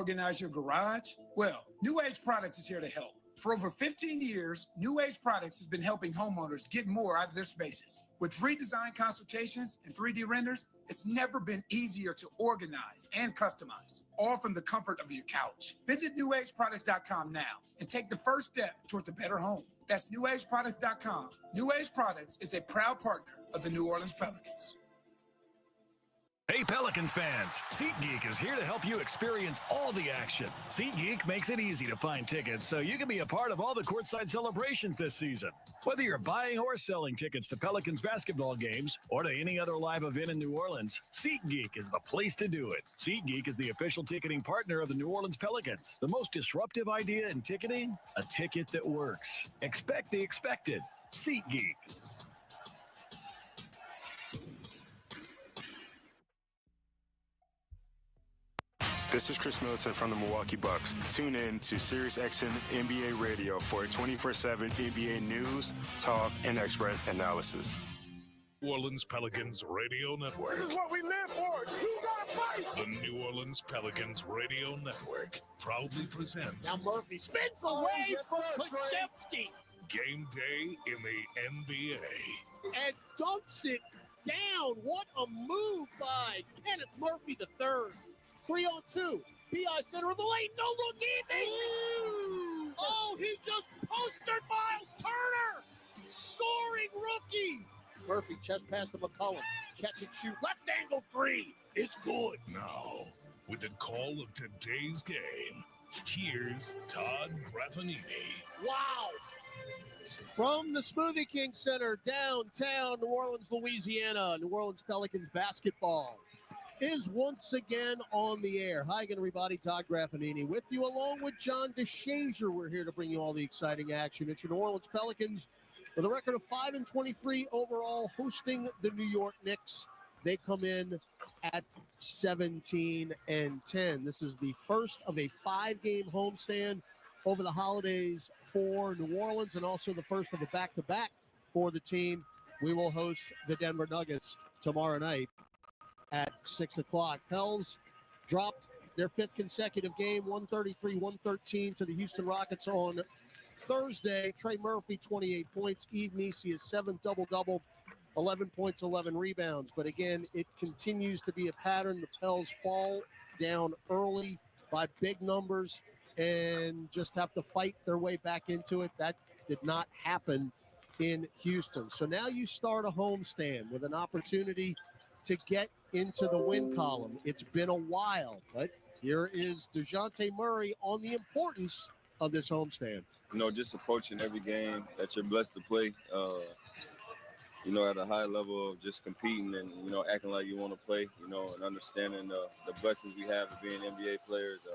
organize your garage? Well, New Age Products is here to help. For over 15 years, New Age Products has been helping homeowners get more out of their spaces. With free design consultations and 3D renders, it's never been easier to organize and customize, all from the comfort of your couch. Visit newageproducts.com now and take the first step towards a better home. That's newageproducts.com. New Age Products is a proud partner of the New Orleans Pelicans. Hey Pelicans fans, SeatGeek is here to help you experience all the action. SeatGeek makes it easy to find tickets so you can be a part of all the courtside celebrations this season. Whether you're buying or selling tickets to Pelicans basketball games or to any other live event in New Orleans, SeatGeek is the place to do it. SeatGeek is the official ticketing partner of the New Orleans Pelicans. The most disruptive idea in ticketing? A ticket that works. Expect the expected. SeatGeek. This is Chris Middleton from the Milwaukee Bucks. Tune in to SiriusXM NBA Radio for 24/7 NBA news, talk, and expert analysis. Orleans Pelicans Radio Network. This is what we live for. You gotta fight. The New Orleans Pelicans Radio Network proudly presents. Now Murphy spins away from Krzyzewski. Game day in the NBA. And dunks it down. What a move by Kenneth Murphy III. 3-on-2. B.I. center of the lane. No look evening. Oh, he just postered Miles Turner. Soaring rookie. Murphy chest pass to McCollum. Catch and shoot. Left angle three. It's good. Now, with the call of today's game, here's Todd Graffanini. Wow. From the Smoothie King Center, downtown New Orleans, Louisiana, New Orleans Pelicans basketball is once again on the air. Hi again, everybody. Todd Graffanini with you, along with John DeShazier. We're here to bring you all the exciting action. It's your New Orleans Pelicans with a record of 5-23 overall, hosting the New York Knicks. They come in at 17-10. This is the first of a 5-game homestand over the holidays for New Orleans, and also the first of a back-to-back for the team. We will host the Denver Nuggets tomorrow night at 6 o'clock. Pels dropped their 5th consecutive game, 133-113 to the Houston Rockets on Thursday. Trey Murphy, 28 points. Yves Missi, his 7th double-double, 11 points, 11 rebounds. But again, it continues to be a pattern. The Pels fall down early by big numbers and just have to fight their way back into it. That did not happen in Houston. So now you start a homestand with an opportunity to get into the win column. It's been a while, but here is DeJounte Murray on the importance of this homestand. You know, just approaching every game that you're blessed to play, you know, at a high level of just competing and, you know, acting like you want to play, you know, and understanding the blessings we have of being NBA players.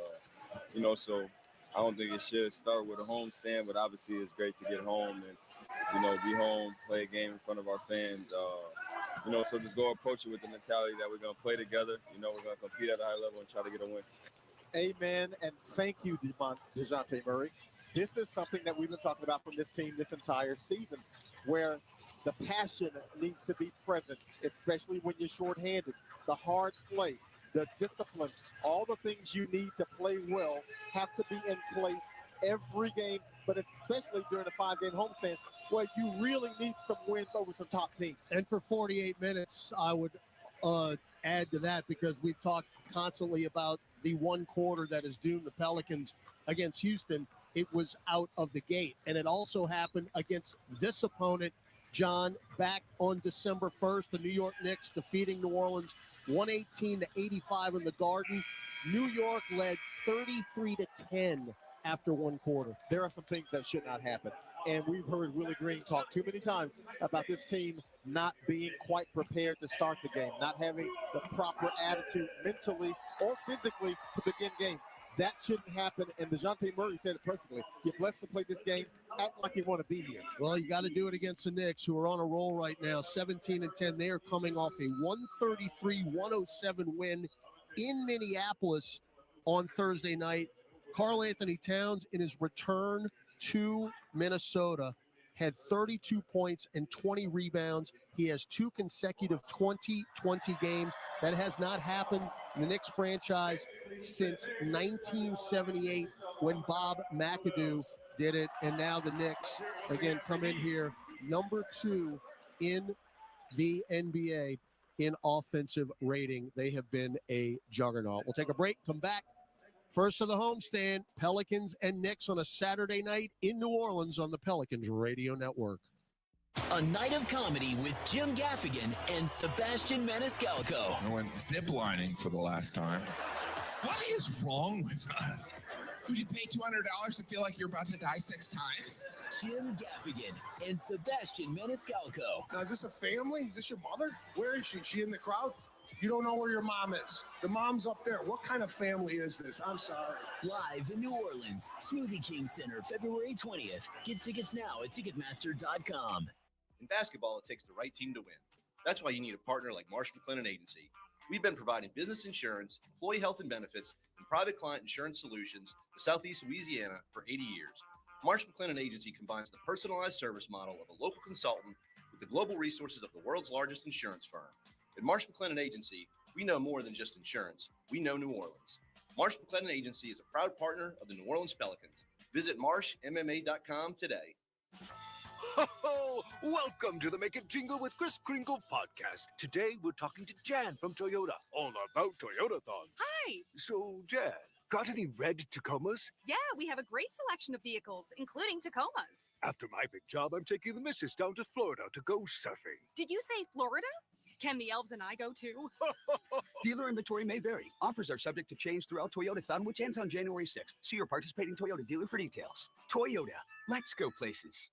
You know, so I don't think it should start with a homestand, but obviously it's great to get home and, you know, be home, play a game in front of our fans. You know, so just go approach it with the mentality that we're going to play together. You know, we're going to compete at a high level and try to get a win. Amen, and thank you, DeJounte Murray. This is something that we've been talking about from this team this entire season, where the passion needs to be present, especially when you're shorthanded. The hard play, the discipline, all the things you need to play well have to be in place every game, but especially during a 5-game homestand where you really need some wins over some top teams. And for 48 minutes, I would add to that, because we've talked constantly about the one quarter that is doomed the Pelicans against Houston. It was out of the gate. And it also happened against this opponent, John, back on December 1st, the New York Knicks defeating New Orleans 118-85 in the Garden. New York led 33-10 after one quarter. There are some things that should not happen. And we've heard Willie Green talk too many times about this team not being quite prepared to start the game, not having the proper attitude mentally or physically to begin games. That shouldn't happen, and DeJounte Murray said it perfectly. You're blessed to play this game. Act like you want to be here. Well, you got to do it against the Knicks, who are on a roll right now, 17-10. They are coming off a 133-107 win in Minneapolis on Thursday night. Karl Anthony Towns, in his return to Minnesota, had 32 points and 20 rebounds. He has 2 consecutive 20-20 games. That has not happened in the Knicks franchise since 1978 when Bob McAdoo did it. And now the Knicks, again, come in here number 2 in the NBA in offensive rating. They have been a juggernaut. We'll take a break, come back. First of the homestand, Pelicans and Knicks on a Saturday night in New Orleans on the Pelicans Radio Network. A night of comedy with Jim Gaffigan and Sebastian Maniscalco. I went ziplining for the last time. What is wrong with us? Would you pay $200 to feel like you're about to die 6 times? Jim Gaffigan and Sebastian Maniscalco. Now, is this a family? Is this your mother? Where is she? Is she in the crowd? You don't know where your mom is. The mom's up there. What kind of family is this? I'm sorry. Live in New Orleans, Smoothie King Center, February 20th. Get tickets now at Ticketmaster.com. In basketball, it takes the right team to win. That's why you need a partner like Marsh McLennan Agency. We've been providing business insurance, employee health and benefits, and private client insurance solutions to Southeast Louisiana for 80 years. Marsh McLennan Agency combines the personalized service model of a local consultant with the global resources of the world's largest insurance firm. At Marsh McLennan Agency, we know more than just insurance. We know New Orleans. Marsh McLennan Agency is a proud partner of the New Orleans Pelicans. Visit marshmma.com today. Ho-ho! Welcome to the Make It Jingle with Kris Kringle podcast. Today, we're talking to Jan from Toyota, all about Toyotathon. Hi! So, Jan, got any red Tacomas? Yeah, we have a great selection of vehicles, including Tacomas. After my big job, I'm taking the missus down to Florida to go surfing. Did you say Florida? Can the elves and I go too? Dealer inventory may vary. Offers are subject to change throughout Toyotathon, which ends on January 6th. See your participating Toyota dealer for details. Toyota, let's go places.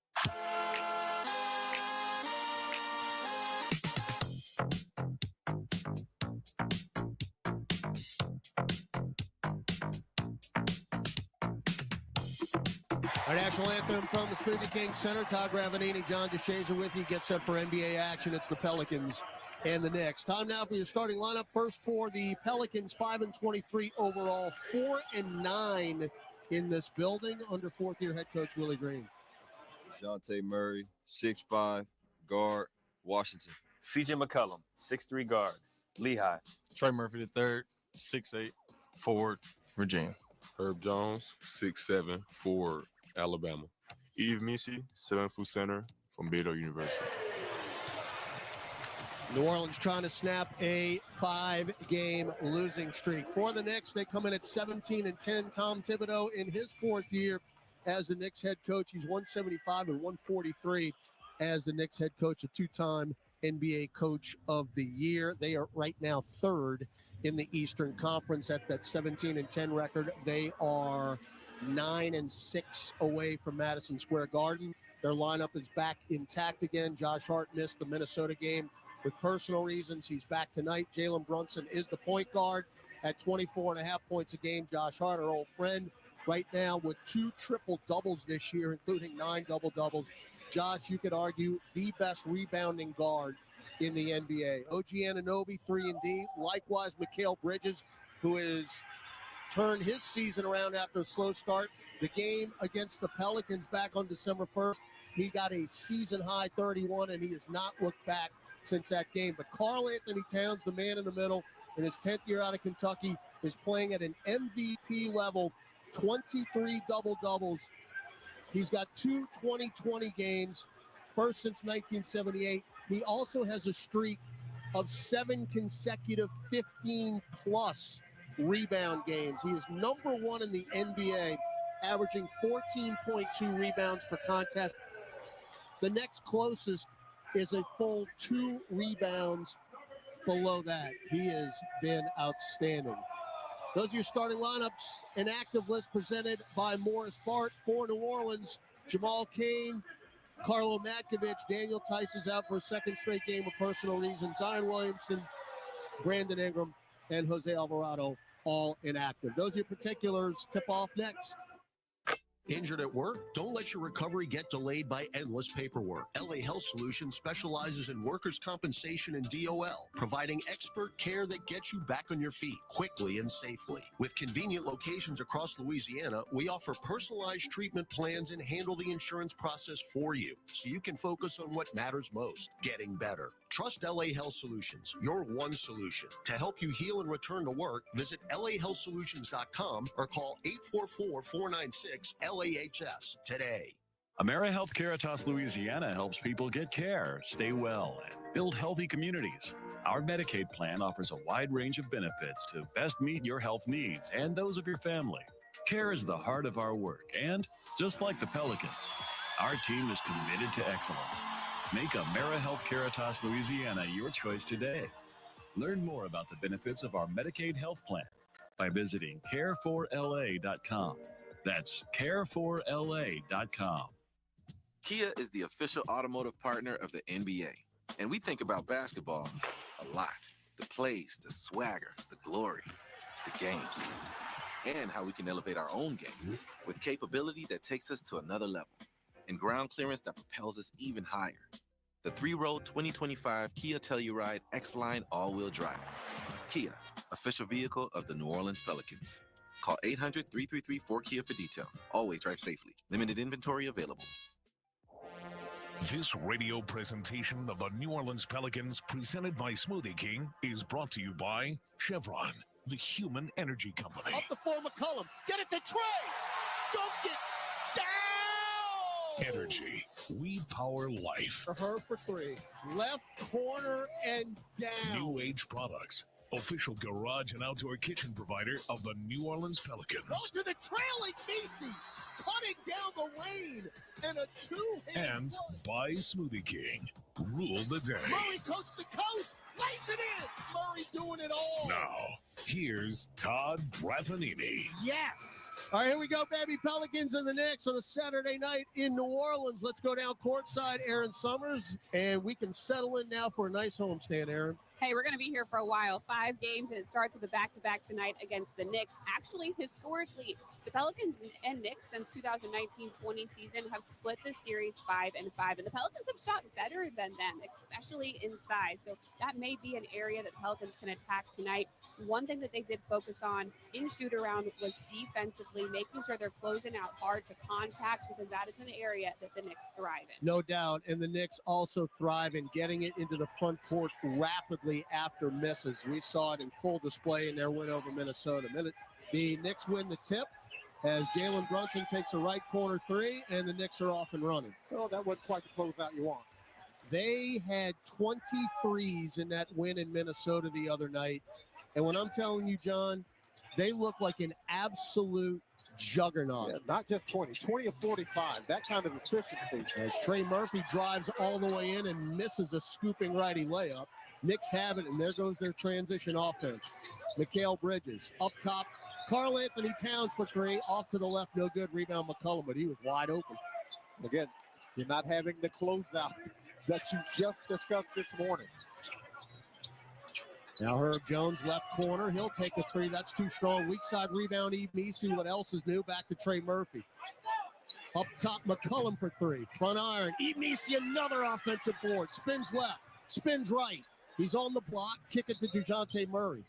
Our national anthem from the Smoothie King Center. Todd Ravanini, John DeShazer with you. Get set for NBA action. It's the Pelicans and the Knicks. Time now for your starting lineup. First for the Pelicans, 5-23 overall, 4-9 in this building under fourth-year head coach Willie Green. Dejounte Murray, 6'5", guard, Washington. C.J. McCollum, 6'3" guard, Lehigh. Trey Murphy III, 6'8", forward, Virginia. Herb Jones, 6'7", forward, Alabama. Yves Missi, 7-foot center from Beto University. New Orleans trying to snap a 5-game losing streak. For the Knicks, they come in at 17-10. Tom Thibodeau in his fourth year as the Knicks head coach. He's 175 and 143 as the Knicks head coach, a two-time NBA Coach of the Year. They are right now third in the Eastern Conference at that 17-10 record. They are 9-6 away from Madison Square Garden. Their lineup is back intact again. Josh Hart missed the Minnesota game with personal reasons. He's back tonight. Jalen Brunson is the point guard at 24.5 points a game. Josh Hart, our old friend, right now with 2 triple-doubles this year, including 9 double-doubles. Josh, you could argue the best rebounding guard in the NBA. OG Anunoby, 3-and-D. Likewise, Mikal Bridges, who has turned his season around after a slow start. The game against the Pelicans back on December 1st, he got a season-high 31, and he has not looked back since that game. But Karl Anthony Towns, the man in the middle, in his 10th year out of Kentucky, is playing at an MVP level, 23 double-doubles. He's got 2 20-20 games, first since 1978. He also has a streak of 7 consecutive 15-plus rebound games. He is number 1 in the NBA, averaging 14.2 rebounds per contest. The next closest is a full 2 rebounds below that. He has been outstanding. Those are your starting lineups. An active list presented by Morris Bart for New Orleans. Jamal Cain, Carlo Matkovic, Daniel Tice is out for a second straight game of personal reasons. Zion Williamson, Brandon Ingram, and Jose Alvarado all inactive. Those are your particulars. Tip off next. Injured at work? Don't let your recovery get delayed by endless paperwork. LA Health Solutions specializes in workers' compensation and DOL, providing expert care that gets you back on your feet quickly and safely. With convenient locations across Louisiana, we offer personalized treatment plans and handle the insurance process for you, so you can focus on what matters most, getting better. Trust LA Health Solutions, your one solution. To help you heal and return to work, visit lahealthsolutions.com or call 844-496-LAHS today. AmeriHealth Caritas Louisiana helps people get care, stay well, and build healthy communities. Our Medicaid plan offers a wide range of benefits to best meet your health needs and those of your family. Care is the heart of our work, and just like the Pelicans, our team is committed to excellence. Make AmeriHealth Caritas Louisiana your choice today. Learn more about the benefits of our Medicaid health plan by visiting care4la.com. That's care4la.com. Kia is the official automotive partner of the NBA, and we think about basketball a lot. The plays, the swagger, the glory, the games, and how we can elevate our own game with capability that takes us to another level and ground clearance that propels us even higher. The 3-row 2025 Kia Telluride X-Line all-wheel drive. Kia, official vehicle of the New Orleans Pelicans. Call 800-333-4KIA for details. Always drive safely. Limited inventory available. This radio presentation of the New Orleans Pelicans, presented by Smoothie King, is brought to you by Chevron, the human energy company. Up the floor, McCollum. Get it to Trey. Dunk it down. Energy. We power life. For her for three. Left corner and down. New Age Products, official garage and outdoor kitchen provider of the New Orleans Pelicans. Go to the trailing Macy. Cutting down the lane. And a two-hand And push. by Smoothie King. Rule the day. Murray coast to coast. Lays it in. Murray doing it all. Now, here's Todd Drapanini. Yes. All right, here we go, baby. Pelicans and the Knicks on a Saturday night in New Orleans. Let's go down courtside, Aaron Summers, and we can settle in now for a nice homestand, Aaron. Hey, we're going to be here for a while. 5 games, and it starts with a back-to-back tonight against the Knicks. Actually, historically, the Pelicans and Knicks since 2019-20 season have split this series 5-5, and the Pelicans have shot better than them, especially inside. So that may be an area that the Pelicans can attack tonight. One thing that they did focus on in shoot-around was defensively, making sure they're closing out hard to contact, because that is an area that the Knicks thrive in. No doubt, and the Knicks also thrive in getting it into the front court rapidly after misses. We saw it in full display in their win over Minnesota. The Knicks win the tip as Jalen Brunson takes a right corner three, and the Knicks are off and running. Well, that wasn't quite the closeout you want. They had 23s in that win in Minnesota the other night. And when I'm telling you, John, they look like an absolute juggernaut. Yeah, not just 20 of 45, that kind of efficiency. As Trey Murphy drives all the way in and misses a scooping righty layup. Knicks have it, and there goes their transition offense. Mikal Bridges up top. Karl Anthony Towns for three. Off to the left, no good. Rebound McCollum, but he was wide open. Again, you're not having the closeout that you just discussed this morning. Now Herb Jones, left corner. He'll take a three. That's too strong. Weak side rebound, Eve Nisi. What else is new? Back to Trey Murphy. Up top, McCollum for three. Front iron. Eve Nisi, another offensive board. Spins left. Spins right. He's on the block. Kick it to DeJounte Murray.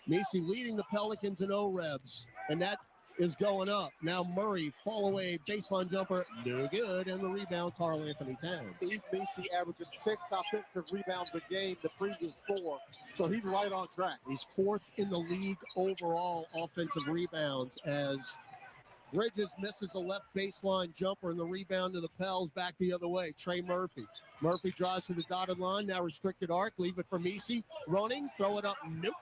Nisi leading the Pelicans in O-Rebs. And that is going up. Now Murray, fall away, baseline jumper. No good. And the rebound, Karl Anthony Towns. Eve Nisi averaging 6 offensive rebounds a game the previous 4. So he's right on track. He's 4th in the league overall offensive rebounds as Bridges misses a left baseline jumper, and the rebound to the Pels back the other way. Trey Murphy. Murphy drives to the dotted line. Now restricted arc. Leave it for Nisi. Running. Throw it up. Nope.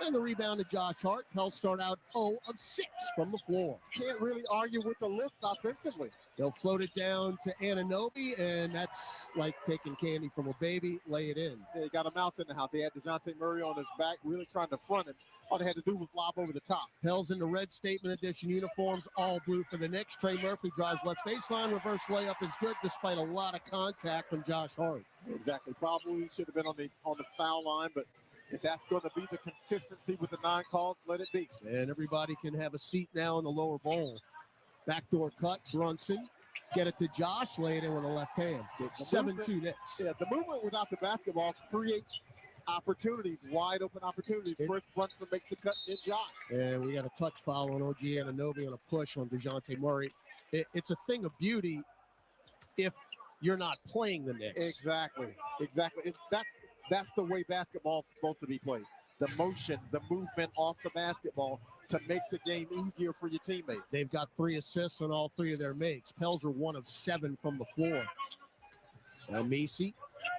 And the rebound to Josh Hart. Pels start out 0 of 6 from the floor. Can't really argue with the looks offensively. They'll float it down to Anunoby, and that's like taking candy from a baby. Lay it in. Yeah, he got a mouth in the house. They had DeJounte Murray on his back, really trying to front him. All they had to do was lob over the top. Pels in the red statement edition uniforms, all blue for the Knicks. Trey Murphy drives left baseline. Reverse layup is good despite a lot of contact from Josh Hart. Exactly. Probably should have been on the foul line, but if that's going to be the consistency with the 9 calls, let it be. And everybody can have a seat now in the lower bowl. Backdoor cut, Brunson. Get it to Josh, lay it in with a left hand. 7-2 Knicks. Yeah, the movement without the basketball creates opportunities, wide open opportunities. First Brunson makes the cut, then Josh. And we got a touch foul on OG Anunoby on a push on DeJounte Murray. It's a thing of beauty if you're not playing the Knicks. Exactly. That's the way basketball's supposed to be played. The motion, the movement off the basketball to make the game easier for your teammates. They've got 3 assists on all 3 of their makes. Pels are 1 of 7 from the floor. Now Messi,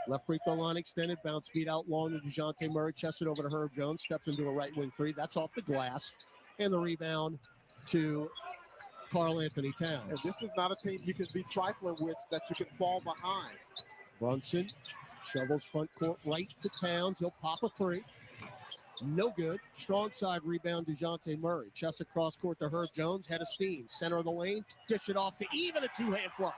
left free throw line extended, bounce feet out long to DeJounte Murray, chests it over to Herb Jones, steps into a right wing 3. That's off the glass. And the rebound to Karl Anthony Towns. And this is not a team you can be trifling with that you can fall behind. Brunson shovels front court right to Towns. He'll pop a 3. No good. Strong side rebound, DeJounte Murray. Chest across court to Herb Jones. Head of steam. Center of the lane. Dish it off to even a 2-hand flush.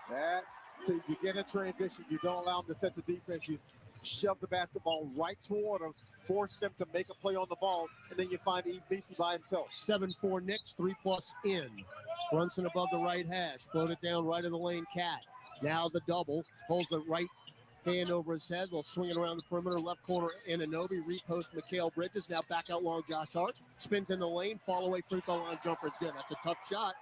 See, you get in transition. You don't allow them to set the defense. You shove the basketball right toward them, force them to make a play on the ball, and then you find Messi by himself. 7-4 Knicks, 3+ in. Brunson above the right hash. Floated down right of the lane, Cat. Now the double. Holds the right hand over his head. They'll swing it around the perimeter. Left corner, Anunoby. Repost, Mikal Bridges. Now back out long, Josh Hart. Spins in the lane. Fall away free throw line jumper. It's good. That's a tough shot.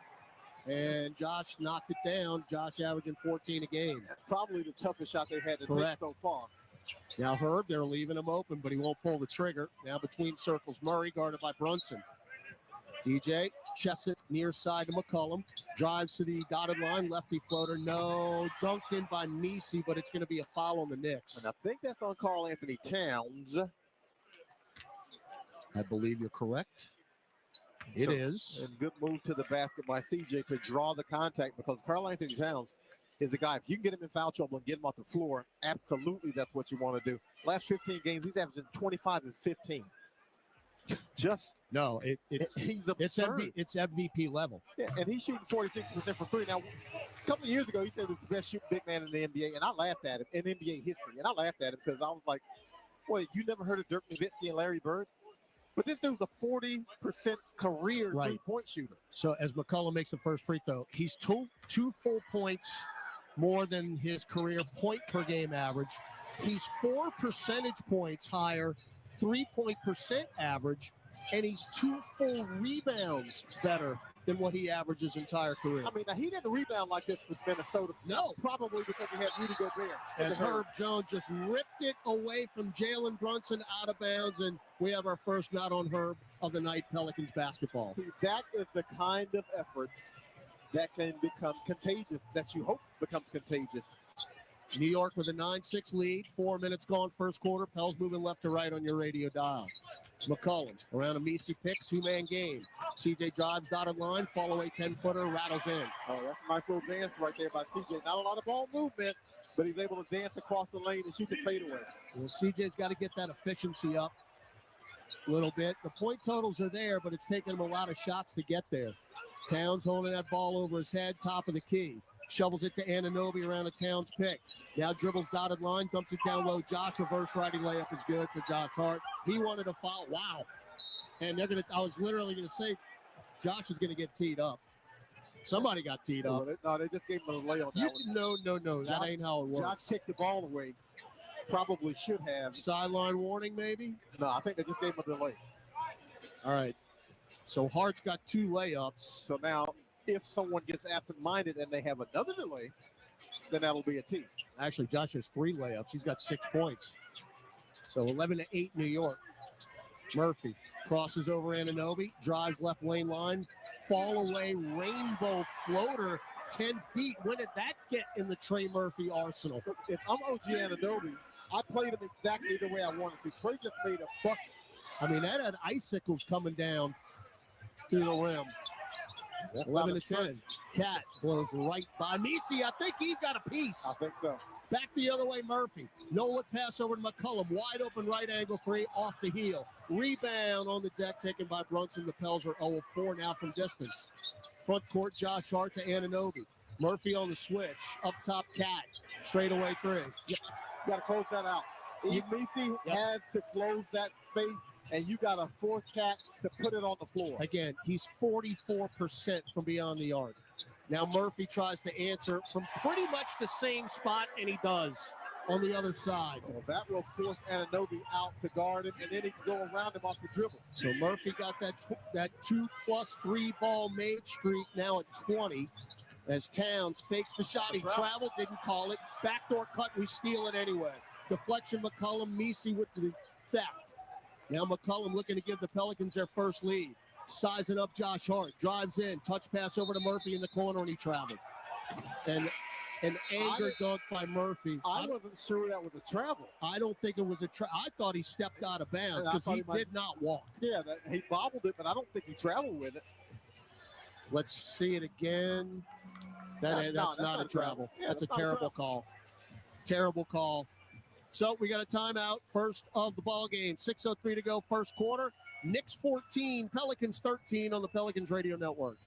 And Josh knocked it down. Josh averaging 14 a game. That's probably the toughest shot they've had to take so far. Now Herb, they're leaving him open, but he won't pull the trigger. Now between circles, Murray guarded by Brunson. DJ chests it near side to McCollum. Drives to the dotted line. Lefty floater. No. Dunked in by Messi, but it's going to be a foul on the Knicks. And I think that's on Karl Anthony Towns. I believe you're correct. It is. And good move to the basket by CJ to draw the contact, because Karl Anthony Towns is a guy, if you can get him in foul trouble and get him off the floor, absolutely that's what you want to do. Last 15 games, he's averaging 25 and 15. He's absurd. It's MVP level. Yeah, and he's shooting 46% from 3. Now, a couple of years ago, he said he was the best shooting big man in the NBA, and I laughed at him in NBA history. And I laughed at him because I was like, "Wait, you never heard of Dirk Nowitzki and Larry Bird?" But this dude's a 40% career three-point shooter. So as McCollum makes the first free throw, he's two full points more than his career point per game average. He's 4 percentage points higher, 3-point percent average, and he's 2 full rebounds better than what he averages his entire career. I mean, now he didn't rebound like this with Minnesota. No. Probably because he had Rudy Gobert. As Herb Jones just ripped it away from Jalen Brunson out of bounds, and we have our first not on Herb of the night, Pelicans basketball. See, that is the kind of effort that can become contagious, that you hope becomes contagious. New York with a 9-6 lead. 4 minutes gone first quarter. Pels moving left to right on your radio dial. McCollum around a Messi pick, 2-man game. CJ drives dotted line, fall away 10-footer, rattles in. Oh, that's a nice little dance right there by CJ. Not a lot of ball movement, but he's able to dance across the lane and shoot the fadeaway. Well, CJ's got to get that efficiency up a little bit. The point totals are there, but it's taken him a lot of shots to get there. Towns holding that ball over his head, top of the key. Shovels it to Anunoby around a Towns pick. Now dribbles dotted line, dumps it down low. Josh, reverse righty layup is good for Josh Hart. He wanted a foul. Wow. And they're I was literally going to say, Josh is going to get teed up. Somebody got teed up. No, they just gave him a layup. No. That ain't how it works. Josh kicked the ball away. Probably should have. Sideline warning, maybe? No, I think they just gave him a delay. All right. So Hart's got 2 layups. So now, if someone gets absent-minded and they have another delay, then that'll be a T. Actually, Josh has 3 layups. He's got 6 points. So 11-8 New York. Murphy crosses over Anunoby, drives left lane line, fall away, rainbow floater, 10 feet. When did that get in the Trey Murphy arsenal? If I'm OG Anunoby, I played him exactly the way I wanted to. Trey just made a bucket. I mean, that had icicles coming down through the rim. 11-10. Cat blows right by Messi. I think he got a piece. I think so. Back the other way, Murphy. No look pass over to McCollum. Wide open right angle 3 off the heel. Rebound on the deck taken by Brunson. The Pels are 0-4 now from distance. Front court, Josh Hart to Anunoby. Murphy on the switch. Up top, Cat. Straight away 3. You got to close that out. Messi has to close that space, and you got to force Cat to put it on the floor. Again, he's 44% from beyond the arc. Now Murphy tries to answer from pretty much the same spot, and he does on the other side. Well, that will force Anunoby out to guard him, and then he can go around him off the dribble. So Murphy got that 2+3 ball made streak now at 20. As Towns fakes the shot. He traveled, didn't call it. Backdoor cut, we steal it anyway. Deflection, McCollum, Messi with the theft. Now McCollum looking to give the Pelicans their first lead. Sizing up Josh Hart. Drives in. Touch pass over to Murphy in the corner, and he traveled. And an anger dunk by Murphy. I wasn't sure that was a travel. I don't think it was a travel. I thought he stepped out of bounds because he did not walk. Yeah, he bobbled it, but I don't think he traveled with it. Let's see it again. That's not a travel. Yeah, that's a terrible call. Terrible call. So we got a timeout. First of the ball game. 6:03 to go. First quarter. Knicks 14, Pelicans 13 on the Pelicans Radio Network.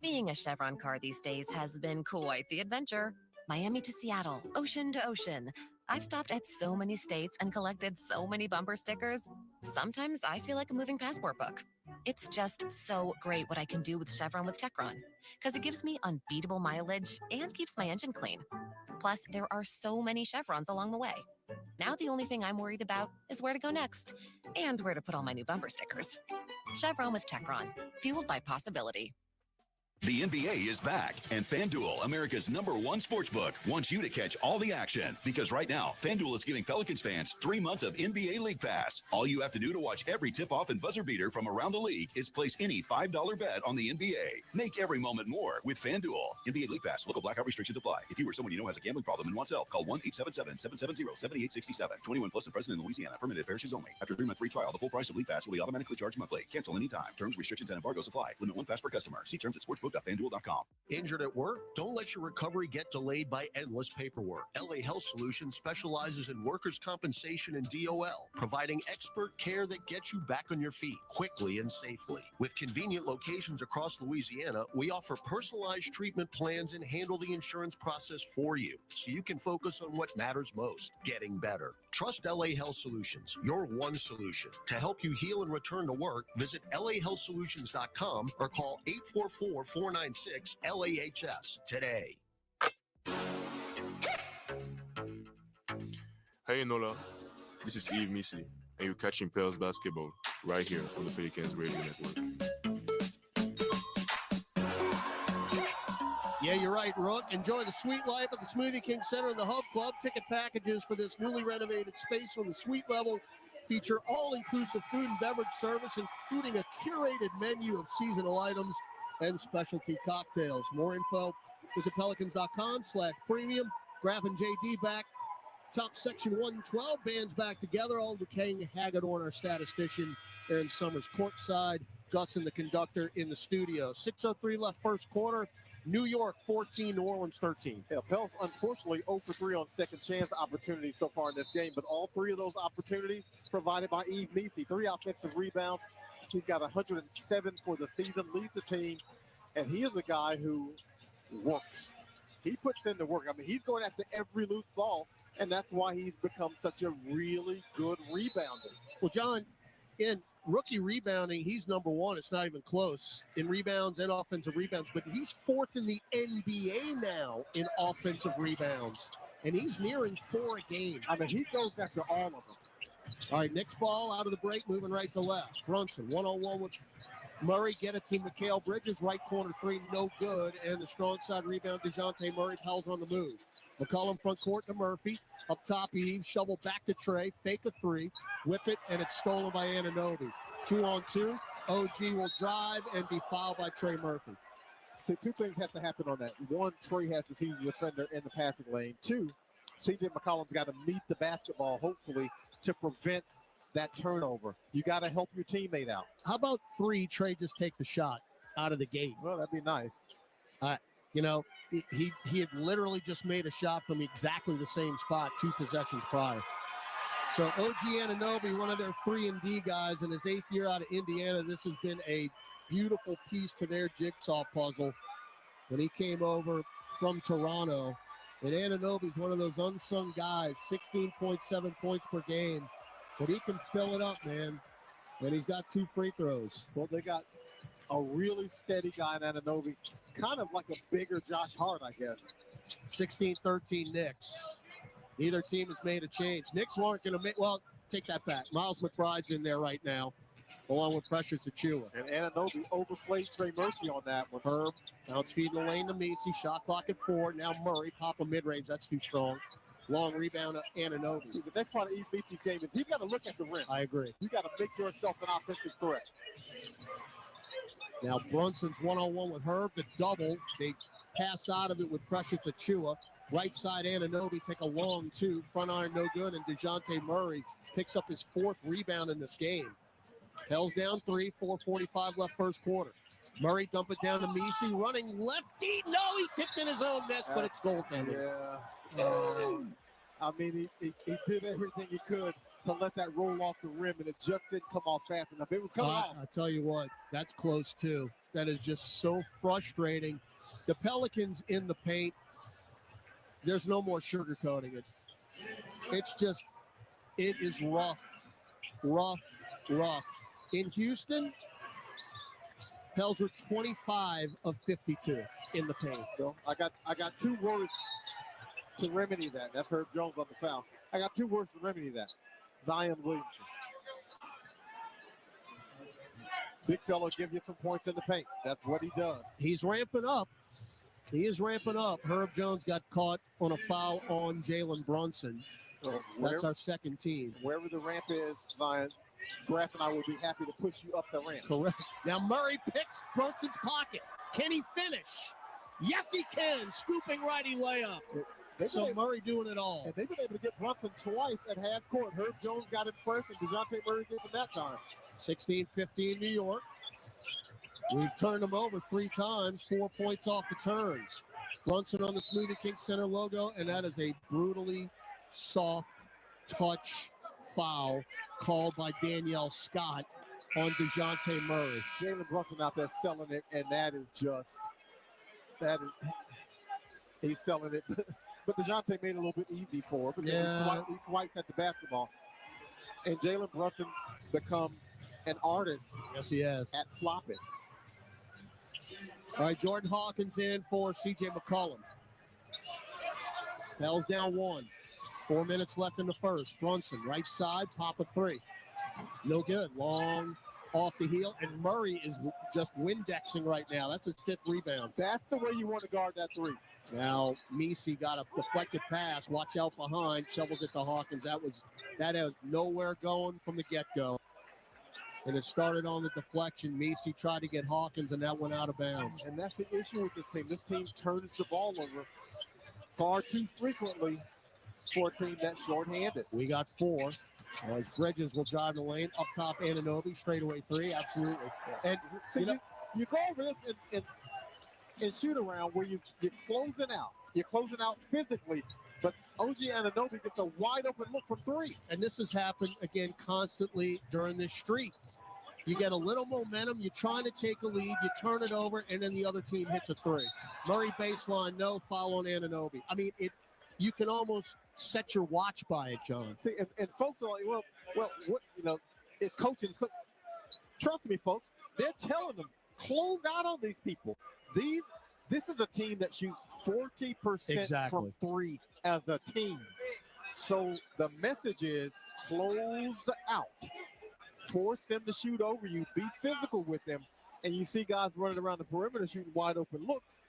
Being a Chevron car these days has been quite the adventure. Miami to Seattle, ocean to ocean. I've stopped at so many states and collected so many bumper stickers. Sometimes I feel like a moving passport book. It's just so great what I can do with Chevron with Techron, because it gives me unbeatable mileage and keeps my engine clean. Plus, there are so many Chevrons along the way. Now the only thing I'm worried about is where to go next and where to put all my new bumper stickers. Chevron with Techron, fueled by possibility. The NBA is back, and FanDuel, America's #1 sportsbook, wants you to catch all the action. Because right now, FanDuel is giving Pelicans fans 3 months of NBA League Pass. All you have to do to watch every tip-off and buzzer beater from around the league is place any $5 bet on the NBA. Make every moment more with FanDuel. NBA League Pass. Local blackout restrictions apply. If you or someone you know has a gambling problem and wants help, call 1-877-770-7867. 21 plus and present in Louisiana. Permitted parishes only. After a 3-month free trial, the full price of League Pass will be automatically charged monthly. Cancel anytime. Terms, restrictions, and embargoes apply. Limit 1 pass per customer. See terms at sportsbook.fanduel.com. Injured at work? Don't let your recovery get delayed by endless paperwork. LA Health Solutions specializes in workers' compensation and DOL, providing expert care that gets you back on your feet quickly and safely. With convenient locations across Louisiana, we offer personalized treatment plans and handle the insurance process for you, so you can focus on what matters most, getting better. Trust LA Health Solutions, your one solution. To help you heal and return to work, visit lahealthsolutions.com or call 844-496-LAHS today. Hey Nola, this is Yves Missy, and you're catching Pels basketball right here on the Pelicans Radio Network. Yeah, you're right, Rook. Enjoy the sweet life at the Smoothie King Center and the Hub Club. Ticket packages for this newly renovated space on the suite level feature all-inclusive food and beverage service, including a curated menu of seasonal items and specialty cocktails. More info, visit pelicans.com/premium. Graf and JD back. Top section 112, bands back together. All King Hagedorn, our statistician, Aaron Summers courtside. Gus and the conductor in the studio. 6:03 left first quarter. New York 14, New Orleans 13. Yeah, Pels unfortunately 0 for 3 on second chance opportunities so far in this game, but all 3 of those opportunities provided by Yves Missy. 3 offensive rebounds. He's got 107 for the season, leads the team, and he is a guy who works. He puts in the work. I mean, he's going after every loose ball, and that's why he's become such a really good rebounder. Well, John, in rookie rebounding, he's #1. It's not even close in rebounds and offensive rebounds, but he's 4th in the NBA now in offensive rebounds, and he's nearing 4 a game. I mean, he goes after all of them. All right, Knicks ball out of the break, moving right to left. Brunson, 1-on-1 with Murray. Get it to Mikal Bridges, right corner 3, no good. And the strong side rebound, DeJounte Murray. Pels on the move. McCollum front court to Murphy. Up top, Eve, shovel back to Trey. Fake a 3, whip it, and it's stolen by Anunoby. 2-on-2. OG will drive and be fouled by Trey Murphy. So 2 things have to happen on that. 1, Trey has to see the defender in the passing lane. 2, CJ McCollum's got to meet the basketball, hopefully, to prevent that turnover. You got to help your teammate out. How about 3, Trey just take the shot out of the gate? Well, that'd be nice. You know, he had literally just made a shot from exactly the same spot 2 possessions prior. So OG Anunoby, one of their 3-and-D guys in his 8th year out of Indiana. This has been a beautiful piece to their jigsaw puzzle when he came over from Toronto. And Anunoby's one of those unsung guys, 16.7 points per game. But he can fill it up, man. And he's got 2 free throws. Well, they got a really steady guy in Anunoby, kind of like a bigger Josh Hart, I guess. 16-13 Knicks. Neither team has made a change. Knicks weren't going to make, well, take that back. Miles McBride's in there right now, along with Precious Achua. And Anunoby overplayed Trey Murphy on that one. Herb, now it's feeding the lane to Messi. Shot clock at 4. Now Murray, pop a mid-range. That's too strong. Long rebound, Anunoby. See, the next part of Messi's game is you got to look at the rim. I agree. You got to make yourself an offensive threat. Now Brunson's one-on-one with Herb. The double. They pass out of it with Precious Achua. Right side, Anunoby take a long 2. Front iron, no good. And DeJounte Murray picks up his 4th rebound in this game. Pels down 3, 4:45 left first quarter. Murray dump it down to Messi, running lefty. No, he tipped in his own mess, but it's goaltending. Yeah. I mean, he did everything he could to let that roll off the rim, and it just didn't come off fast enough. It was coming off. I'll tell you what, that's close too. That is just so frustrating. The Pelicans in the paint, there's no more sugarcoating it. It's just, it is rough. In Houston, Pels were 25 of 52 in the paint. So I got 2 words to remedy that. That's Herb Jones on the foul. I got 2 words to remedy that. Zion Williamson. Big fellow give you some points in the paint. That's what he does. He's ramping up. He is ramping up. Herb Jones got caught on a foul on Jalen Brunson. So that's our second team. Wherever the ramp is, Zion, Graf and I will be happy to push you up the ramp. Correct. Now Murray picks Brunson's pocket. Can he finish? Yes, he can. Scooping righty layup. So Murray doing it all. And they've been able to get Brunson twice at half court. Herb Jones got it first, and DeJounte Murray gave him that time. 16-15 New York. We've turned them over 3 times, 4 points off the turns. Brunson on the Smoothie King Center logo, and that is a brutally soft touch foul called by Danielle Scott on DeJounte Murray. Jalen Brunson out there selling it, and he's selling it. But DeJounte made it a little bit easy for him. Yeah. He swiped at the basketball. And Jalen Brunson's become an artist. Yes, he has. At flopping. All right, Jordan Hawkins in for C.J. McCollum. Pels down 1. 4 minutes left in the first. Brunson, right side, pop a 3. No good. Long off the heel, and Murray is just Windexing right now. That's his 5th rebound. That's the way you want to guard that 3. Now, Messi got a deflected pass. Watch out behind. Shovels it to Hawkins. That has nowhere going from the get-go. And it started on the deflection. Messi tried to get Hawkins, and that went out of bounds. And that's the issue with this team. This team turns the ball over far too frequently for a team that's shorthanded. We got 4. As Bridges will drive the lane. Up top, Anunoby, straightaway 3. Absolutely. And so you go over this and shoot around where you're closing out. You're closing out physically, but OG Anunoby gets a wide open look from 3. And this has happened, again, constantly during this streak. You get a little momentum, you're trying to take a lead, you turn it over, and then the other team hits a 3. Murray baseline, no foul on Anunoby. I mean, you can almost set your watch by it, John. See, and folks are like, well, what, it's coaching. Trust me, folks, they're telling them, close out on these people. This is a team that shoots 40% from 3 as a team. So the message is close out. Force them to shoot over you. Be physical with them. And you see guys running around the perimeter shooting wide open looks.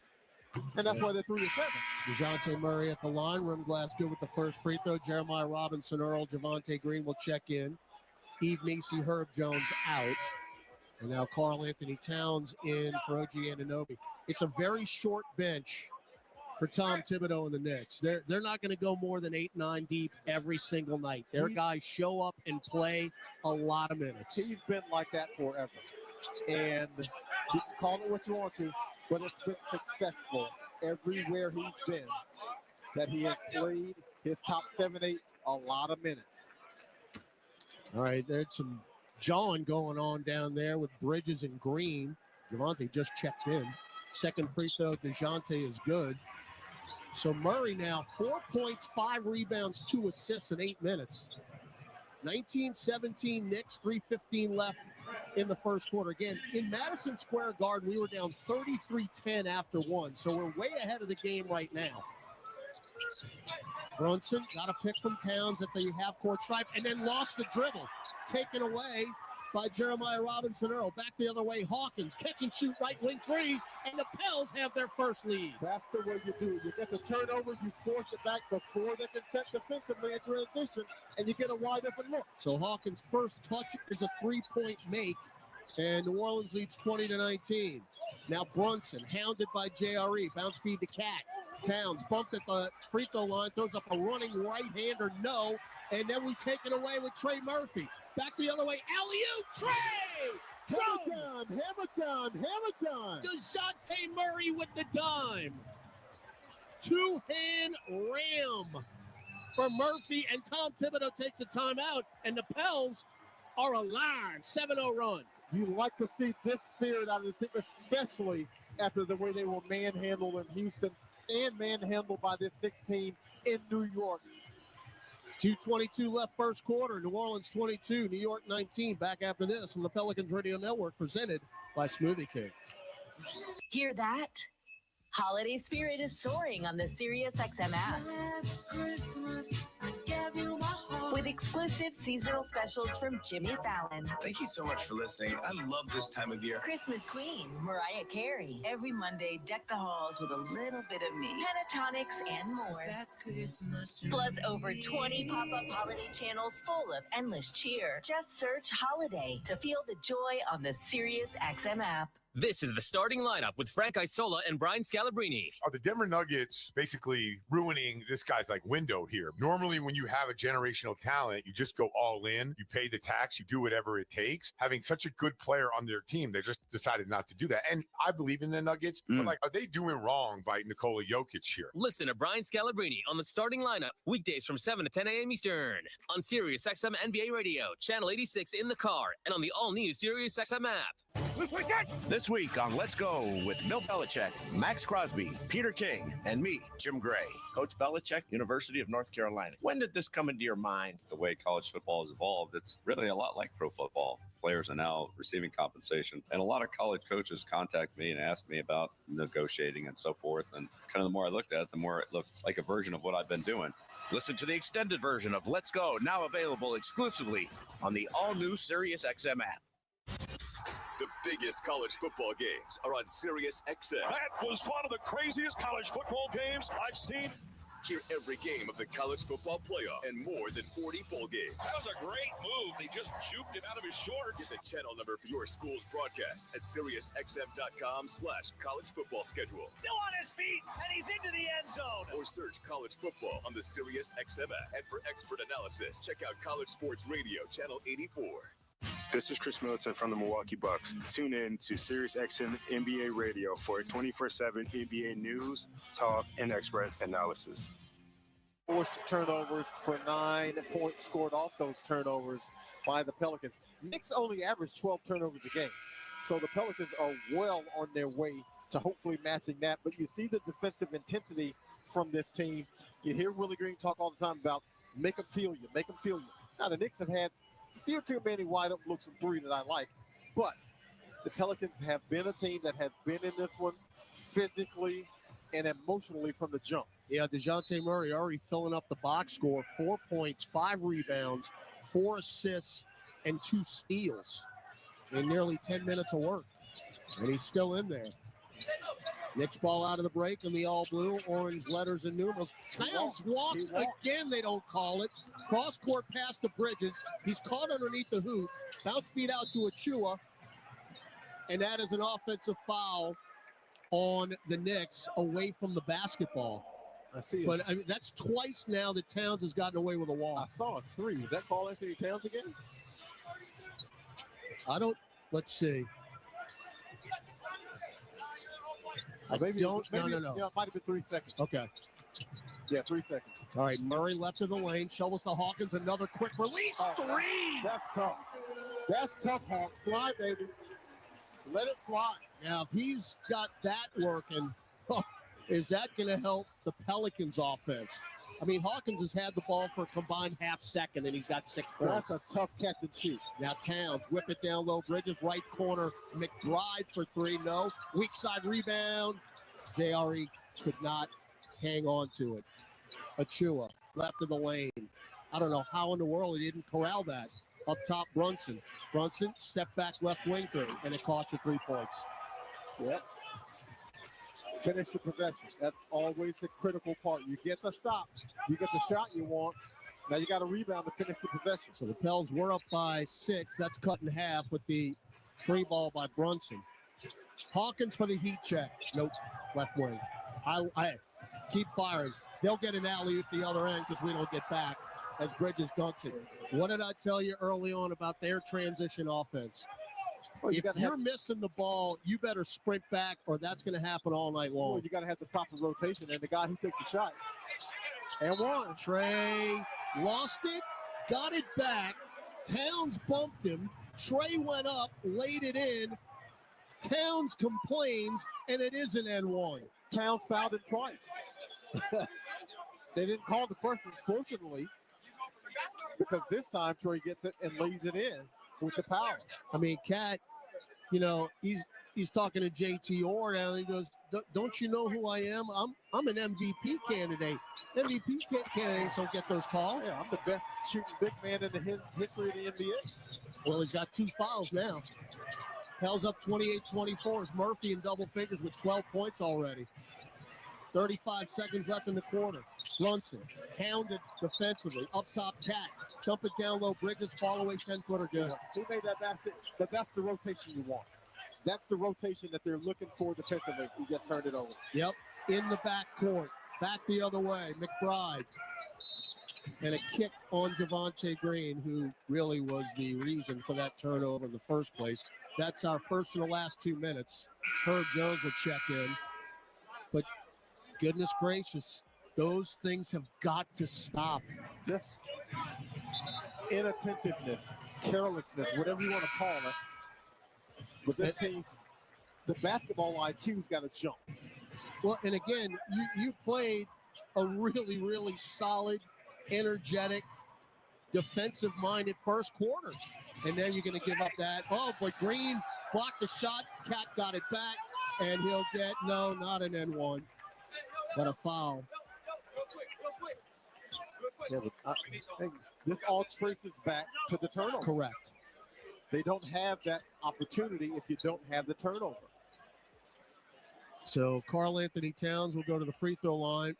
And that's why they're 3 of 7. DeJounte Murray at the line. Rim glass good with the first free throw. Jeremiah Robinson, Earl, Javonte Green will check in. Eve Messi, Herb Jones out. And now Karl Anthony Towns in for OG Anunoby. It's a very short bench for Tom Thibodeau and the Knicks. They're not going to go more than 8-9 deep every single night. Their guys show up and play a lot of minutes. He's been like that forever. And you can call it what you want to, but it's been successful everywhere he's been. That he has played his top 7-8 a lot of minutes. All right, there's some jawing going on down there with Bridges and Green. Javonte just checked in. Second free throw, DeJounte is good. So Murray now 4 points, 5 rebounds, 2 assists in 8 minutes. 19-17 Knicks, 3:15 left in the first quarter. Again, in Madison Square Garden, we were down 33-10 after one, so we're way ahead of the game right now. Brunson got a pick from Towns at the half-court stripe and then lost the dribble. Taken away by Jeremiah Robinson-Earl. Back the other way, Hawkins. Catch and shoot right wing three, and the Pels have their first lead. That's the way you do it. You get the turnover, you force it back before they can set defensively in transition, and you get a wide-open look. So Hawkins' first touch is a three-point make, and New Orleans leads 20-19. Now Brunson, hounded by JRE. Bounce feed to Cat. Towns bumped at the free throw line, throws up a running right-hander, no, and then we take it away with Trey Murphy. Back the other way, alley-oop, Trey! Hammer time! DeJounte Murray with the dime. Two-hand ram for Murphy, and Tom Thibodeau takes a timeout, and the Pels are alive. 7-0 run. You like to see this spirit out of the team, especially after the way they were manhandled in Houston and manhandled by this Knicks team in New York. 2:22 left first quarter. New Orleans 22, New York 19. Back after this on the Pelicans Radio Network, presented by Smoothie King. Hear that? Holiday spirit is soaring on the SiriusXM app. Last Christmas, I gave you my heart. With exclusive seasonal specials from Jimmy Fallon. Thank you so much for listening. I love this time of year. Christmas Queen, Mariah Carey. Every Monday, deck the halls with a little bit of me. Pentatonics and more. That's Christmas. Plus over 20 pop-up holiday channels full of endless cheer. Just search Holiday to feel the joy on the SiriusXM app. This is the starting lineup with Frank Isola and Brian Scalabrine. Are the Denver Nuggets basically ruining this guy's window here? Normally, when you have a generational talent, you just go all in, you pay the tax, you do whatever it takes. Having such a good player on their team, they just decided not to do that. And I believe in the Nuggets, but are they doing wrong by Nikola Jokic here? Listen to Brian Scalabrine on the starting lineup weekdays from 7 to 10 a.m. Eastern on SiriusXM NBA Radio, channel 86 in the car, and on the all-new SiriusXM app. This week on Let's Go with Bill Belichick, Max Crosby, Peter King, and me, Jim Gray. Coach Belichick, University of North Carolina. When did this come into your mind? The way college football has evolved, it's really a lot like pro football. Players are now receiving compensation, and a lot of college coaches contact me and ask me about negotiating and so forth. And kind of the more I looked at it, the more it looked like a version of what I've been doing. Listen to the extended version of Let's Go, now available exclusively on the all-new SiriusXM app. The biggest college football games are on SiriusXM. That was one of the craziest college football games I've seen. Hear every game of the college football playoff and more than 40 bowl games. That was a great move. They just juked him out of his shorts. Get the channel number for your school's broadcast at SiriusXM.com/college football schedule. Still on his feet, and he's into the end zone. Or search college football on the SiriusXM app. And for expert analysis, check out College Sports Radio, channel 84. This is Chris Middleton from the Milwaukee Bucks. Tune in to SiriusXM NBA Radio for 24/7 NBA news, talk, and expert analysis. Forced turnovers for 9 points scored off those turnovers by the Pelicans. Knicks only average 12 turnovers a game. So the Pelicans are well on their way to hopefully matching that. But you see the defensive intensity from this team. You hear Willie Green talk all the time about make them feel you, make them feel you. Now the Knicks have had a few too many wide open looks from three that I like. But the Pelicans have been a team that has been in this one physically and emotionally from the jump. Yeah, DeJounte Murray already filling up the box score. 4 points, 5 rebounds, 4 assists, and 2 steals in nearly 10 minutes of work. And he's still in there. Knicks ball out of the break in the all-blue, orange letters and numerals. Towns walked again, they don't call it. Cross-court pass to Bridges. He's caught underneath the hoop. Bounce feed out to Achua. And that is an offensive foul on the Knicks away from the basketball. I see. But I mean, that's twice now that Towns has gotten away with a walk. I saw a 3. Was that Karl Anthony Towns again? Let's see. Maybe No. Yeah, it might have been 3 seconds. Okay. Yeah, 3 seconds. All right, Murray left of the lane, shovels to Hawkins, another quick release, 3! That's tough. That's tough, Hawk. Fly, baby. Let it fly. Now, if he's got that working, is that going to help the Pelicans offense? I mean, Hawkins has had the ball for a combined half second, and he's got 6 points. That's a tough catch and shoot. Now Towns, whip it down low. Bridges, right corner. McBride for 3, no. Weak side rebound. JRE could not hang on to it. Achua, left of the lane. I don't know how in the world he didn't corral that. Up top, Brunson. Brunson, step back left wing three, and it cost you 3 points. Yep. Finish the possession. That's always the critical part. You get the stop. You get the shot you want. Now you got to rebound to finish the possession. So the Pels were up by 6. That's cut in half with the free ball by Brunson. Hawkins for the heat check. Nope. Left wing. I keep firing. They'll get an alley-oop the other end because we don't get back as Bridges dunks it. What did I tell you early on about their transition offense? Well, if you're missing the ball, you better sprint back or that's going to happen all night long. Well, you got to have the proper rotation, and the guy who took the shot. And one. Trey lost it, got it back. Towns bumped him. Trey went up, laid it in. Towns complains, and it is an N1. Towns fouled him twice. They didn't call the first one, fortunately, because this time Trey gets it and lays it in with the power. I mean, Cat, you know, he's talking to JT Orr now, and he goes, don't you know who I am? I'm an MVP candidate. MVP candidates don't get those calls. Yeah, I'm the best shooting big man in the history of the NBA. Well, he's got 2 fouls now. Pels up 28-24 as Murphy in double figures with 12 points already. 35 seconds left in the quarter. Brunson, hounded defensively. Up top, Cat. Dump it down low. Bridges, fall away, 10-footer good. He made that basket, but that's the rotation you want. That's the rotation that they're looking for defensively. He just turned it over. Yep, in the back court. Back the other way. McBride. And a kick on Javonte Green, who really was the reason for that turnover in the first place. That's our first in the last 2 minutes. Herb Jones will check in. But goodness gracious, those things have got to stop. Just inattentiveness, carelessness, whatever you want to call it. With this team, the basketball IQ's got to jump. Well, and again, you played a really, really solid, energetic, defensive-minded first quarter. And then you're going to give up that. Oh, but Green blocked the shot. Cat got it back, and he'll get, no, not an N1, but a foul. Yeah, but this all traces back to the turnover. Correct. They don't have that opportunity if you don't have the turnover. So Karl Anthony Towns will go to the free throw line,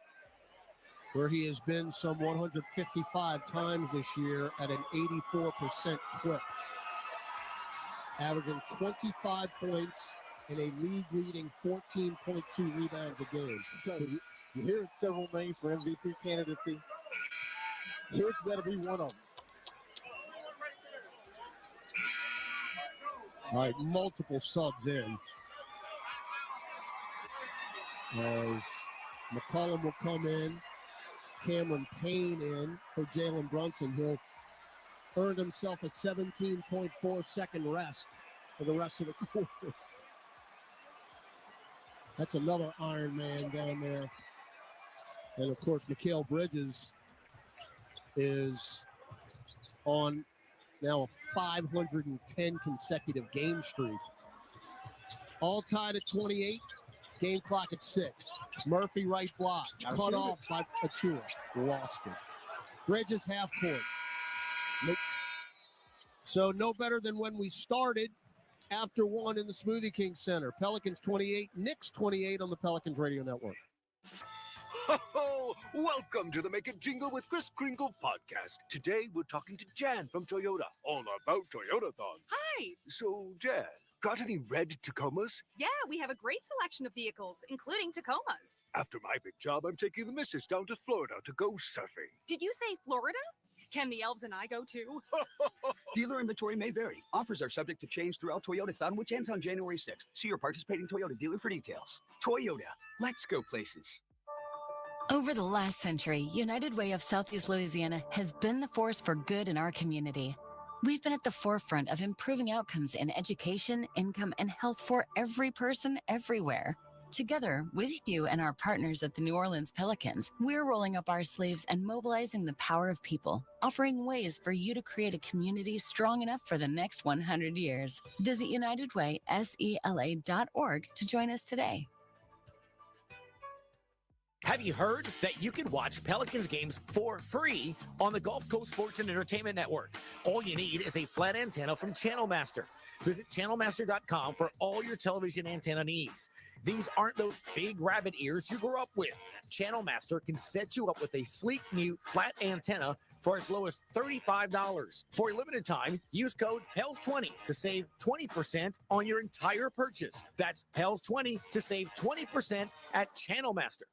where he has been some 155 times this year at an 84% clip, averaging 25 points and a league-leading 14.2 rebounds a game. You're hearing several names for MVP candidacy. His better be one of them. All right, multiple subs in. As McCollum will come in. Cameron Payne in for Jalen Brunson. He'll earn himself a 17.4 second rest for the rest of the quarter. That's another Iron Man down there. And of course, Mikal Bridges is on now a 510 consecutive game streak. All tied at 28. Game clock at 6. Murphy right block. Cut off by Achua. Lost it. Bridges half court. So no better than when we started after 1 in the Smoothie King Center. Pelicans 28, Knicks 28 on the Pelicans Radio Network. Ho! Welcome to the Make It Jingle with Chris Kringle podcast. Today we're talking to Jan from Toyota, all about Toyotathon. Hi! So, Jan, got any red Tacomas? Yeah, we have a great selection of vehicles, including Tacomas. After my big job, I'm taking the missus down to Florida to go surfing. Did you say Florida? Can the elves and I go too? Dealer inventory may vary. Offers are subject to change throughout Toyotathon, which ends on January 6th. See your participating Toyota dealer for details. Toyota, let's go places. Over the last century, United Way of Southeast Louisiana has been the force for good in our community. We've been at the forefront of improving outcomes in education, income, and health for every person everywhere. Together, with you and our partners at the New Orleans Pelicans, we're rolling up our sleeves and mobilizing the power of people, offering ways for you to create a community strong enough for the next 100 years. Visit UnitedWaySELA.org to join us today. Have you heard that you can watch Pelicans games for free on the Gulf Coast Sports and Entertainment Network? All you need is a flat antenna from Channel Master. Visit channelmaster.com for all your television antenna needs. These aren't those big rabbit ears you grew up with. Channel Master can set you up with a sleek new flat antenna for as low as $35. For a limited time, use code PELS20 to save 20% on your entire purchase. That's PELS20 to save 20% at Channel Master.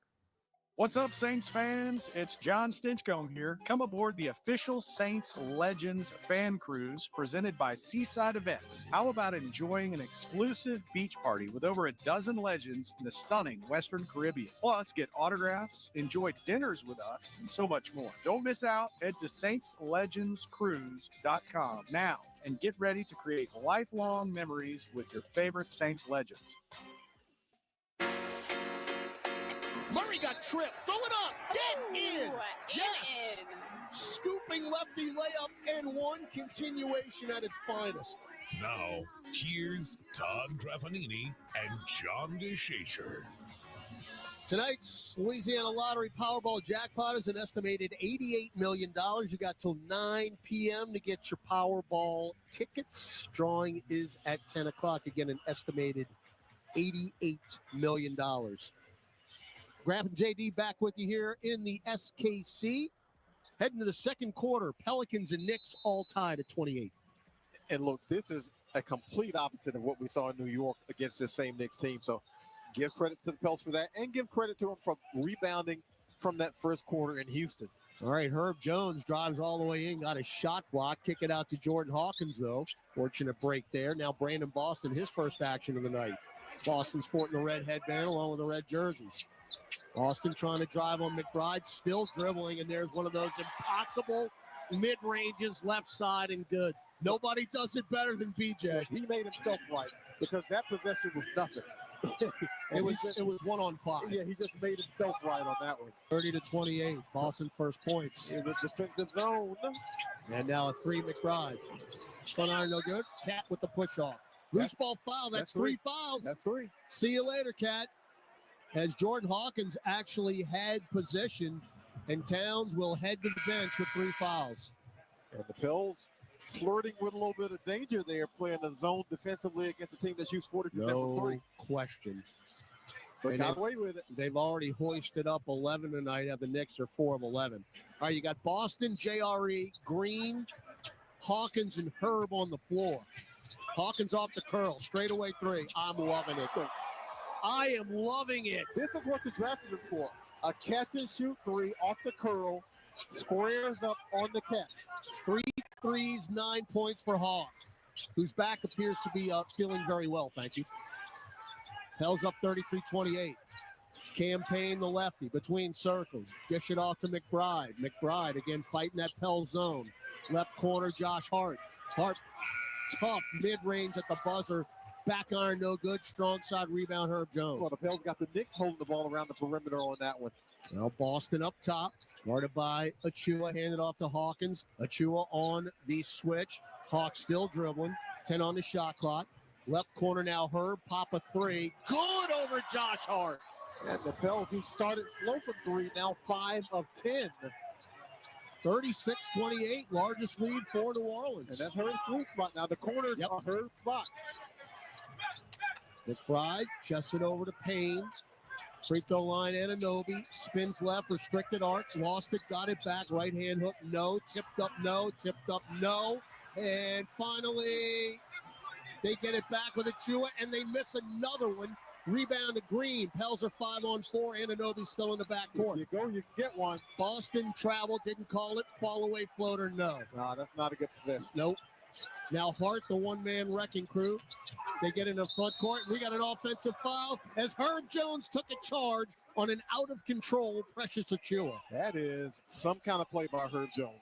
What's up, Saints fans? It's John Stinchcomb here. Come aboard the official Saints Legends fan cruise presented by Seaside Events. How about enjoying an exclusive beach party with over a dozen legends in the stunning Western Caribbean? Plus, get autographs, enjoy dinners with us, and so much more. Don't miss out. Head to saintslegendscruise.com now and get ready to create lifelong memories with your favorite Saints legends. Murray got tripped. Throw it up. Get in. Yes. Scooping lefty layup and one, continuation at its finest. Now, here's Todd Graffanini and John DeShazer. Tonight's Louisiana Lottery Powerball jackpot is an estimated $88 million. You got till 9 p.m. to get your Powerball tickets. Drawing is at 10 o'clock. Again, an estimated $88 million. Graf and JD back with you here in the SKC. Heading to the second quarter, Pelicans and Knicks all tied at 28. And look, this is a complete opposite of what we saw in New York against this same Knicks team. So give credit to the Pels for that, and give credit to them for rebounding from that first quarter in Houston. All right, Herb Jones drives all the way in, got a shot block. Kick it out to Jordan Hawkins, though. Fortunate break there. Now Brandon Boston, his first action of the night. Boston sporting the red headband along with the red jerseys. Austin trying to drive on McBride, still dribbling, and there's one of those impossible mid-ranges left side and good. Nobody does it better than BJ. He made himself right because that possession was nothing. It was 1-on-5. Yeah, he just made himself right on that one. 30-28, Boston first points. In the defensive zone. And now a three, McBride. Front iron no good. Cat with the push-off. Loose ball foul. That's three fouls. That's three. See you later, Cat. As Jordan Hawkins actually had possession, and Towns will head to the bench with three fouls. And the Pels flirting with a little bit of danger there, playing the zone defensively against a team that shoots 40% from three. No question. But got away with it. They've already hoisted up 11 tonight. The Knicks are 4 of 11. All right, you got Boston, JRE, Green, Hawkins, and Herb on the floor. Hawkins off the curl, straightaway three. I'm loving it. I am loving it. This is what you drafted him for. A catch and shoot three off the curl, squares up on the catch. 3 threes, 9 points for Hawk, whose back appears to be feeling very well, thank you. Pels up 33-28. Campaign the lefty between circles. Dish it off to McBride. McBride again fighting that Pels zone. Left corner, Josh Hart. Hart tough mid-range at the buzzer. Back iron, no good. Strong side rebound, Herb Jones. Well, the Pels got the Knicks holding the ball around the perimeter on that one. Well, Boston up top. Guarded by Achua, handed off to Hawkins. Achua on the switch. Hawk still dribbling. 10 on the shot clock. Left corner now, Herb. Pop a three. Good over Josh Hart. And the Pels, who started slow from three, now 5 of 10. 36-28, largest lead for New Orleans. And that's Herb's sweet spot. Now the corners are Herb's spot. McBride chests it over to Payne. Free throw line, Anunoby. Spins left, restricted arc. Lost it, got it back. Right hand hook, no. Tipped up, no. Tipped up, no. And finally, they get it back with Achua, and they miss another one. Rebound to Green. Pels are 5 on 4. Anunoby still in the backcourt. You go, you can get one. Boston travel, didn't call it. Fall away floater, no. Nah, that's not a good possession. Nope. Now Hart, the one-man wrecking crew. They get in the front court. We got an offensive foul as Herb Jones took a charge on an out-of-control Precious Achua. That is some kind of play by Herb Jones.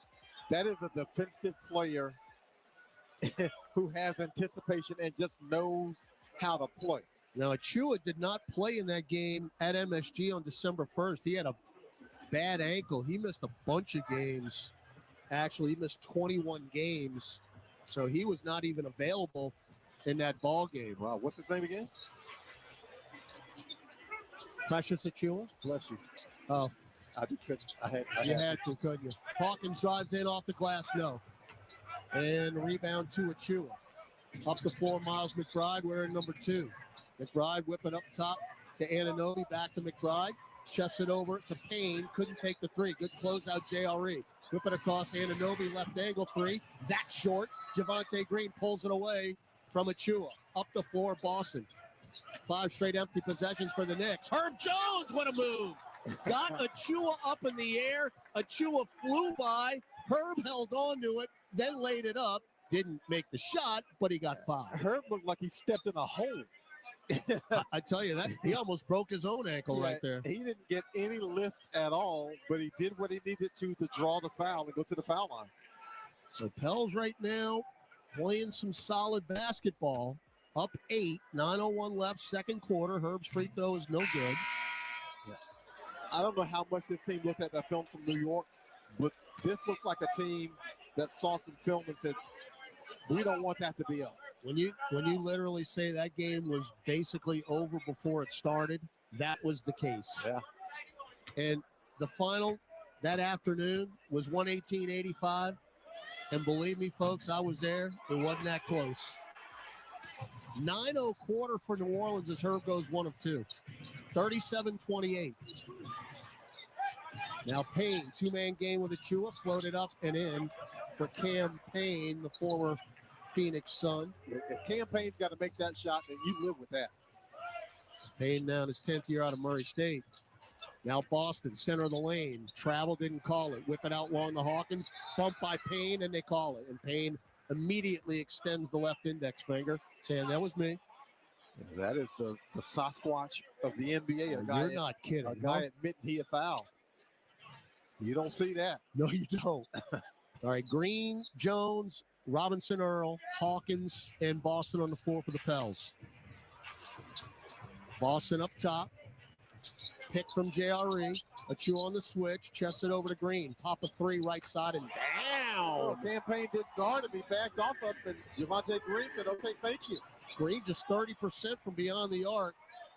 That is a defensive player who has anticipation and just knows how to play. Now, Achua did not play in that game at MSG on December 1st. He had a bad ankle. He missed a bunch of games. Actually, he missed 21 games. So he was not even available in that ball game. Wow, what's his name again? Precious Achua? Bless you. Oh. I just couldn't. You had to, couldn't you? Hawkins drives in off the glass, no. And rebound to Achua. Up the floor, Miles McBride wearing number 2. McBride whipping up top to Anunoby, back to McBride. Chests it over to Payne. Couldn't take the 3. Good closeout, JRE. Whip it across Anunoby, left angle 3. That's short. Javonte Green pulls it away from Achua. Up the floor, Boston. 5 straight empty possessions for the Knicks. Herb Jones, what a move! Got Achua up in the air. Achua flew by. Herb held on to it, then laid it up. Didn't make the shot, but he got 5. Herb looked like he stepped in a hole. I tell you that he almost broke his own ankle right there. He didn't get any lift at all, but he did what he needed to draw the foul and go to the foul line. So Pels right now playing some solid basketball. Up 8, 9:01 left, second quarter. Herb's free throw is no good. I don't know how much this team looked at that film from New York, but this looks like a team that saw some film and said, we don't want that to be us. When you literally say that game was basically over before it started, that was the case. Yeah. And the final that afternoon was 118-85. And believe me, folks, I was there. It wasn't that close. 9-0 quarter for New Orleans as Herb goes 1 of 2. 37-28. Now Payne, 2-man game with Achua, floated up and in for Cam Payne, the former Phoenix Sun. If Cam Payne's got to make that shot, then you live with that. Payne now in his 10th year out of Murray State. Now Boston, center of the lane. Travel, didn't call it. Whip it out long to Hawkins. Bump by Payne, and they call it. And Payne immediately extends the left index finger, saying, that was me. Yeah, that is the Sasquatch of the NBA. You're not kidding. A guy admitting he a foul. You don't see that. No, you don't. All right, Green, Jones, Robinson Earl, Hawkins, and Boston on the floor for the Pels. Boston up top. Pick from JRE. Achua on the switch. Chest it over to Green. Pop a 3 right side and down. Oh, Cam Payne didn't guard him. He backed off of him, and Javonte Green said, okay, thank you. Green just 30% from beyond the arc.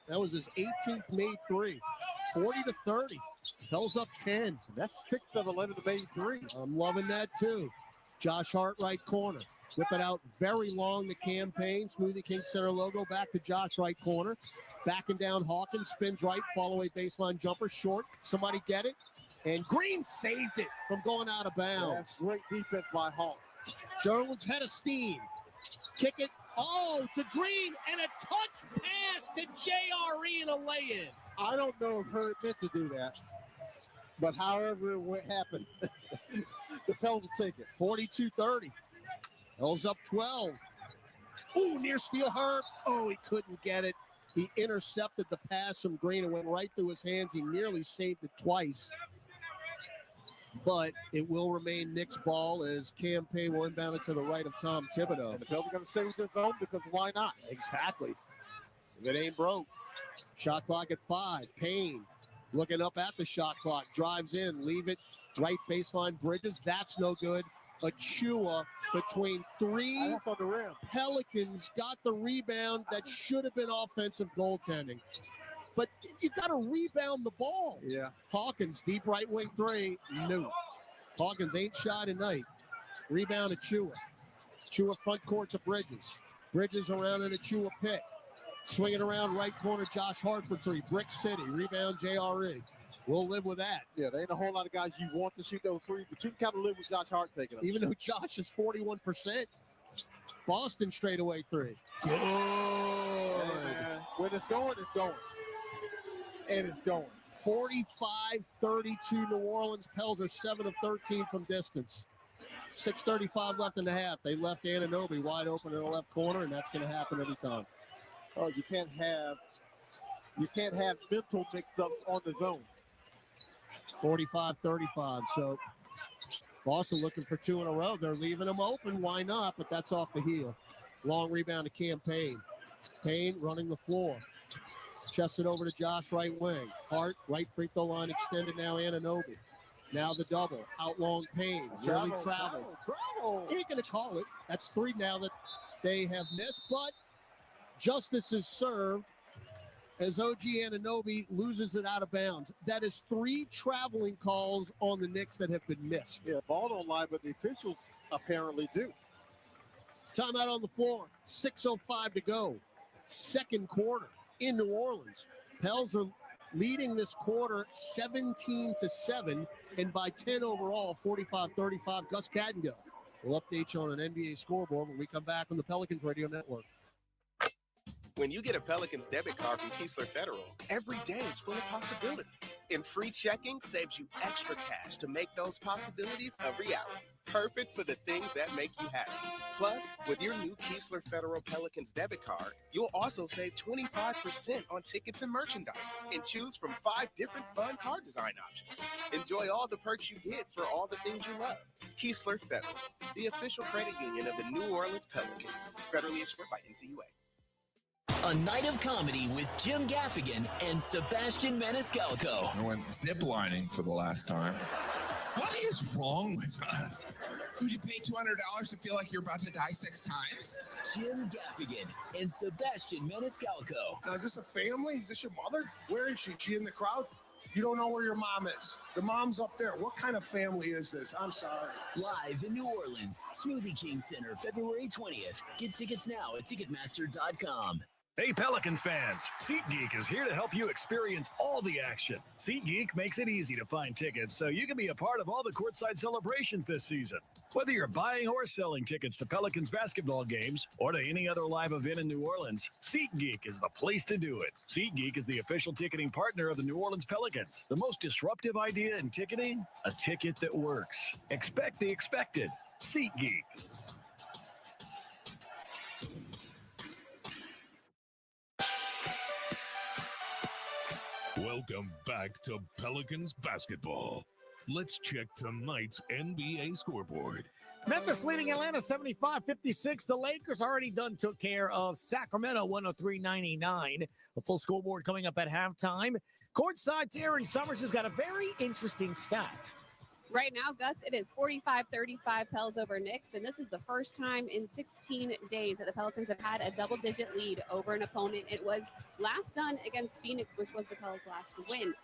That was his 18th made 3. 40-30. Pels up 10. That's 6 of 11 to made 3. I'm loving that too. Josh Hart, right corner. Whip it out very long to Cam Payne. Smoothie King center logo. Back to Josh, right corner. Backing down Hawkins. Spins right. Follow a baseline jumper. Short. Somebody get it. And Green saved it from going out of bounds. That's great defense by Hawk. Jones head of steam. Kick it. Oh, to Green. And a touch pass to JRE and a lay-in. I don't know if Herb meant to do that. But however it happened, the Pels will take it. 42-30. Pels up 12. Ooh, near steal Herb. Oh, he couldn't get it. He intercepted the pass from Green and went right through his hands. He nearly saved it twice. But it will remain Knicks ball as Cam Payne will inbound it to the right of Tom Thibodeau. And the Pels are going to stay with their zone because why not? Exactly. If it ain't broke. Shot clock at 5. Payne looking up at the shot clock. Drives in. Leave it. Right baseline Bridges. That's no good. Achua between 3. That's on the rim. Pelicans got the rebound that should have been offensive goaltending. But you got to rebound the ball. Yeah. Hawkins, deep right wing 3. No. Hawkins ain't shot tonight. Rebound Achua. Achua front court to Bridges. Bridges around in Achua pick. Swinging around right corner, Josh Hart for 3. Brick City. Rebound JRE. We'll live with that. Yeah, there ain't a whole lot of guys you want to shoot those 3s, but you can kind of live with Josh Hart taking them. Even though Josh is 41%. Boston straightaway 3. Good. Hey, man. When it's going, it's going. And it's going. 45-32 New Orleans. Pels are 7 of 13 from distance. 6:35 left in the half. They left Anunoby wide open in the left corner, and that's going to happen every time. Oh, you can't have mental mix-ups on the zone. 45-35. So Boston looking for 2 in a row. They're leaving them open. Why not? But that's off the heel. Long rebound to Cam Payne. Payne running the floor. Chests it over to Josh, right wing. Hart, right free throw line extended now, Anunoby. Now the double. Out long Payne. Early travel. Ain't going to call it. That's 3 now that they have missed, but justice is served as OG Anunoby loses it out of bounds. That is 3 traveling calls on the Knicks that have been missed. Yeah, ball don't lie, but the officials apparently do. Timeout on the floor. 6:05 to go. Second quarter in New Orleans. Pels are leading this quarter 17-7, and by 10 overall, 45-35. Gus Kattengell will update you on an NBA scoreboard when we come back on the Pelicans Radio Network. When you get a Pelicans debit card from Keesler Federal, every day is full of possibilities. And free checking saves you extra cash to make those possibilities a reality. Perfect for the things that make you happy. Plus, with your new Keesler Federal Pelicans debit card, you'll also save 25% on tickets and merchandise and choose from 5 different fun card design options. Enjoy all the perks you get for all the things you love. Keesler Federal, the official credit union of the New Orleans Pelicans. Federally issued by NCUA. A night of comedy with Jim Gaffigan and Sebastian Maniscalco. I went ziplining for the last time. What is wrong with us? Would you pay $200 to feel like you're about to die 6 times? Jim Gaffigan and Sebastian Maniscalco. Now, is this a family? Is this your mother? Where is she? Is she in the crowd? You don't know where your mom is. The mom's up there. What kind of family is this? I'm sorry. Live in New Orleans, Smoothie King Center, February 20th. Get tickets now at Ticketmaster.com. Hey Pelicans fans, SeatGeek is here to help you experience all the action. SeatGeek makes it easy to find tickets so you can be a part of all the courtside celebrations this season. Whether you're buying or selling tickets to Pelicans basketball games or to any other live event in New Orleans, SeatGeek is the place to do it. SeatGeek is the official ticketing partner of the New Orleans Pelicans. The most disruptive idea in ticketing? A ticket that works. Expect the expected. SeatGeek. Welcome back to Pelicans basketball. Let's check tonight's NBA scoreboard. Memphis leading Atlanta 75-56. The Lakers already took care of Sacramento 103-99. A full scoreboard coming up at halftime. Courtside, Aaron Summers has got a very interesting stat. Right now, Gus, it is 45-35 Pels over Knicks, and this is the first time in 16 days that the Pelicans have had a double-digit lead over an opponent. It was last done against Phoenix, which was the Pels' last win.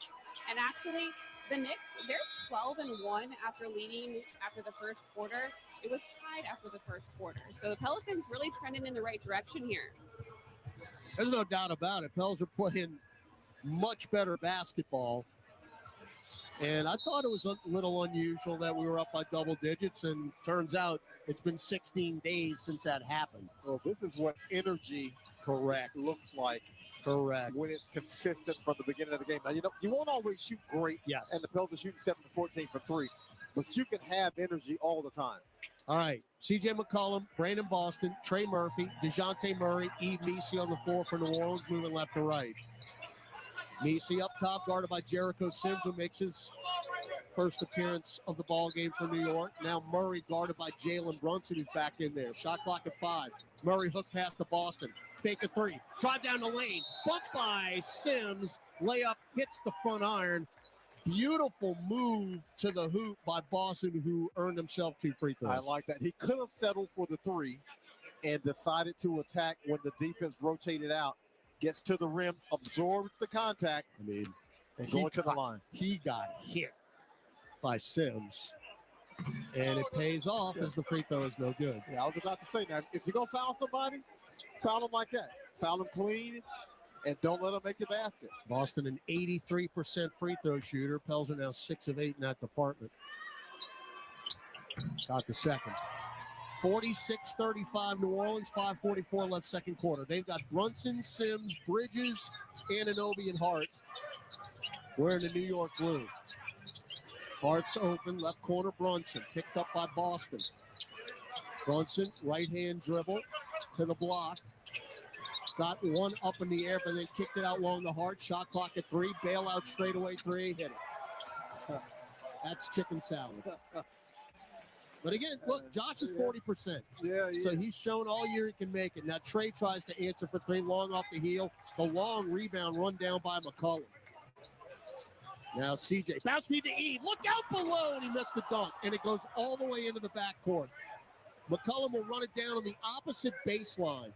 And actually, the Knicks, they're 12-1 after leading after the first quarter. It was tied after the first quarter. So the Pelicans really trending in the right direction here. There's no doubt about it. Pels are playing much better basketball. And I thought it was a little unusual that we were up by double digits, and turns out it's been 16 days since that happened. Well, this is what energy looks like. Correct. When it's consistent from the beginning of the game. Now, you won't always shoot great. Yes. And the Pels are shooting 7-14 from 3. But you can have energy all the time. All right. C.J. McCollum, Brandon Boston, Trey Murphy, DeJounte Murray, Eve Messi on the floor for New Orleans, moving left to right. Messi up top, guarded by Jericho Sims, who makes his first appearance of the ball game for New York. Now Murray guarded by Jalen Brunson, who's back in there. Shot clock at 5. Murray hook pass to Boston. Fake a 3. Drive down the lane. Bumped by Sims. Layup hits the front iron. Beautiful move to the hoop by Boston, who earned himself 2 free throws. I like that. He could have settled for the 3 and decided to attack when the defense rotated out. Gets to the rim, absorbs the contact, and going to the line. He got hit by Sims, and it pays off as the free throw is no good. Yeah, I was about to say that. If you're going to foul somebody, foul them like that. Foul them clean, and don't let them make the basket. Boston, an 83% free throw shooter. Pels are now 6 of 8 in that department. Got the second. 46-35 New Orleans, 5:44 left second quarter. They've got Brunson, Sims, Bridges, Anunoby, and Hart. We're in the New York blue. Hart's open, left corner Brunson, picked up by Boston. Brunson, right-hand dribble to the block. Got one up in the air, but then kicked it out long to Hart. Shot clock at 3, bailout straightaway 3, hit it. That's chicken salad. But again, look, Josh is 40%. Yeah. So he's shown all year he can make it. Now Trey tries to answer for three, long off the heel. The long rebound run down by McCollum. Now CJ, bounce feed to E. Look out below, and he missed the dunk. And it goes all the way into the backcourt. McCollum will run it down on the opposite baseline.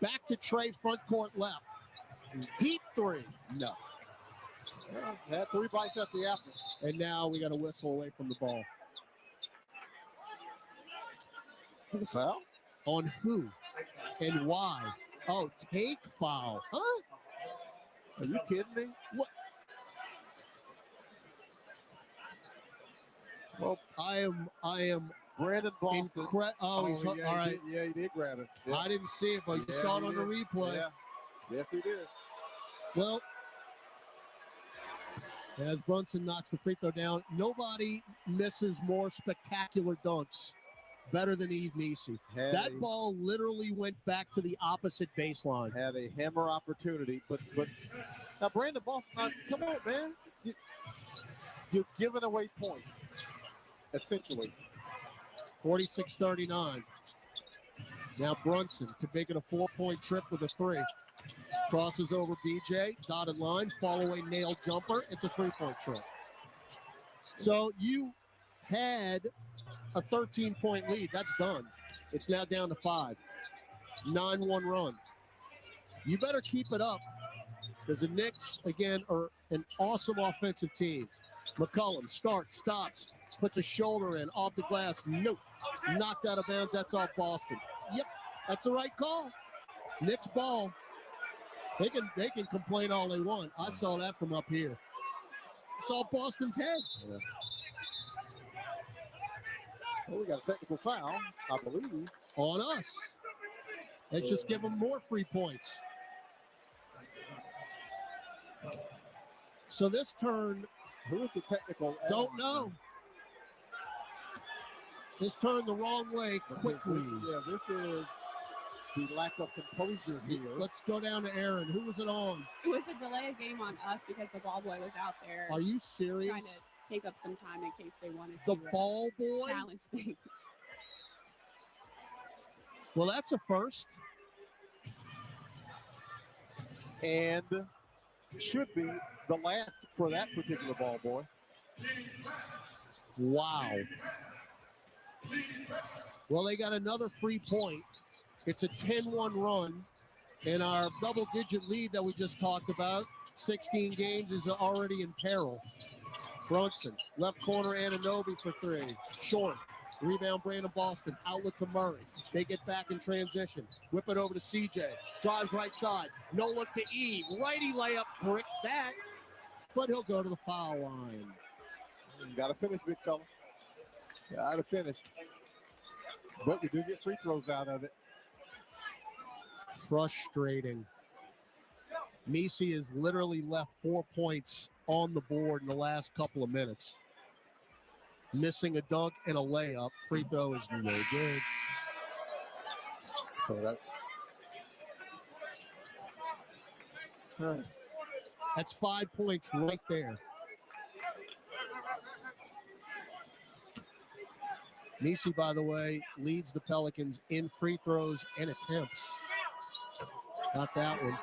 Back to Trey, front court left. Deep three. No. Yeah, had 3 bites at the apple. And now we got a whistle away from the ball. The foul? On who? And why? Oh, take foul. Huh? Are you kidding me? What? Well, I am Brandon Boston. He's all right. He did grab it. Yeah. I didn't see it, but you saw it on the replay. Yeah. Yes, he did. Well, as Brunson knocks the free throw down, nobody misses more spectacular dunks better than Yves Missi. That ball literally went back to the opposite baseline. Had a hammer opportunity, but now Brandon Boston, come on, man. You're giving away points, essentially. 46-39. Now Brunson could make it a 4-point trip with a 3. Crosses over BJ, dotted line, fall away nail jumper. It's a 3-point trip. So you had a 13-point lead. That's done. It's now down to 5. 9-1 run. You better keep it up because the Knicks, again, are an awesome offensive team. McCollum starts, stops, puts a shoulder in, off the glass. Nope. Knocked out of bounds. That's off Boston. Yep. That's the right call. Knicks ball. They can complain all they want. I saw that from up here. It's all Boston's head. Yeah. Well, we got a technical foul, I believe. On us. Let's just give them more free points. So this turn. Who is the technical? Don't know. This turned the wrong way quickly. This is the lack of composure here. Let's go down to Aaron. Who was it on? It was a delay of game on us because the ball boy was out there. Are you serious? Trying to take up some time in case they wanted the to ball boy challenge things. Well, that's a first. And should be the last for that particular ball boy. Wow. Well, they got another free point. It's a 10-1 run. And our double-digit lead that we just talked about, 16 games, is already in peril. Brunson, left corner, Anunoby for 3. Short. Rebound, Brandon Boston. Outlet to Murray. They get back in transition. Whip it over to CJ. Drives right side. No look to Eve. Righty layup. Brick that. But he'll go to the foul line. You got to finish, big fella. Got to finish. But you do get free throws out of it. Frustrating. Missi has literally left 4 points on the board in the last couple of minutes. Missing a dunk and a layup. Free throw is no good. So that's 5 points right there. Missi, by the way, leads the Pelicans in free throws and attempts. Not that one.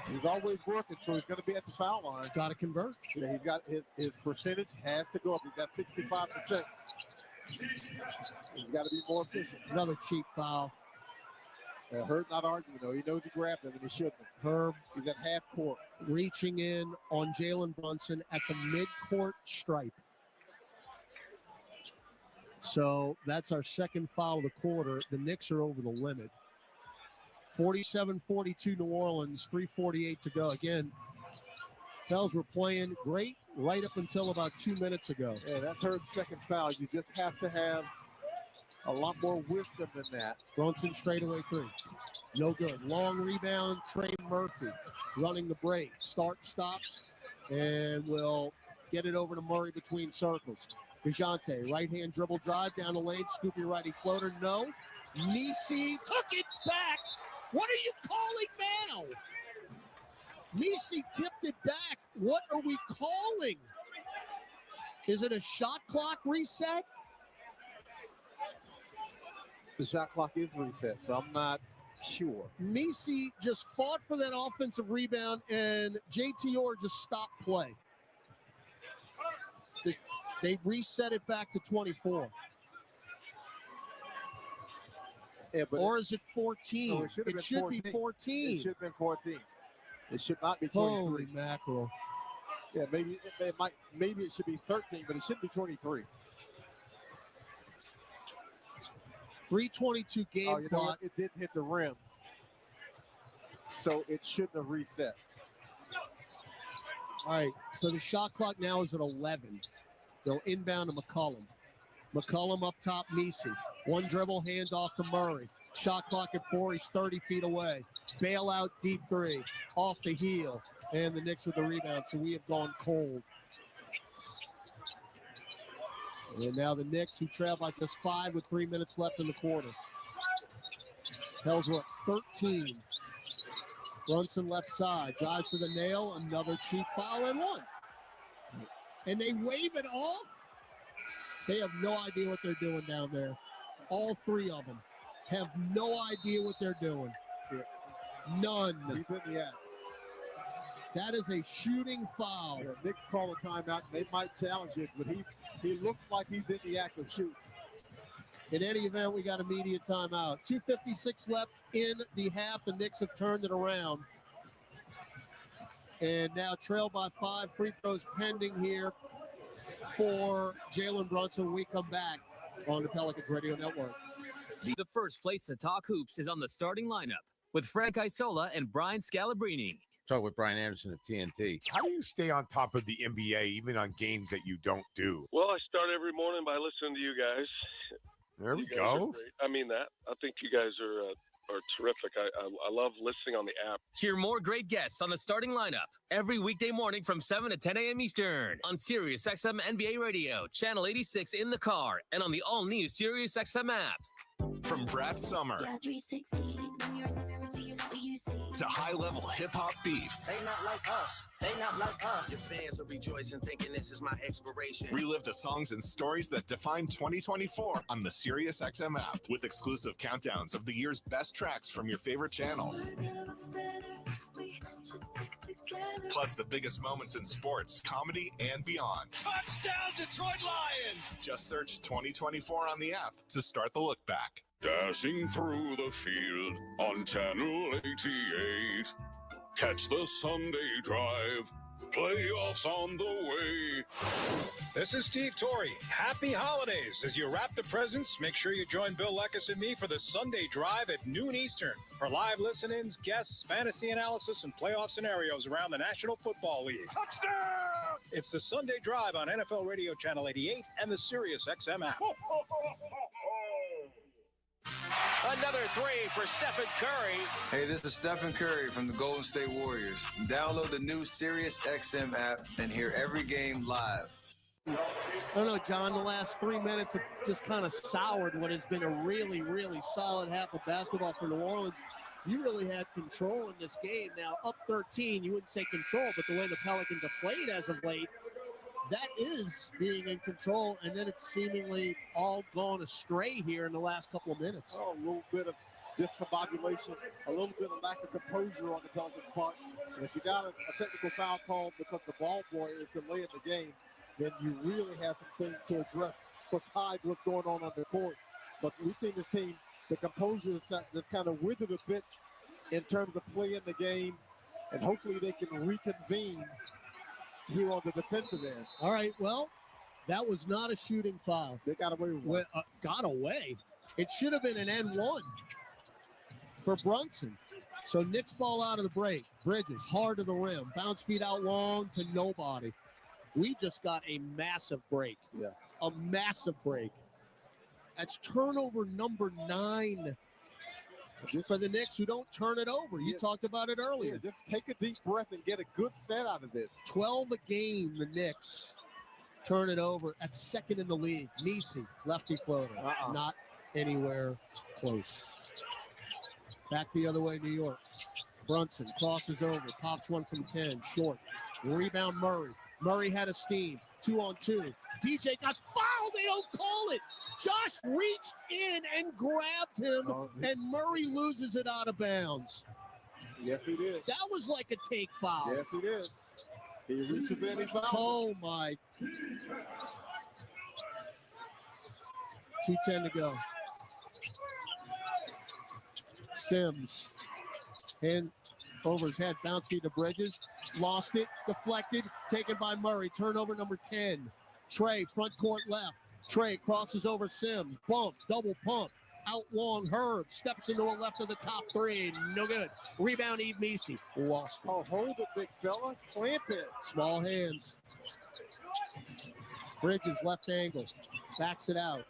He's always working, so he's going to be at the foul line. Got to convert. Yeah, he's got his percentage has to go up. He's got 65%. He's got to be more efficient. Another cheap foul. Herb not arguing, though. He knows he grabbed him, and he shouldn't. Herb. He's at half court. Reaching in on Jalen Brunson at the midcourt stripe. So that's our second foul of the quarter. The Knicks are over the limit. 47-42 New Orleans, 3:48 to go. Again, Pels were playing great right up until about 2 minutes ago. Yeah, that's her second foul. You just have to have a lot more wisdom than that. Brunson straightaway 3. No good. Long rebound, Trey Murphy running the break. Stops, and will get it over to Murray between circles. DeJounte, right-hand dribble drive down the lane, scoopy righty floater, no. Missi took it back. What are you calling now? Missi tipped it back. What are we calling? Is it a shot clock reset? The shot clock is reset, so I'm not sure. Messi just fought for that offensive rebound, and JT Orr just stopped play. They reset it back to 24. Yeah, but or is it 14? No, it should be 14. It should have been 14. It should not be 23. Holy mackerel. Yeah, maybe it should be 13, but it should be 23. 3:22 game clock. It didn't hit the rim, so it shouldn't have reset. All right, so the shot clock now is at 11. They'll inbound to McCollum. McCollum up top, Messi. One dribble, handoff to Murray. Shot clock at 4. He's 30 feet away. Bailout, deep three. Off the heel. And the Knicks with the rebound, so we have gone cold. And now the Knicks, who trail by just 5 with 3 minutes left in the quarter. Pels were at 13. Brunson left side. Drives to the nail. Another cheap foul and one. And they wave it off. They have no idea what they're doing down there. All three of them have no idea what they're doing. None. He's in the act. That is a shooting foul. Yeah, Knicks call a timeout. They might challenge it, but he looks like he's in the act of shooting. In any event, we got immediate timeout. 2:56 left in the half. The Knicks have turned it around. And now trail by 5. Free throws pending here for Jalen Brunson when we come back on the Pelicans Radio Network. The first place to talk hoops is on the starting lineup with Frank Isola and Brian Scalabrine. Talk with Brian Anderson of TNT. How do you stay on top of the NBA even on games that you don't do? Well, I start every morning by listening to you guys. There we You guys go. are great. I mean that. I think you guys are terrific. I love listening on the app. Hear more great guests on the starting lineup every weekday morning from 7 to 10 a.m. Eastern on Sirius XM NBA Radio, Channel 86 in the car, and on the all-new Sirius XM app. From Brat Summer to high-level hip-hop beef. They not like us. They not like us. Your fans are rejoicing, thinking this is my expiration. Relive the songs and stories that define 2024 on the Sirius XM app with exclusive countdowns of the year's best tracks from your favorite channels. Plus the biggest moments in sports, comedy, and beyond. Touchdown, Detroit Lions! Just search 2024 on the app to start the look back. Dashing through the field on Channel 88. Catch the Sunday drive. Playoffs on the way. This is Steve Torrey. Happy holidays. As you wrap the presents, make sure you join Bill Leckus and me for the Sunday Drive at noon Eastern for live listen-ins, guests, fantasy analysis, and playoff scenarios around the National Football League. Touchdown! It's the Sunday Drive on NFL Radio Channel 88 and the Sirius XM app. Another three for Stephen Curry. Hey, this is Stephen Curry from the Golden State Warriors. Download the new Sirius XM app and hear every game live. I don't know, John, the last 3 minutes have just kind of soured what has been a really, really solid half of basketball for New Orleans. You really had control in this game. Now, up 13, you wouldn't say control, but the way the Pelicans have played as of late, that is being in control, and then it's seemingly all gone astray here in the last couple of minutes. Oh, a little bit of discombobulation, a little bit of lack of composure on the Pelicans' part. And if you got a technical foul called because the ball boy is delaying the game, then you really have some things to address besides what's going on the court. But we've seen this team, the composure that's kind of withered a bit in terms of playing the game, and hopefully they can reconvene here on the defensive end. All right, well, that was not a shooting foul. They got away with it. Got away. It should have been an N1 for Brunson. So Knicks ball out of the break. Bridges, hard to the rim. Bounce feet out long to nobody. We just got a massive break. Yeah. A massive break. That's turnover number 9 for the Knicks, who don't turn it over. You talked about it earlier. Yeah, just take a deep breath and get a good set out of this. 12 a game, the Knicks turn it over. At second in the league. Messi, lefty floater. Not anywhere close. Back the other way, New York. Brunson crosses over, pops one from 10, short. Rebound Murray. Murray had a scheme. 2-on-2. DJ got fouled. They don't call it. Josh reached in and grabbed him, and Murray loses it out of bounds. Yes, he did. That was like a take foul. Yes, he did. He reaches in, he fouls. Oh, my. 2:10 to go. Sims. Hand over his head. Bounce feed to Bridges. Lost it. Deflected. Taken by Murray. Turnover number 10. Trey, front court left. Trey crosses over Sims. Bump. Double pump. Out long. Herb steps into a left of the top three. No good. Rebound, Eve Meesey. Lost it. Oh, hold it, big fella. Clamp it. Small hands. Bridges, left angle. Backs it out.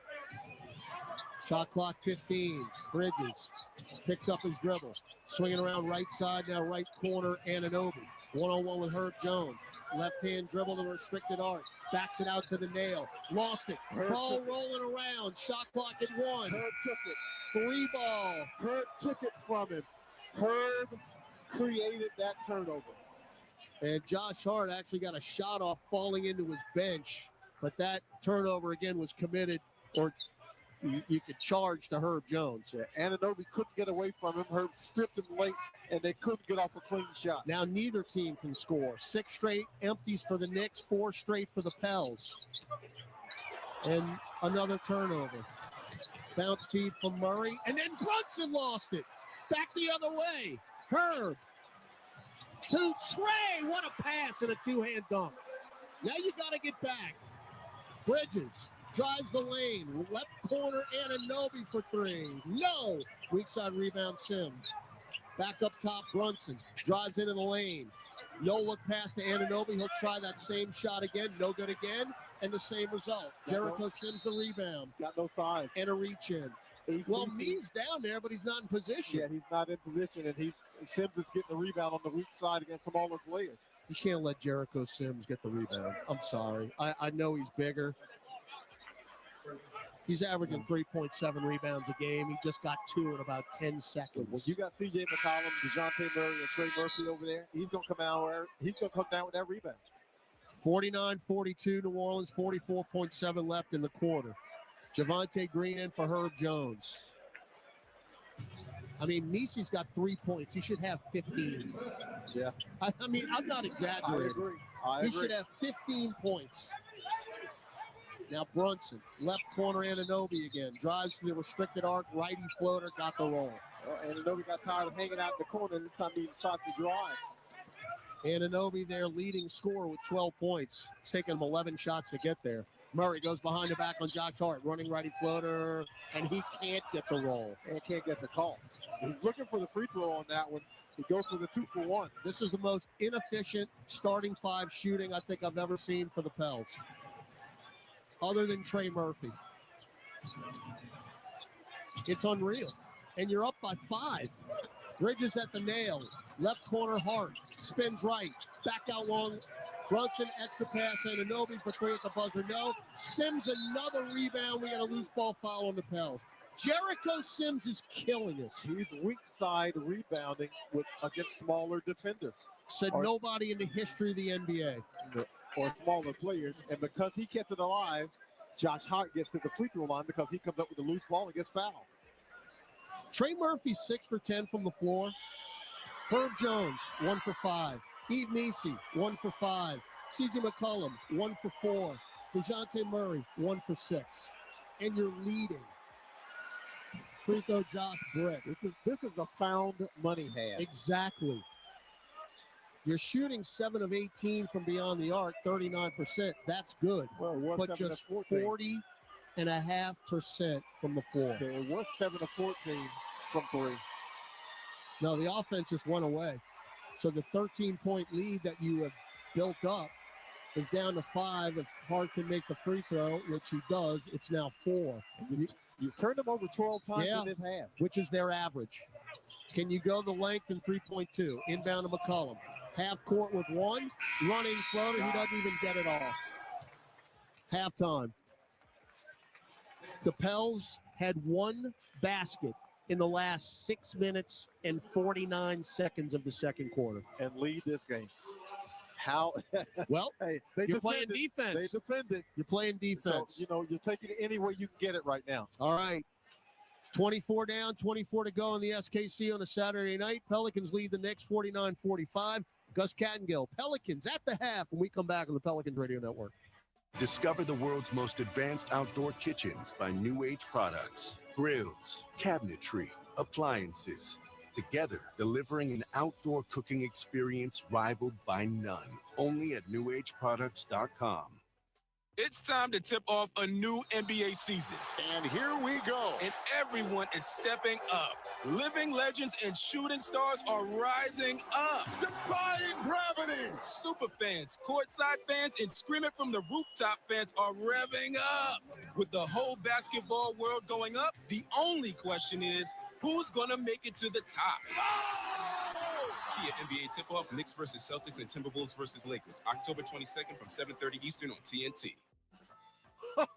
Shot clock 15. Bridges picks up his dribble. Swinging around right side, now right corner, Anunoby. One-on-one with Herb Jones. Left-hand dribble to restricted arc. Backs it out to the nail. Lost it. Ball rolling around. Shot clock at 1. Herb took it. 3 ball. Herb took it from him. Herb created that turnover. And Josh Hart actually got a shot off falling into his bench. But that turnover, again, was committed, or you could charge to Herb Jones. Yeah, Anunoby couldn't get away from him. Herb stripped him late, and they couldn't get off a clean shot. Now neither team can score. 6 straight empties for the Knicks, 4 straight for the Pels. And another turnover. Bounce feed from Murray, and then Brunson lost it. Back the other way. Herb to Trey. What a pass and a 2-hand dunk. Now you got to get back. Bridges drives the lane. Left corner, Anunoby for 3. No. Weak side rebound, Sims. Back up top, Brunson. Drives into the lane. No look pass to Anunoby. He'll try that same shot again. No good again. And the same result. Jericho Sims the rebound. Got no size. And a reach in. Well, Meade's down there, but he's not in position. Yeah, he's not in position, and Sims is getting the rebound on the weak side against smaller players. You can't let Jericho Sims get the rebound. I'm sorry. I know he's bigger. He's averaging 3.7 rebounds a game. He just got 2 in about 10 seconds. When you got C.J. McCollum, DeJounte Murray, and Trey Murphy over there, he's going to come out. He's going to come down with that rebound. 49-42 New Orleans, 44.7 left in the quarter. Javonte Green in for Herb Jones. I mean, Meesey's got 3 points. He should have 15. Yeah. I mean, I'm not exaggerating. I agree. He should have 15 points. Now Brunson, left corner, Anunoby again. Drives to the restricted arc, righty floater, got the roll. Well, Anunoby got tired of hanging out in the corner. This time he shot to drive. Anunoby, their leading scorer with 12 points. It's taken him 11 shots to get there. Murray goes behind the back on Josh Hart, running righty floater, and he can't get the roll. And can't get the call. He's looking for the free throw on that one. He goes for the 2-for-1. This is the most inefficient starting 5 shooting I think I've ever seen for the Pels, other than Trey Murphy. It's unreal. And you're up by 5. Bridges at the nail. Left corner, Hart. Spins right. Back out long. Brunson, extra pass, Anunoby for 3 at the buzzer. No. Sims, another rebound. We got a loose ball foul on the Pels. Jericho Sims is killing us. He's weak side rebounding against smaller defenders. Said nobody in the history of the NBA. Or smaller players. And because he kept it alive, Josh Hart gets to the free throw line because he comes up with a loose ball and gets fouled. Trey Murphy, 6 for 10 from the floor. Herb Jones, 1 for 5. Eve Meesey, 1 for 5. C.J. McCollum, 1 for 4. DeJounte Murray, 1 for 6. And you're leading. Free throw, Josh Britt. This is a found money half. Exactly. You're shooting 7 of 18 from beyond the arc, 39%. That's good. Well, but just 40.5% from the floor. Okay, it was 7 of 14 from 3. No, the offense just went away. So the 13-point lead that you have built up is down to 5. If Hart can make the free throw, which he does, it's now 4. You've turned them over 12 times in this half. Which is their average. Can you go the length in 3.2? Inbound to McCollum. Half court with 1. Running floater. He doesn't even get it off. Halftime. The Pels had 1 basket in the last 6 minutes and 49 seconds of the second quarter. And lead this game. How? Well, hey, you're playing defense. They defended. You're playing defense. So, you're taking it anywhere you can get it right now. All right. 24 down, 24 to go in the SKC on a Saturday night. Pelicans lead the Knicks 49-45. Gus Cattingill, Pelicans at the half when we come back on the Pelicans Radio Network. Discover the world's most advanced outdoor kitchens by New Age Products. Grills, cabinetry, appliances. Together, delivering an outdoor cooking experience rivaled by none. Only at NewAgeProducts.com. It's time to tip off a new NBA season. And here we go. And everyone is stepping up. Living legends and shooting stars are rising up. Defying gravity. Super fans, courtside fans, and screaming from the rooftop fans are revving up. With the whole basketball world going up, the only question is, who's going to make it to the top? Kia NBA tip-off, Knicks versus Celtics and Timberwolves versus Lakers, October 22nd from 7:30 Eastern on TNT.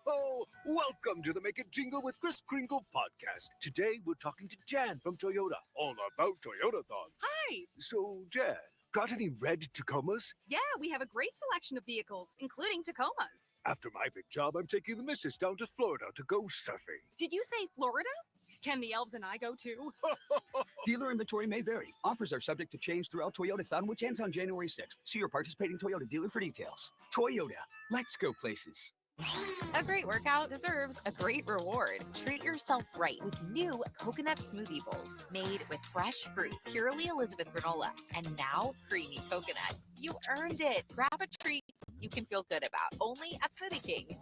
Oh, welcome to the Make It Jingle with Chris Kringle podcast. Today, we're talking to Jan from Toyota, all about Toyotathon. Hi. So, Jan, got any red Tacomas? Yeah, we have a great selection of vehicles, including Tacomas. After my big job, I'm taking the missus down to Florida to go surfing. Did you say Florida? Can the elves and I go too? Dealer inventory may vary. Offers are subject to change throughout Toyotathon, which ends on January 6th. See your participating Toyota dealer for details. Toyota, let's go places. A great workout deserves a great reward. Treat yourself right with new coconut smoothie bowls made with fresh fruit, purely Elizabeth granola, and now creamy coconut. You earned it. Grab a treat you can feel good about. Only at Smoothie King.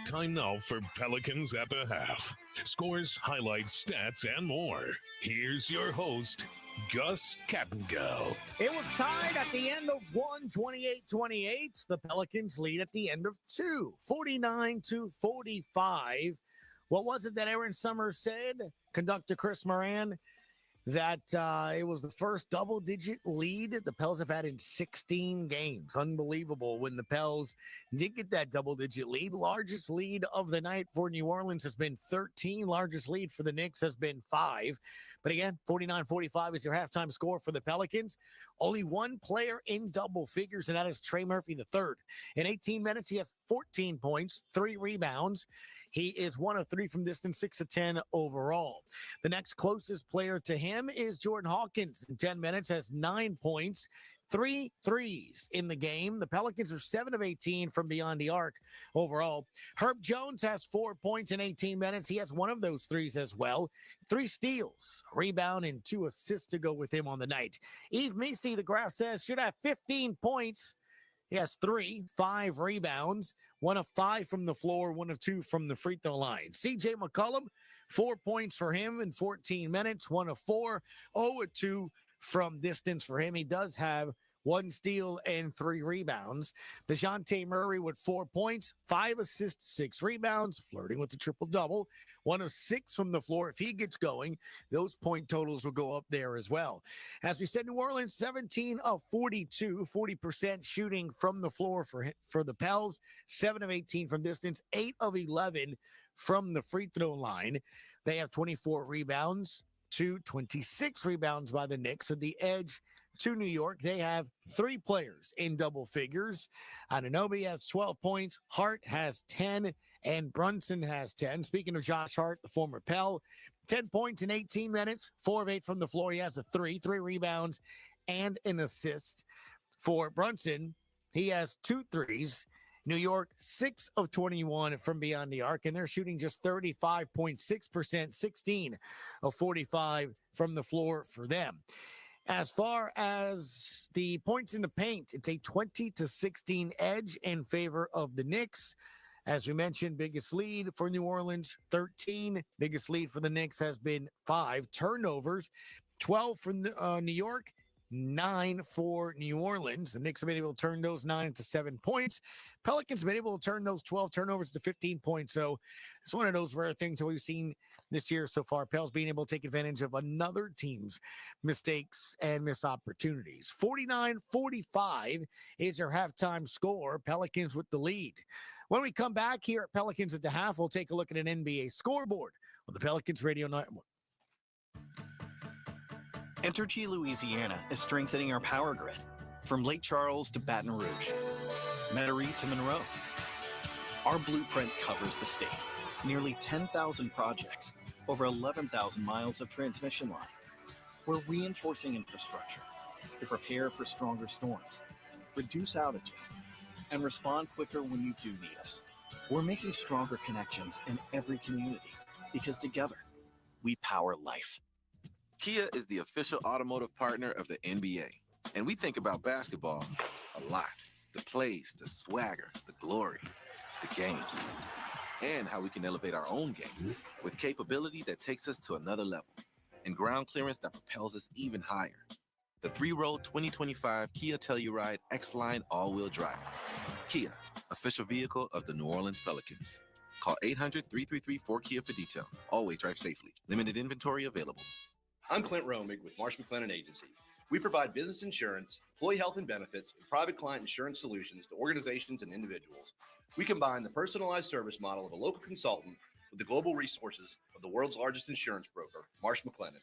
Time now for Pelicans at the half. Scores, highlights, stats, and more. Here's your host, Gus Cattingill. It was tied at the end of one, 28-28. The Pelicans lead at the end of two, 49-45. What was it that Aaron Summers said? Conductor Chris Moran, that it was the first double-digit lead the Pels have had in 16 games. Unbelievable when the Pels did get that double-digit lead. Largest lead of the night for New Orleans has been 13. Largest lead for the Knicks has been 5. But again, 49-45 is your halftime score for the Pelicans. Only one player in double figures, and that is Trey Murphy III. In 18 minutes, he has 14 points, 3 rebounds. He is 1 of 3 from distance, 6 of 10 overall. The next closest player to him is Jordan Hawkins. In 10 minutes, has 9 points, 3 threes in the game. The Pelicans are 7 of 18 from beyond the arc overall. Herb Jones has 4 points in 18 minutes. He has 1 of those threes as well. 3 steals, a rebound, and 2 assists to go with him on the night. Yves Missi, the graph says, should have 15 points. He has 3, 5 rebounds, 1 of 5 from the floor, 1 of 2 from the free throw line. CJ McCollum, 4 points for him in 14 minutes, 1 of 4, 0 of 2 from distance for him. He does have 1 steal and 3 rebounds. DeJounte Murray with 4 points, 5 assists, 6 rebounds, flirting with the triple-double. 1 of 6 from the floor. If he gets going, those point totals will go up there as well. As we said, New Orleans, 17 of 42, 40% shooting from the floor for the Pels, 7 of 18 from distance, 8 of 11 from the free throw line. They have 24 rebounds to 26 rebounds by the Knicks. At the edge to New York, they have 3 players in double figures. Anunoby has 12 points, Hart has 10, and Brunson has 10. Speaking of Josh Hart, the former Pell, 10 points in 18 minutes, 4 of 8 from the floor. He has a 3 rebounds, and an assist. For Brunson, he has 2 threes. New York, 6 of 21 from beyond the arc, and they're shooting just 35.6%, 16 of 45 from the floor for them. As far as the points in the paint, it's a 20-16 edge in favor of the Knicks. As we mentioned, biggest lead for New Orleans, 13. Biggest lead for the Knicks has been 5 turnovers, 12 for New York, 9 for New Orleans. The Knicks have been able to turn those 9 into 7 points. Pelicans have been able to turn those 12 turnovers to 15 points. So it's one of those rare things that we've seen this year so far. Pels being able to take advantage of another team's mistakes and missed opportunities. 49-45 is your halftime score. Pelicans with the lead. When we come back here at Pelicans at the half, we'll take a look at an NBA scoreboard on the Pelicans Radio Network. Entergy Louisiana is strengthening our power grid from Lake Charles to Baton Rouge, Metairie to Monroe. Our blueprint covers the state. Nearly 10,000 projects, over 11,000 miles of transmission line. We're reinforcing infrastructure to prepare for stronger storms, reduce outages, and respond quicker when you do need us. We're making stronger connections in every community because together, we power life. Kia is the official automotive partner of the NBA, and we think about basketball a lot. The plays, the swagger, the glory, the game, and how we can elevate our own game with capability that takes us to another level and ground clearance that propels us even higher. The 3-row 2025 Kia Telluride X-Line all-wheel drive. Kia, official vehicle of the New Orleans Pelicans. Call 800-333-4KIA for details. Always drive safely. Limited inventory available. I'm Clint Romig with Marsh McLennan Agency. We provide business insurance, employee health and benefits, and private client insurance solutions to organizations and individuals. We combine the personalized service model of a local consultant with the global resources of the world's largest insurance broker, Marsh McLennan.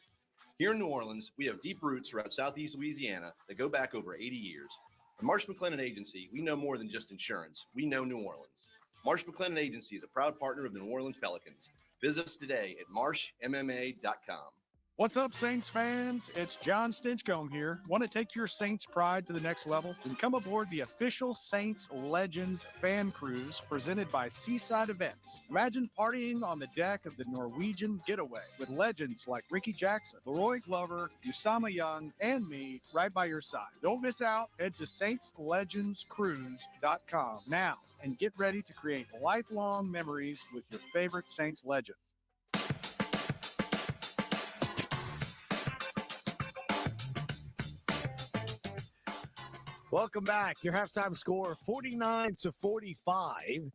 Here in New Orleans, we have deep roots throughout Southeast Louisiana that go back over 80 years. At Marsh McLennan Agency, we know more than just insurance. We know New Orleans. Marsh McLennan Agency is a proud partner of the New Orleans Pelicans. Visit us today at marshmma.com. What's up, Saints fans? It's John Stinchcomb here. Want to take your Saints pride to the next level? Then come aboard the official Saints Legends fan cruise presented by Seaside Events. Imagine partying on the deck of the Norwegian Getaway with legends like Ricky Jackson, Leroy Glover, Usama Young, and me right by your side. Don't miss out. Head to saintslegendscruise.com now and get ready to create lifelong memories with your favorite Saints legend. Welcome back. Your halftime score, 49-45.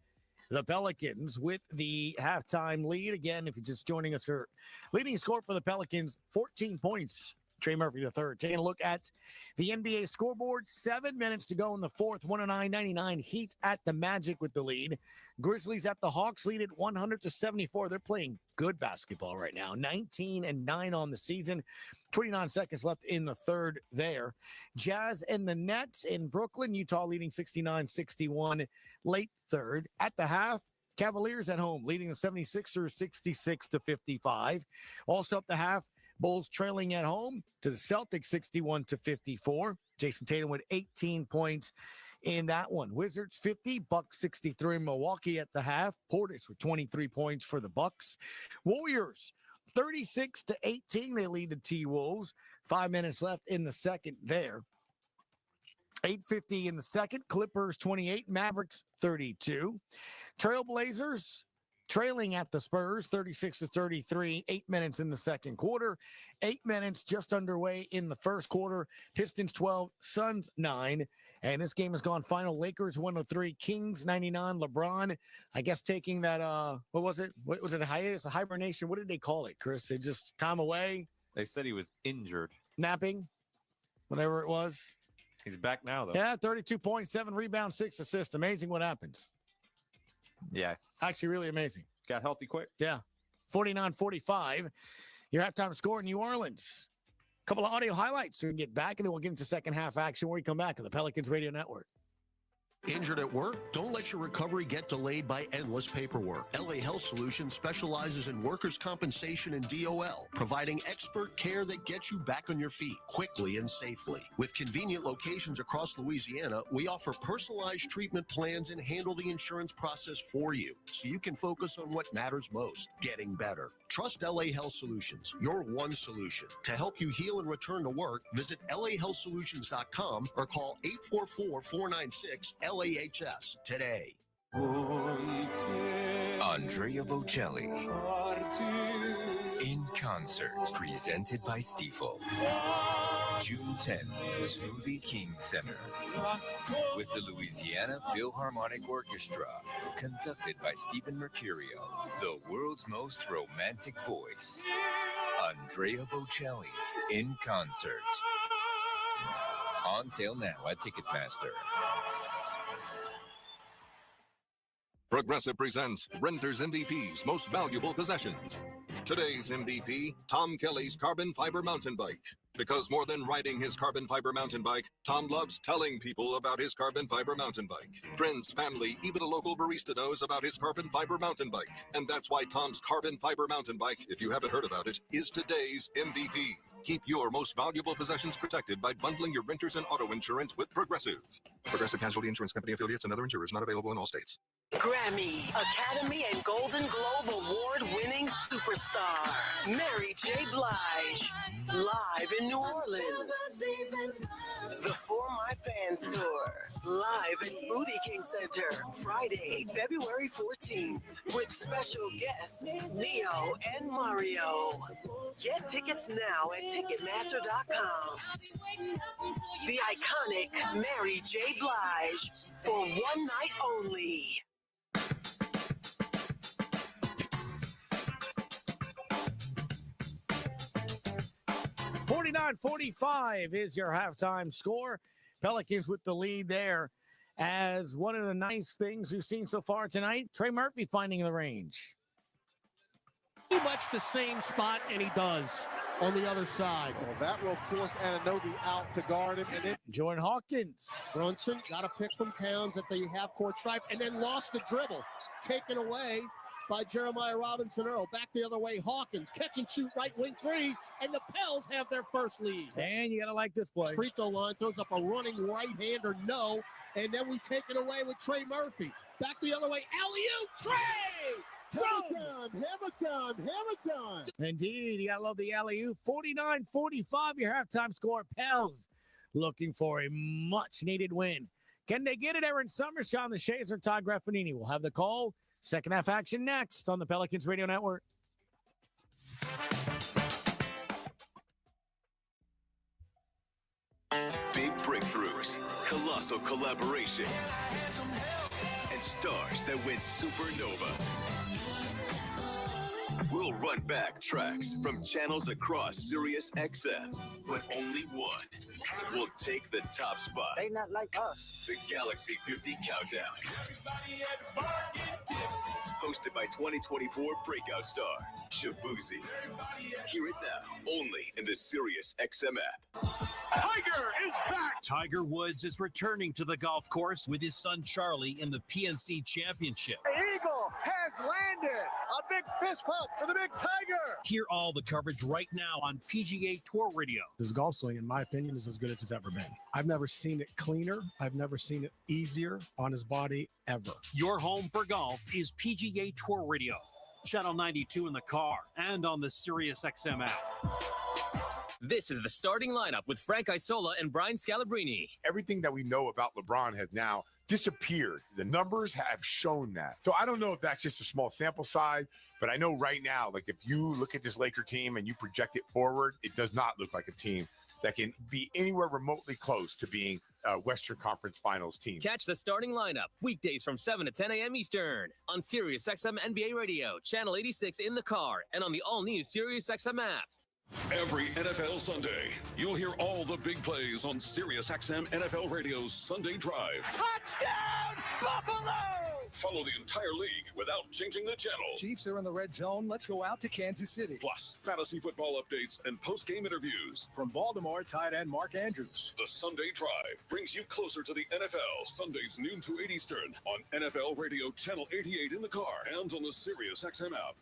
The Pelicans with the halftime lead. Again, if you're just joining us here, leading score for the Pelicans, 14 points. Trey Murphy III. Taking a look at the NBA scoreboard. 7 minutes to go in the fourth. 109-99. Heat at the Magic with the lead. Grizzlies at the Hawks lead at 100-74. They're playing good basketball right now. 19-9 on the season. 29 seconds left in the third there. Jazz and the Nets in Brooklyn. Utah leading 69-61 late third. At the half, Cavaliers at home leading the 76ers 66-55. Also up the half, Bulls trailing at home to the Celtics 61-54. Jason Tatum with 18 points in that one. Wizards 50, Bucks 63. Milwaukee at the half. Portis with 23 points for the Bucks. Warriors 36-18. They lead the T-Wolves. 5 minutes left in the second there. 8:50 in the second. Clippers 28, Mavericks 32. Trailblazers trailing at the Spurs 36-33. 8 minutes in the second quarter. 8 minutes just underway in the first quarter. Pistons 12, Suns 9. And this game has gone final. Lakers 103, Kings 99. LeBron, I guess, taking that, what was it? What was it? A hiatus, a hibernation? What did they call it, Chris? They just time away? They said he was injured. Napping? Whatever it was. He's back now, though. Yeah, 32 points, 7 rebounds, 6 assists. Amazing what happens. Yeah. Actually, really amazing. Got healthy quick. Yeah. 49-45. Your halftime score in New Orleans. A couple of audio highlights so we can get back, and then we'll get into second half action when we come back to the Pelicans Radio Network. Injured at work? Don't let your recovery get delayed by endless paperwork. LA Health Solutions specializes in workers' compensation and DOL, providing expert care that gets you back on your feet quickly and safely. With convenient locations across Louisiana, we offer personalized treatment plans and handle the insurance process for you, so you can focus on what matters most, getting better. Trust LA Health Solutions, your one solution. To help you heal and return to work, visit lahealthsolutions.com or call 844-496-LAHS today. Andrea Bocelli in concert, presented by Stifel. June 10th, Smoothie King Center with the Louisiana Philharmonic Orchestra, conducted by Stephen Mercurio, the world's most romantic voice. Andrea Bocelli in concert. On sale now at Ticketmaster. Progressive presents Renter's MVP's Most Valuable Possessions. Today's MVP, Tom Kelly's carbon fiber mountain bike. Because more than riding his carbon fiber mountain bike, Tom loves telling people about his carbon fiber mountain bike. Friends, family, even a local barista knows about his carbon fiber mountain bike. And that's why Tom's carbon fiber mountain bike, if you haven't heard about it, is today's MVP. Keep your most valuable possessions protected by bundling your renters and auto insurance with Progressive. Progressive Casualty Insurance Company affiliates and other insurers not available in all states. Grammy, Academy, and Golden Globe Award-winning superstar, Mary J. Blige, live in New Orleans. The For My Fans Tour, live at Smoothie King Center, Friday, February 14th, with special guests Neo and Mario. Get tickets now at Ticketmaster.com. The iconic Mary J. Blige, for one night only. 49-45 is your halftime score. Pelicans with the lead there. As one of the nice things we've seen so far tonight, Trey Murphy finding the range. Pretty much the same spot, and he does on the other side. Well, that will force Anunoby out to guard him. And then Jordan Hawkins. Brunson got a pick from Towns at the half-court stripe and then lost the dribble. Taken away by Jeremiah Robinson-Earl. Back the other way, Hawkins. Catch and shoot right wing three, and the Pels have their first lead. And you got to like this play. Free throw line, throws up a running right-hander, no. And then we take it away with Trey Murphy. Back the other way, alley-oop, Trey! Hammer time. Indeed, you got to love the alley-oop. 49-45, your halftime score. Pels looking for a much-needed win. Can they get it? Aaron Summers, Sean the Shazer, Todd Graffinini will have the call. Second half action next on the Pelicans Radio Network. Big breakthroughs, colossal collaborations, and stars that went supernova. We'll run back tracks from channels across Sirius XM, but only one will take the top spot. They not like us. The Galaxy 50 Countdown. Hosted by 2024 breakout star, Shabuzi. Hear it now, only in the Sirius XM app. Tiger is back! Tiger Woods is returning to the golf course with his son Charlie in the PNC Championship. Eagle has landed. A big fist pump for the big Tiger. Hear all the coverage right now on PGA Tour Radio. This golf swing, in my opinion, is as good as it's ever been. I've never seen it cleaner. I've never seen it easier on his body ever. Your home for golf is PGA Tour Radio. Channel 92 in the car and on the Sirius XM app. This is the starting lineup with Frank Isola and Brian Scalabrine. Everything that we know about LeBron has now disappeared. The numbers have shown that. So I don't know if that's just a small sample size, but I know right now, like if you look at this Laker team and you project it forward, it does not look like a team that can be anywhere remotely close to being a Western Conference Finals team. Catch the starting lineup weekdays from 7 to 10 a.m. Eastern on Sirius XM NBA Radio, Channel 86 in the car, and on the all-new Sirius XM app. Every NFL Sunday, you'll hear all the big plays on Sirius XM NFL Radio's Sunday Drive. Touchdown, Buffalo! Follow the entire league without changing the channel. Chiefs are in the red zone. Let's go out to Kansas City. Plus, fantasy football updates and post-game interviews. From Baltimore, tight end Mark Andrews. The Sunday Drive brings you closer to the NFL. Sundays noon to 8 Eastern on NFL Radio Channel 88 in the car and on the Sirius XM app.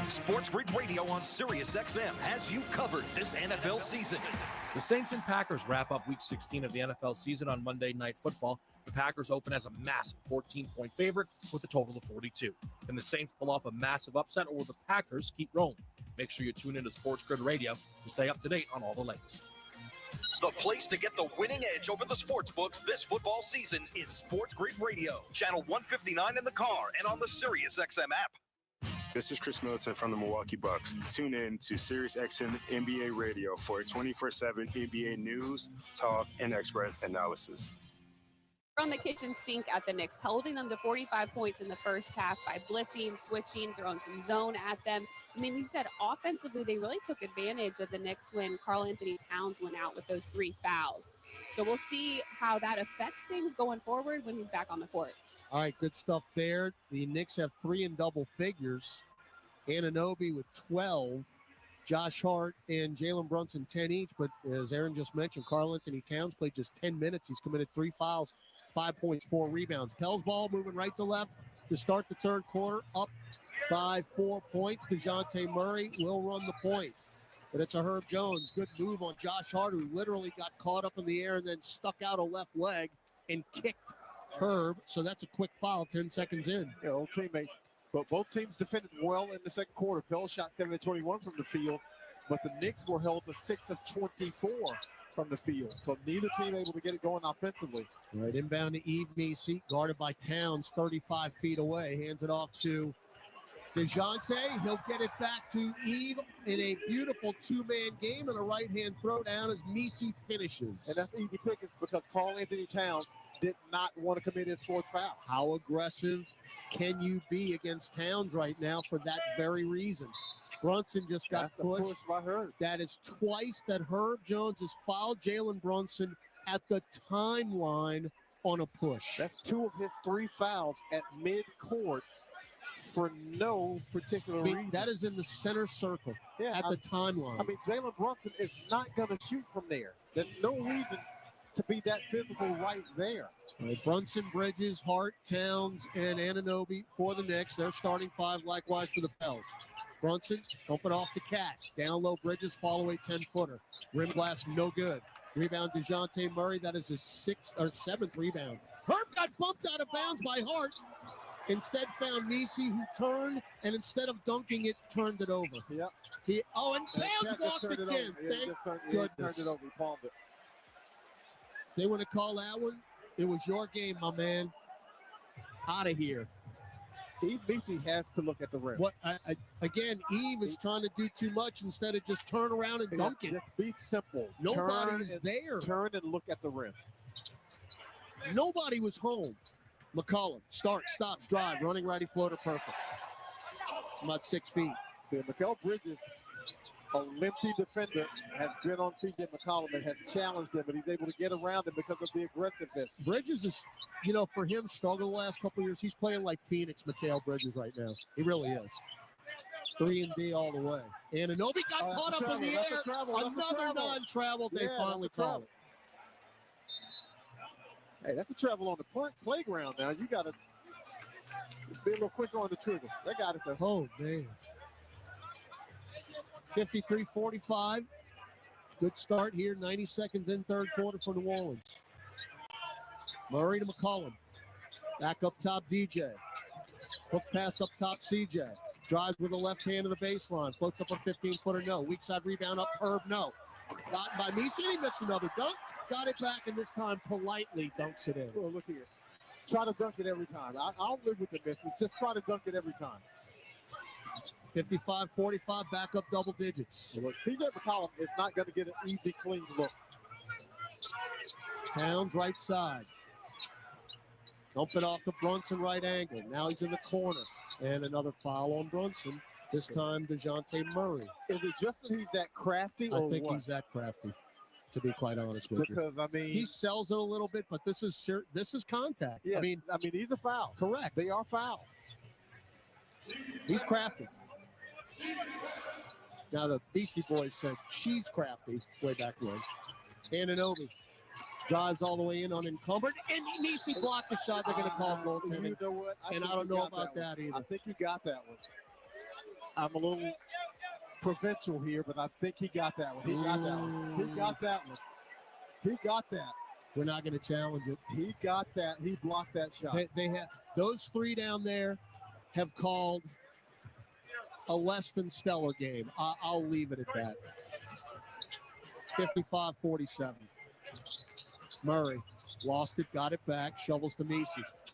Sports Grid Radio on Sirius XM has you covered this NFL season. The Saints and Packers wrap up Week 16 of the NFL season on Monday Night Football. The Packers open as a massive 14-point favorite with a total of 42. Can the Saints pull off a massive upset, or will the Packers keep rolling? Make sure you tune into Sports Grid Radio to stay up to date on all the latest. The place to get the winning edge over the sports books this football season is Sports Grid Radio, Channel 159 in the car and on the Sirius XM app. This is Chris Middleton from the Milwaukee Bucks. Tune in to SiriusXM NBA Radio for 24/7 NBA news, talk, and expert analysis. On the kitchen sink at the Knicks, holding them to 45 points in the first half by blitzing, switching, throwing some zone at them. I mean, we said offensively, they really took advantage of the Knicks when Karl Anthony Towns went out with those 3 fouls. So we'll see how that affects things going forward when he's back on the court. All right, good stuff there. The Knicks have 3 in double figures. Anunoby with 12. Josh Hart and Jalen Brunson 10 each, but as Aaron just mentioned, Karl Anthony Towns played just 10 minutes. He's committed 3 fouls, 5 points, 4 rebounds. Pels ball moving right to left to start the third quarter, up by 4 points. DeJounte Murray will run the point, but it's a Herb Jones. Good move on Josh Hart, who literally got caught up in the air and then stuck out a left leg and kicked Herb. So that's a quick foul, 10 seconds in. Yeah, old teammates. But both teams defended well in the second quarter. Pels shot 7 of 21 from the field, but the Knicks were held to 6 of 24 from the field. So neither team able to get it going offensively. Right, inbound to Eve Meese, guarded by Towns, 35 feet away. Hands it off to DeJounte. He'll get it back to Eve in a beautiful two-man game and a right-hand throwdown as Meese finishes. And that's easy pickings because Karl Anthony Towns did not want to commit his fourth foul. How aggressive can you be against Towns right now for that very reason? Brunson just got pushed. By Herb. That is twice that Herb Jones has fouled Jalen Brunson at the timeline on a push. That's 2 of his 3 fouls at mid-court for no particular reason. That is in the center circle at the timeline. I mean, Jalen Brunson is not going to shoot from there. There's no reason to be that physical right there. Right, Brunson, Bridges, Hart, Towns, and Anunoby for the Knicks. They're starting 5 likewise for the Pels. Brunson, dump it off to Catch. Down low, Bridges, fall away 10-footer. Rim blast, no good. Rebound, DeJounte Murray. That is his 6th or 7th rebound. Herb got bumped out of bounds by Hart. Instead found Meese, who turned, and instead of dunking it, turned it over. Yep. And Towns walked again. Thank goodness. Turned it over. He palmed it. They want to call that one. It was your game, my man. Out of here. Eve Meese has to look at the rim. Again, Eve is trying to do too much instead of just turn around and dunk it. Just be simple. Nobody is there. Turn and look at the rim. Nobody was home. McCollum, starts, stops, drive, running righty floater, perfect. About 6 feet. See, Mikal Bridges, a lengthy defender, has been on C.J. McCollum and has challenged him, but he's able to get around him because of the aggressiveness. Bridges is, for him, struggled the last couple of years. He's playing like Phoenix Mikal Bridges right now. He really is. 3-and-D all the way. Anunoby got caught up in the air. Another non-travel. They finally call it. Hey, that's a travel on the playground now. You got to be a little quicker on the trigger. They got it, though. Oh, man. 53-45. Good start here. 90 seconds in third quarter for New Orleans. Murray to McCollum. Back up top, DJ. Hook pass up top, CJ. Drives with the left hand to the baseline. Floats up a 15-footer, no. Weak side rebound up, Herb, no. Gotten by Meese, and he missed another dunk. Got it back, and this time politely dunks it in. Oh, look here. Try to dunk it every time. I'll live with the misses. Just try to dunk it every time. 55-45, back up double digits. Look, C.J. McCollum is not going to get an easy, clean look. Towns right side. Dump it off to Brunson right angle. Now he's in the corner. And another foul on Brunson. This time, DeJounte Murray. Is it just that he's that crafty or I think what? he's that crafty, to be quite honest with you. Because, I mean, he sells it a little bit, but this is contact. Yeah, I mean, these are fouls. Correct. They are fouls. He's crafty. Now, the Beastie Boys said she's crafty way back when. Anunoby drives all the way in unencumbered, and Meese blocked the shot. They're going to call goaltending. You know what? I don't know about that either. I think he got that one. I'm a little provincial here, but I think he got that one. He got that one. He got that one. He got that. We're not going to challenge it. He got that. He blocked that shot. They have those 3 down there have called a less than stellar game. I'll leave it at that. 55-47. Murray lost it, got it back, shovels to Meese.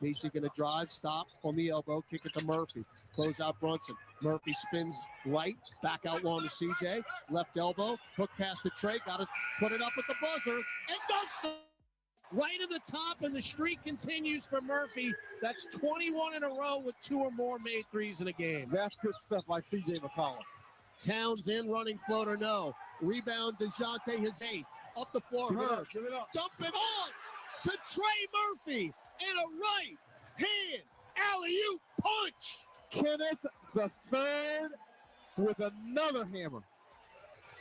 Meese going to drive, stop on the elbow, kick it to Murphy. Close out Brunson. Murphy spins right, back out long to CJ. Left elbow, hook pass to Trey, got to put it up at the buzzer, and does so. Right at the top, and the streak continues for Murphy. That's 21 in a row with 2 or more made threes in a game. That's good stuff by C.J. McCollum. Towns in, running floater, no. Rebound, DeJounte, his 8th. Up the floor, Herb. Give it up. Dump it on to Trey Murphy. And a right hand alley-oop punch. Kenneth the third with another hammer.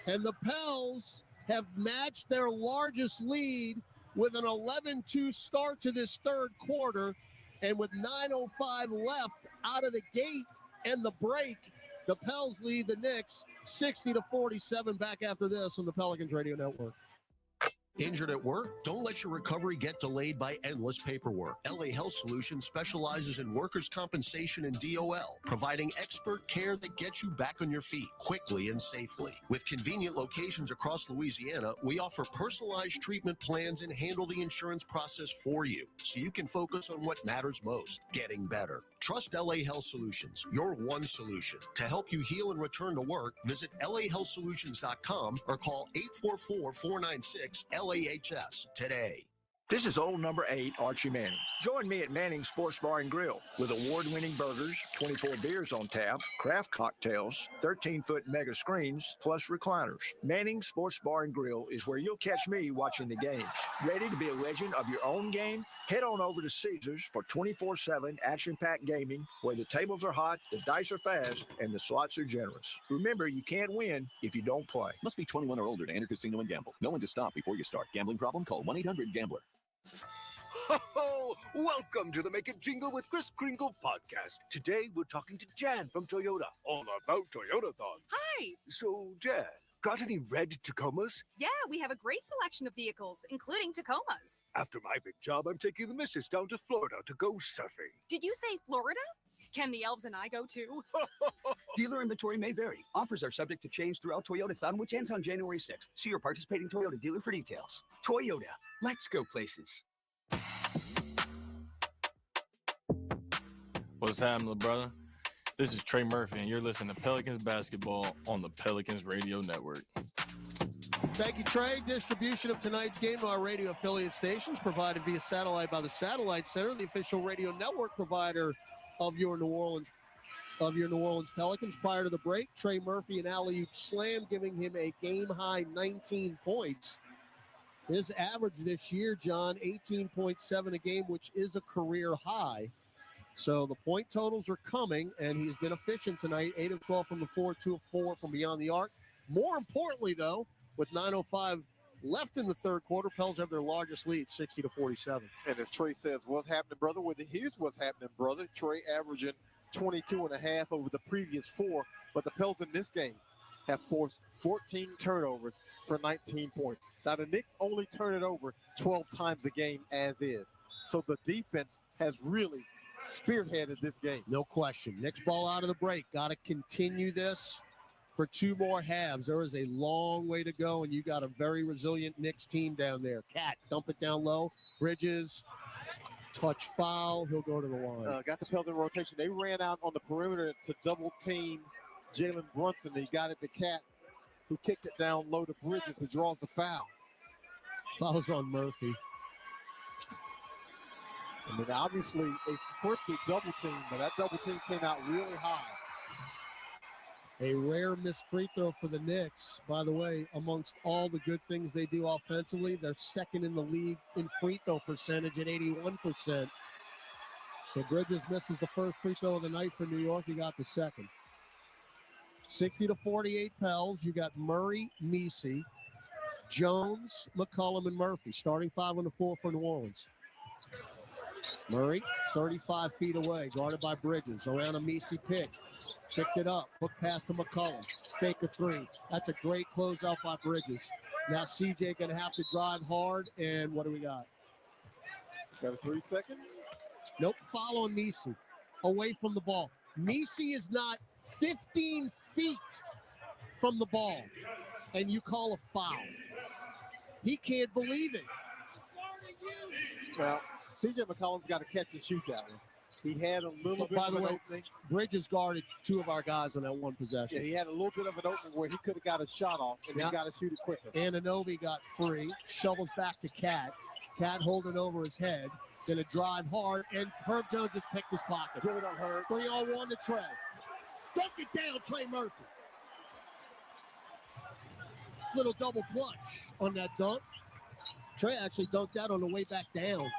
And the Pels have matched their largest lead with an 11-2 start to this third quarter. And with 9:05 left out of the gate and the break, the Pels lead the Knicks 60-47. Back after this on the Pelicans Radio Network. Injured at work? Don't let your recovery get delayed by endless paperwork. LA Health Solutions specializes in workers' compensation and DOL, providing expert care that gets you back on your feet quickly and safely. With convenient locations across Louisiana, we offer personalized treatment plans and handle the insurance process for you, so you can focus on what matters most, getting better. Trust LA Health Solutions, your one solution. To help you heal and return to work, visit lahealthsolutions.com or call 844-496-LAHS today. This is old number 8, Archie Manning. Join me at Manning's Sports Bar and Grill with award-winning burgers, 24 beers on tap, craft cocktails, 13-foot mega screens, plus recliners. Manning's Sports Bar and Grill is where you'll catch me watching the games. Ready to be a legend of your own game? Head on over to Caesars for 24/7 action-packed gaming, where the tables are hot, the dice are fast, and the slots are generous. Remember, you can't win if you don't play. Must be 21 or older to enter casino and gamble. Know when to stop before you start. Gambling problem? Call 1-800-GAMBLER. Ho-ho! Welcome to the Make It Jingle with Kris Kringle podcast. Today, we're talking to Jan from Toyota, all about Toyotathon. Hi! So, Jan, got any red Tacomas? Yeah, we have a great selection of vehicles, including Tacomas. After my big job, I'm taking the missus down to Florida to go surfing. Did you say Florida? Can the elves and I go too? Dealer inventory may vary. Offers are subject to change throughout Toyotathon, which ends on January 6th. See your participating Toyota dealer for details. Toyota, let's go places. What's happening, brother? This is Trey Murphy, and you're listening to Pelicans basketball on the Pelicans Radio Network. Thank you, Trey. Distribution of tonight's game to our radio affiliate stations provided via satellite by the Satellite Center, the official radio network provider of your New Orleans Pelicans. Prior to the break, Trey Murphy and alley-oop slam, giving him a game-high 19 points. His average this year, John, 18.7 a game, which is a career high. So the point totals are coming, and he's been efficient tonight. 8 of 12 from the floor, 2 of 4 from beyond the arc. More importantly, though, with 9:05 left in the third quarter, Pels have their largest lead, 60-47. And as Trey says, what's happening, brother? Well, here's what's happening, brother. Trey averaging 22.5 over the previous 4, but the Pels in this game have forced 14 turnovers for 19 points. Now, the Knicks only turn it over 12 times a game as is. So the defense has really spearheaded this game. No question. Knicks ball out of the break. Got to continue this for 2 more halves. There is a long way to go, and you got a very resilient Knicks team down there. Cat, dump it down low. Bridges, touch foul. He'll go to the line. Got the Pels in rotation. They ran out on the perimeter to double team Jalen Brunson. He got it to Cat, who kicked it down low to Bridges and draws the foul. Fouls on Murphy. I mean, obviously a scripted double team, but that double team came out really high. A rare missed free throw for the Knicks. By the way, amongst all the good things they do offensively, they're second in the league in free throw percentage at 81%. So Bridges misses the first free throw of the night for New York. He got the second. 60-48 Pels. You got Murray, Messi, Jones, McCollum, and Murphy. Starting 5 on the floor for New Orleans. Murray, 35 feet away, guarded by Bridges. Around a Messi pick. Picked it up. Hook pass to McCollum. Fake a 3. That's a great closeout by Bridges. Now CJ going to have to drive hard. And what do we got? Got 3 seconds? Nope. Foul on Messi. Away from the ball. Messi is not 15 feet from the ball. And you call a foul. He can't believe it. Well, CJ McCollum's got to catch and shoot that one. He had a little bit of an opening. Bridges guarded 2 of our guys on that one possession. Yeah, he had a little bit of an opening where he could have got a shot off, and he got to shoot it quicker. Anunoby got free, shovels back to Cat. Cat holding over his head, going to drive hard, and Herb Jones just picked his pocket. Give it on Herb. 3-on-1 to Trey. Dunk it down, Trey Murphy. Little double clutch on that dunk. Trey actually dunked that on the way back down.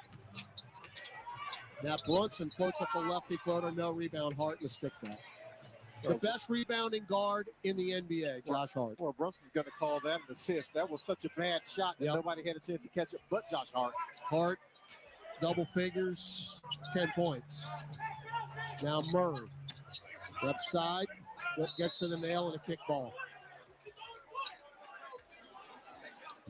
Now Brunson floats up a lefty floater, no rebound, Hart in the stick back. The best rebounding guard in the NBA, Josh Hart. Well, Brunson's going to call that an assist. That was such a bad shot that nobody had a chance to catch it but Josh Hart. Hart, double figures, 10 points. Now Murray, left side, gets to the nail and a kick ball.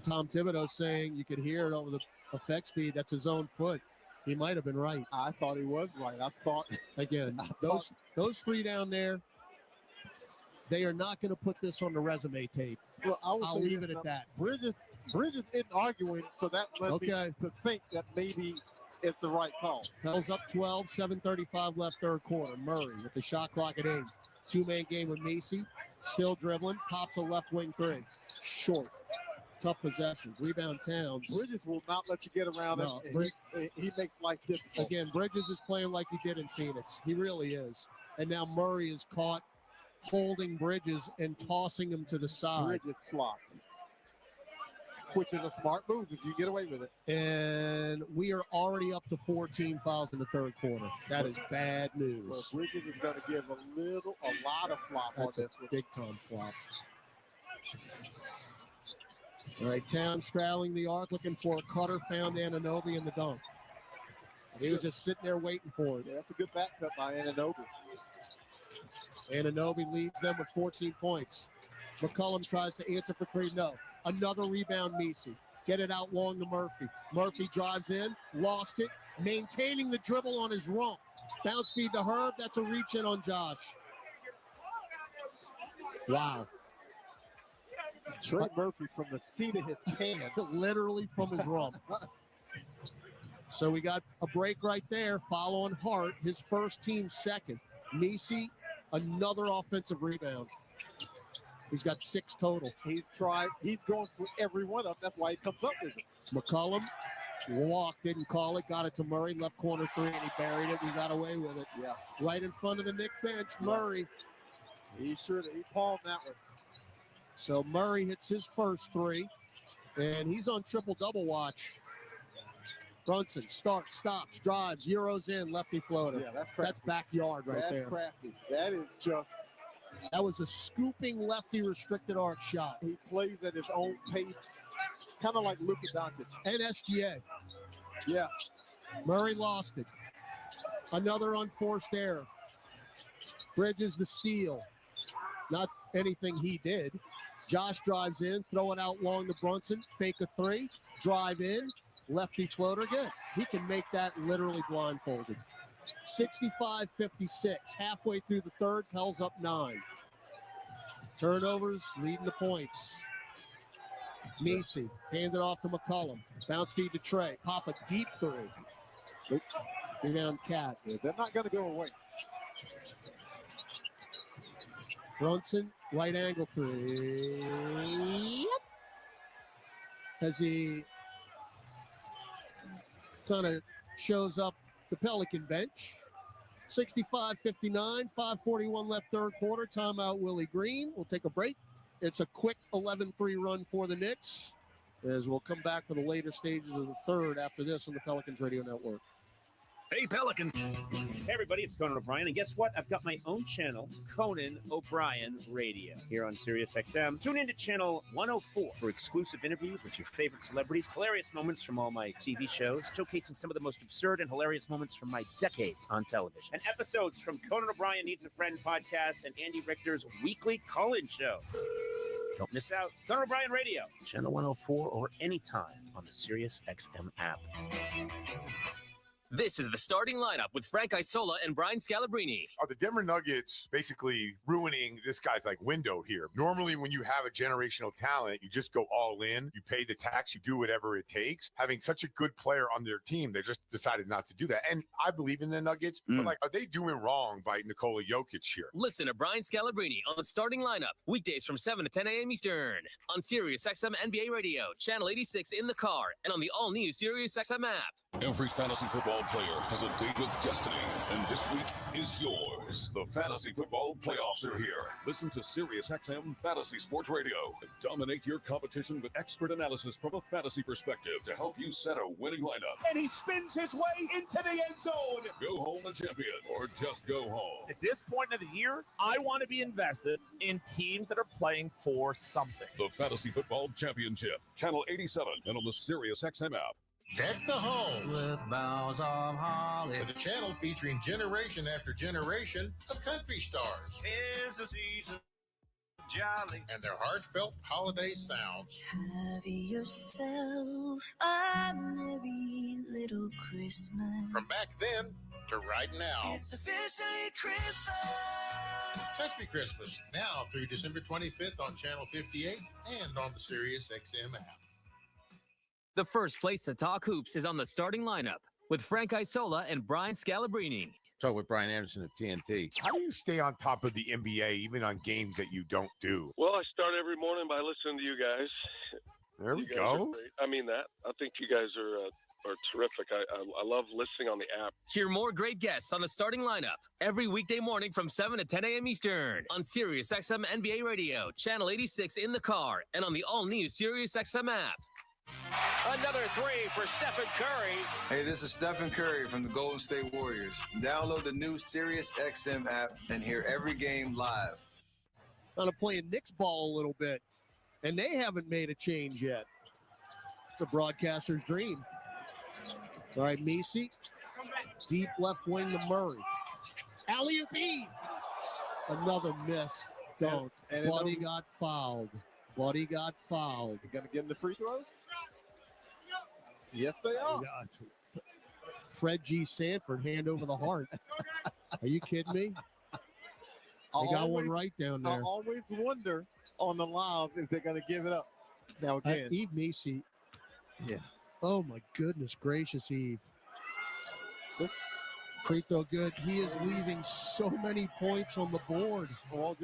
Tom Thibodeau saying, you could hear it over the effects feed, that's his own foot. He might have been right. I thought he was right. I thought. Again, those three down there, they are not going to put this on the resume tape. Well, I'll leave it at that. Bridges isn't arguing, so that led me to think that maybe it's the right call. Pels up 12, 7:35 left third quarter. Murray with the shot clock at 8. Two-man game with Macy. Still dribbling. Pops a left wing three. Short. Tough possession. Rebound Towns. Bridges will not let you get around him. He makes life difficult. Again, Bridges is playing like he did in Phoenix. He really is. And now Murray is caught holding Bridges and tossing him to the side. Bridges flopped, which is a smart move if you get away with it. And we are already up to 14 fouls in the third quarter. That is bad news. Well, Bridges is going to give a lot of flop on this one. Big time flop. All right, Towns straddling the arc, looking for a cutter, found Anunoby in the dunk. He was just sitting there waiting for it. Yeah, that's a good back cut by Anunoby. Anunoby leads them with 14 points. McCollum tries to answer for three. No. Another rebound, Macy. Get it out long to Murphy. Murphy drives in, lost it, maintaining the dribble on his rump. Bounce feed to Herb. That's a reach in on Josh. Wow. Trey Murphy from the seat of his pants. Literally from his rump. So we got a break right there. Foul on Hart, his first team second. Macy, another offensive rebound. He's got 6 total. He's going for every one of them. That's why he comes up with it. McCollum walked, didn't call it, got it to Murray, left corner three, and he buried it. We got away with it. Yeah. Right in front of the Knick bench, Murray. He palmed that one. So Murray hits his first three, and he's on triple-double watch. Brunson starts, stops, drives, Euros in, lefty floater. Yeah, that's crafty. That's backyard right there. That's crafty. That is just... That was a scooping lefty restricted arc shot. He plays at his own pace, kind of like Luka Doncic. And SGA. Yeah. Murray lost it. Another unforced error. Bridges the steal. Not anything he did. Josh drives in, throw it out long to Brunson, fake a three, drive in, lefty floater. Good. He can make that literally blindfolded. 65-56. Halfway through the third, Pels up 9. Turnovers leading the points. Macy handed off to McCollum. Bounce feed to Trey. Pop a deep three. Rebound Cat. Yeah, they're not going to go away. Brunson, right angle three. As he kind of shows up the Pelican bench. 65-59, 5:41 left third quarter. Timeout, Willie Green. We'll take a break. It's a quick 11-3 run for the Knicks, as we'll come back for the later stages of the third after this on the Pelicans Radio Network. Hey, Pelicans. Hey, everybody, it's Conan O'Brien. And guess what? I've got my own channel, Conan O'Brien Radio, here on Sirius XM. Tune into channel 104 for exclusive interviews with your favorite celebrities, hilarious moments from all my TV shows, showcasing some of the most absurd and hilarious moments from my decades on television, and episodes from Conan O'Brien Needs a Friend podcast and Andy Richter's weekly call-in show. Don't miss out. Conan O'Brien Radio, channel 104, or anytime on the Sirius XM app. This is the starting lineup with Frank Isola and Brian Scalabrine. Are the Denver Nuggets basically ruining this guy's window here? Normally, when you have a generational talent, you just go all in. You pay the tax. You do whatever it takes. Having such a good player on their team, they just decided not to do that. And I believe in the Nuggets, but are they doing wrong by Nikola Jokic here? Listen to Brian Scalabrine on the starting lineup weekdays from 7 to 10 a.m. Eastern on Sirius XM NBA Radio, channel 86 in the car, and on the all-new Sirius XM app. Every fantasy football player has a date with destiny, and this week is yours. The fantasy football playoffs are here. Listen to SiriusXM Fantasy Sports Radio and dominate your competition with expert analysis from a fantasy perspective to help you set a winning lineup. And he spins his way into the end zone. Go home a champion, or just go home. At this point of the year, I want to be invested in teams that are playing for something. The Fantasy Football Championship, Channel 87, and on the SiriusXM app. Deck the halls with boughs of holly. With a channel featuring generation after generation of country stars. 'Tis the season, jolly, and their heartfelt holiday sounds. Have yourself a merry little Christmas. From back then to right now. It's officially Christmas. Country Christmas, now through December 25th on Channel 58 and on the SiriusXM app. The first place to talk hoops is on the starting lineup with Frank Isola and Brian Scalabrine. Talk with Brian Anderson of TNT. How do you stay on top of the NBA even on games that you don't do? Well, I start every morning by listening to you guys. There we You guys go. are great. I mean that. I think you guys are terrific. I love listening on the app. Hear more great guests on the starting lineup every weekday morning from 7 to 10 a.m. Eastern on SiriusXM NBA Radio, Channel 86 in the car, and on the all-new SiriusXM app. Another three for Stephen Curry. Hey, this is Stephen Curry from the Golden State Warriors. Download the new SiriusXM app and hear every game live. Kind of playing Knicks ball a little bit, and they haven't made a change yet. It's a broadcaster's dream. All right, Messi, deep left wing to Murray. Alley-oop Eve. Another miss. Dunk. And Buddy got fouled. Buddy got fouled. You gonna give him the free throws? Yes, they are. Fred G. Sanford, hand over the heart. Are you kidding me? They got one right down there. I always wonder on the live if they're going to give it up. Now again, Eve Messi. Yeah. Oh my goodness gracious, Eve. Free throw good. He is leaving so many points on the board. Well,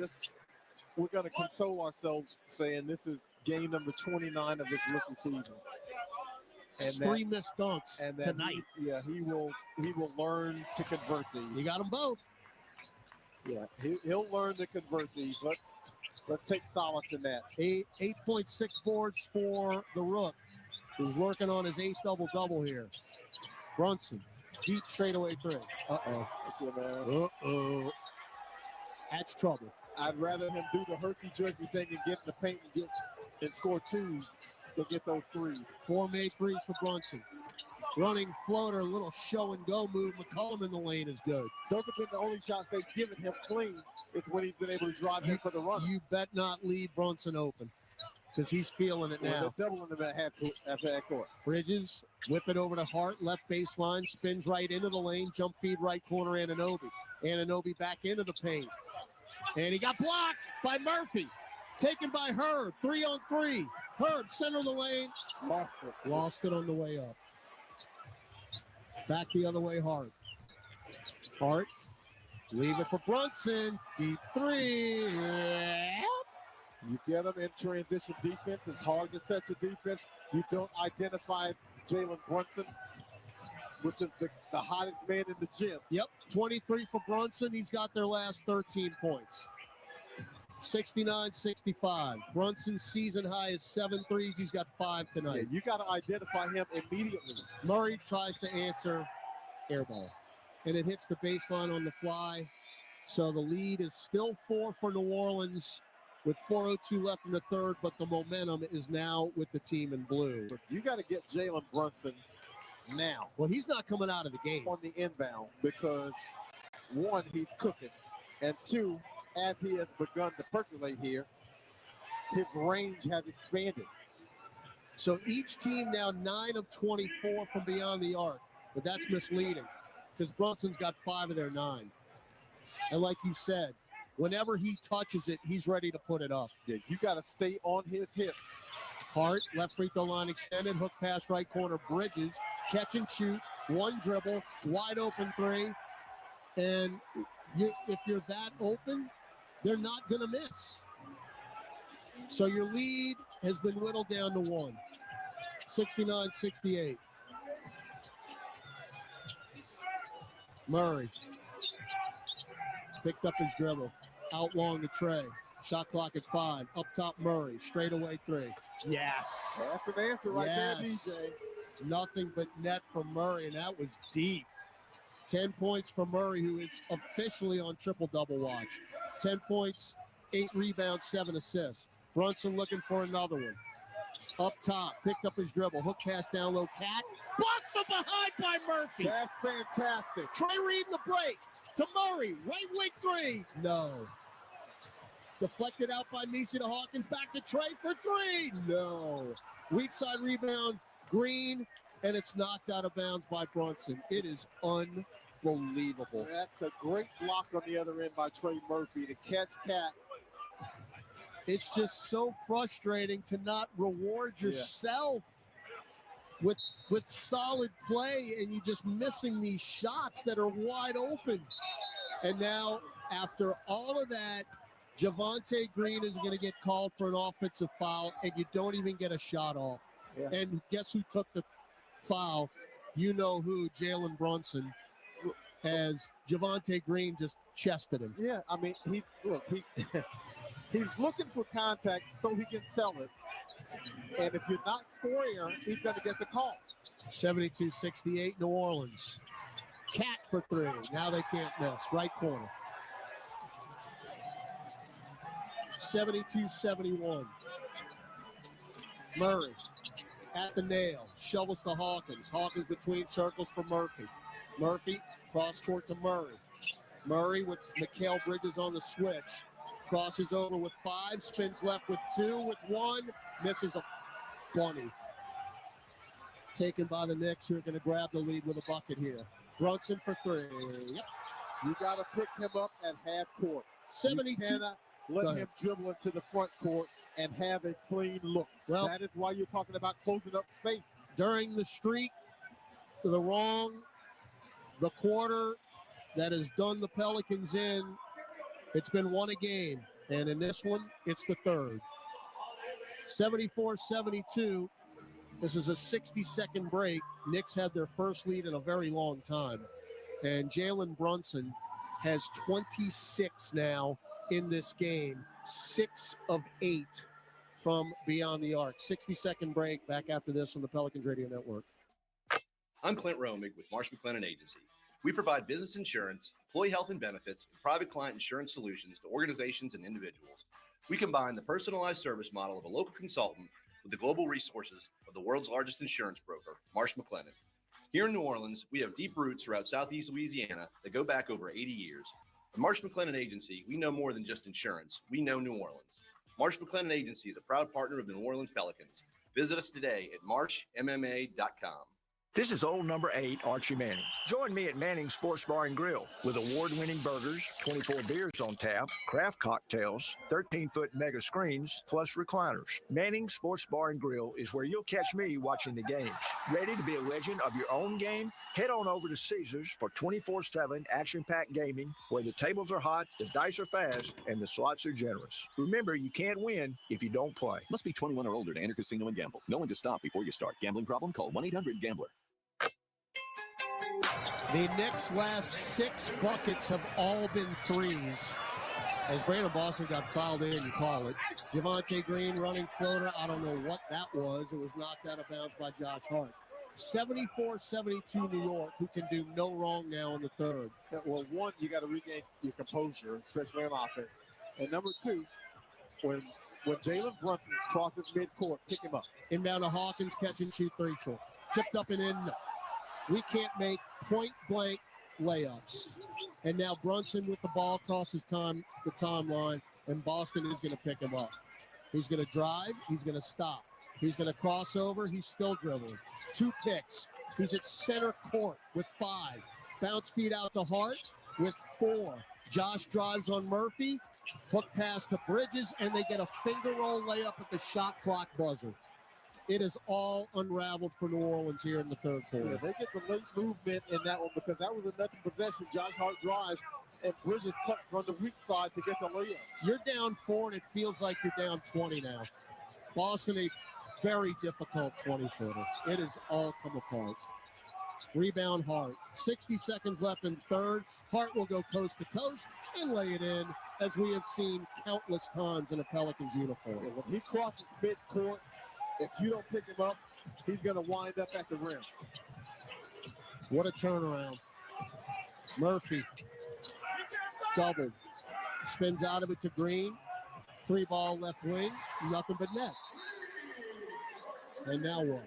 we're going to console ourselves saying this is game number 29 of his rookie season. It's 3 missed dunks tonight. He will learn to convert these. You got them both. Yeah, he'll learn to convert these. Let's take solace in that. 8.6 boards for the Rook, who's working on his 8th double-double here. Brunson, deep straightaway three. Uh-oh. That's trouble. I'd rather him do the herky-jerky thing and get in the paint and score twos than get those threes. 4 made threes for Brunson. Running floater, little show and go move. McCollum in the lane is good. Those have been the only shots they've given him clean. It's when he's been able to drive in for the run. You bet not leave Brunson open because he's feeling it now. They're doubling him at half court. Bridges, whip it over to Hart, left baseline, spins right into the lane, jump feed right corner, Anunoby. Anunoby back into the paint. And he got blocked by Murphy. Taken by Herb, 3-on-3. Herb, center of the lane. Lost it on the way up. Back the other way, Hart. Hart, leave it for Brunson. Deep three. You get them in transition defense. It's hard to set your defense. You don't identify Jalen Brunson, which is the hottest man in the gym. Yep, 23 for Brunson. He's got their last 13 points. 69-65. Brunson's season high is 7 threes. He's got 5 tonight. Yeah, you got to identify him immediately. Murray tries to answer air ball, and it hits the baseline on the fly. So the lead is still 4 for New Orleans with 4:02 left in the third, but the momentum is now with the team in blue. You got to get Jalen Brunson now. Well, he's not coming out of the game. On the inbound because, 1, he's cooking, and 2, as he has begun to percolate here, his range has expanded. So each team now 9 of 24 from beyond the arc, but that's misleading because Brunson's got 5 of their 9. And like you said, whenever he touches it, he's ready to put it up. Yeah, you got to stay on his hip. Hart, left free throw line extended, hook pass right corner, Bridges, catch and shoot, 1 dribble, wide open 3. And if you're that open, they're not going to miss. So your lead has been whittled down to 1. 69-68. Murray picked up his dribble. Out long to Trey. Shot clock at 5. Up top, Murray. Straight away 3. Yes. That's an answer right there, DJ. Nothing but net from Murray, and that was deep. 10 points for Murray, who is officially on triple-double watch. 10 points, 8 rebounds, 7 assists. Brunson looking for another one. Up top, picked up his dribble. Hook pass down low. Cat. Blocked from behind by Murphy. That's fantastic. Trey reading the break. To Murray. Right wing 3. No. Deflected out by Misi to Hawkins. Back to Trey for 3. No. Weak side rebound. Green. And it's knocked out of bounds by Brunson. It is unbelievable. That's a great block on the other end by Trey Murphy to catch Cat. It's just so frustrating to not reward yourself with solid play, and you're just missing these shots that are wide open. And now, after all of that, Javonte Green is going to get called for an offensive foul, and you don't even get a shot off. Yeah. And guess who took the foul? You know who, Jalen Brunson, as Javonte Green just chested him. Yeah, I mean, he's looking for contact so he can sell it. And if you're not scoring, he's going to get the call. 72-68 New Orleans. Cat for 3. Now they can't miss. Right corner. 72-71. Murray at the nail. Shovels to Hawkins. Hawkins between circles for Murphy. Murphy cross court to Murray. Murray with Mikal Bridges on the switch. Crosses over with 5. Spins left with 2. With 1. Misses a bunny. Taken by the Knicks, who are going to grab the lead with a bucket here. Brunson for 3. Yep. You got to pick him up at half court. 72. You cannot let him dribble into the front court and have a clean look. Well, that is why you're talking about closing up space. During the streak, the quarter that has done the Pelicans in, it's been 1 a game. And in this one, it's the 3rd. 74-72. This is a 60-second break. Knicks had their first lead in a very long time. And Jalen Brunson has 26 now in this game. 6 of 8 from beyond the arc. 60-second break. Back after this on the Pelicans Radio Network. I'm Clint Romig with Marsh McLennan Agency. We provide business insurance, employee health and benefits, and private client insurance solutions to organizations and individuals. We combine the personalized service model of a local consultant with the global resources of the world's largest insurance broker, Marsh McLennan. Here in New Orleans, we have deep roots throughout Southeast Louisiana that go back over 80 years. At Marsh McLennan Agency, we know more than just insurance. We know New Orleans. Marsh McLennan Agency is a proud partner of the New Orleans Pelicans. Visit us today at marshmma.com. This is old number 8, Archie Manning. Join me at Manning's Sports Bar and Grill with award-winning burgers, 24 beers on tap, craft cocktails, 13-foot mega screens, plus recliners. Manning's Sports Bar and Grill is where you'll catch me watching the games. Ready to be a legend of your own game? Head on over to Caesars for 24/7 action-packed gaming, where the tables are hot, the dice are fast, and the slots are generous. Remember, you can't win if you don't play. Must be 21 or older to enter casino and gamble. Know when to stop before you start. Gambling problem? Call 1-800-GAMBLER. The Knicks' last 6 buckets have all been threes. As Brandon Boston got fouled in, you call it. Javonte Green running floater. I don't know what that was. It was knocked out of bounds by Josh Hart. 74-72 New York, who can do no wrong now in the 3rd. Well, 1, you got to regain your composure, especially on offense. And number 2, when Jalen Brunson crosses midcourt, pick him up. Inbound to Hawkins, catch and shoot 3 short. Tipped up and in. We can't make point-blank layups. And now Brunson with the ball crosses the timeline, and Boston is going to pick him up. He's going to drive. He's going to stop. He's going to cross over. He's still dribbling. 2 picks. He's at center court with 5. Bounce feed out to Hart with 4. Josh drives on Murphy. Hook pass to Bridges, and they get a finger roll layup at the shot clock buzzer. It is all unraveled for New Orleans here in the 3rd quarter. Yeah, they get the late movement in that one because that was another possession. Josh Hart drives, and Bridges cuts from the weak side to get the layup. You're down 4, and it feels like you're down 20 now. Boston, a very difficult 20-footer. It has all come apart. Rebound Hart. 60 seconds left in third. Hart will go coast to coast and lay it in, as we have seen countless times in a Pelicans uniform. Yeah, when he crosses midcourt, if you don't pick him up, he's going to wind up at the rim. What a turnaround. Murphy. Doubled. Spins out of it to Green. 3-ball left wing. Nothing but net. And now what?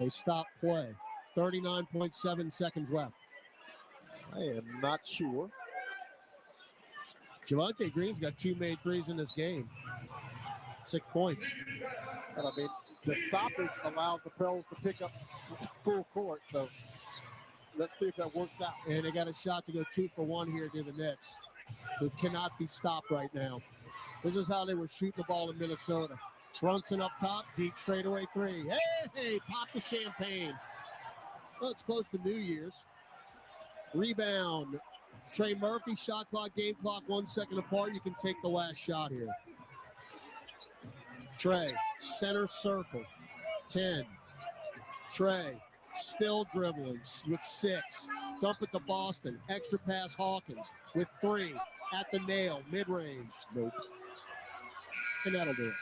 They stop play. 39.7 seconds left. I am not sure. Javonte Green's got 2 made threes in this game. 6 points. And I mean, the stoppage allows the Pels to pick up full court. So let's see if that works out. And they got a shot to go 2 for 1 here to the Knicks, who cannot be stopped right now. This is how they were shooting the ball in Minnesota. Brunson up top, deep straightaway 3. Hey, pop the champagne. Well, it's close to New Year's. Rebound. Trey Murphy, shot clock, game clock, 1 second apart. You can take the last shot here. Trey, center circle, 10. Trey, still dribbling with 6. Dump it to Boston. Extra pass Hawkins with 3. At the nail, mid-range. Nope. And that'll do it.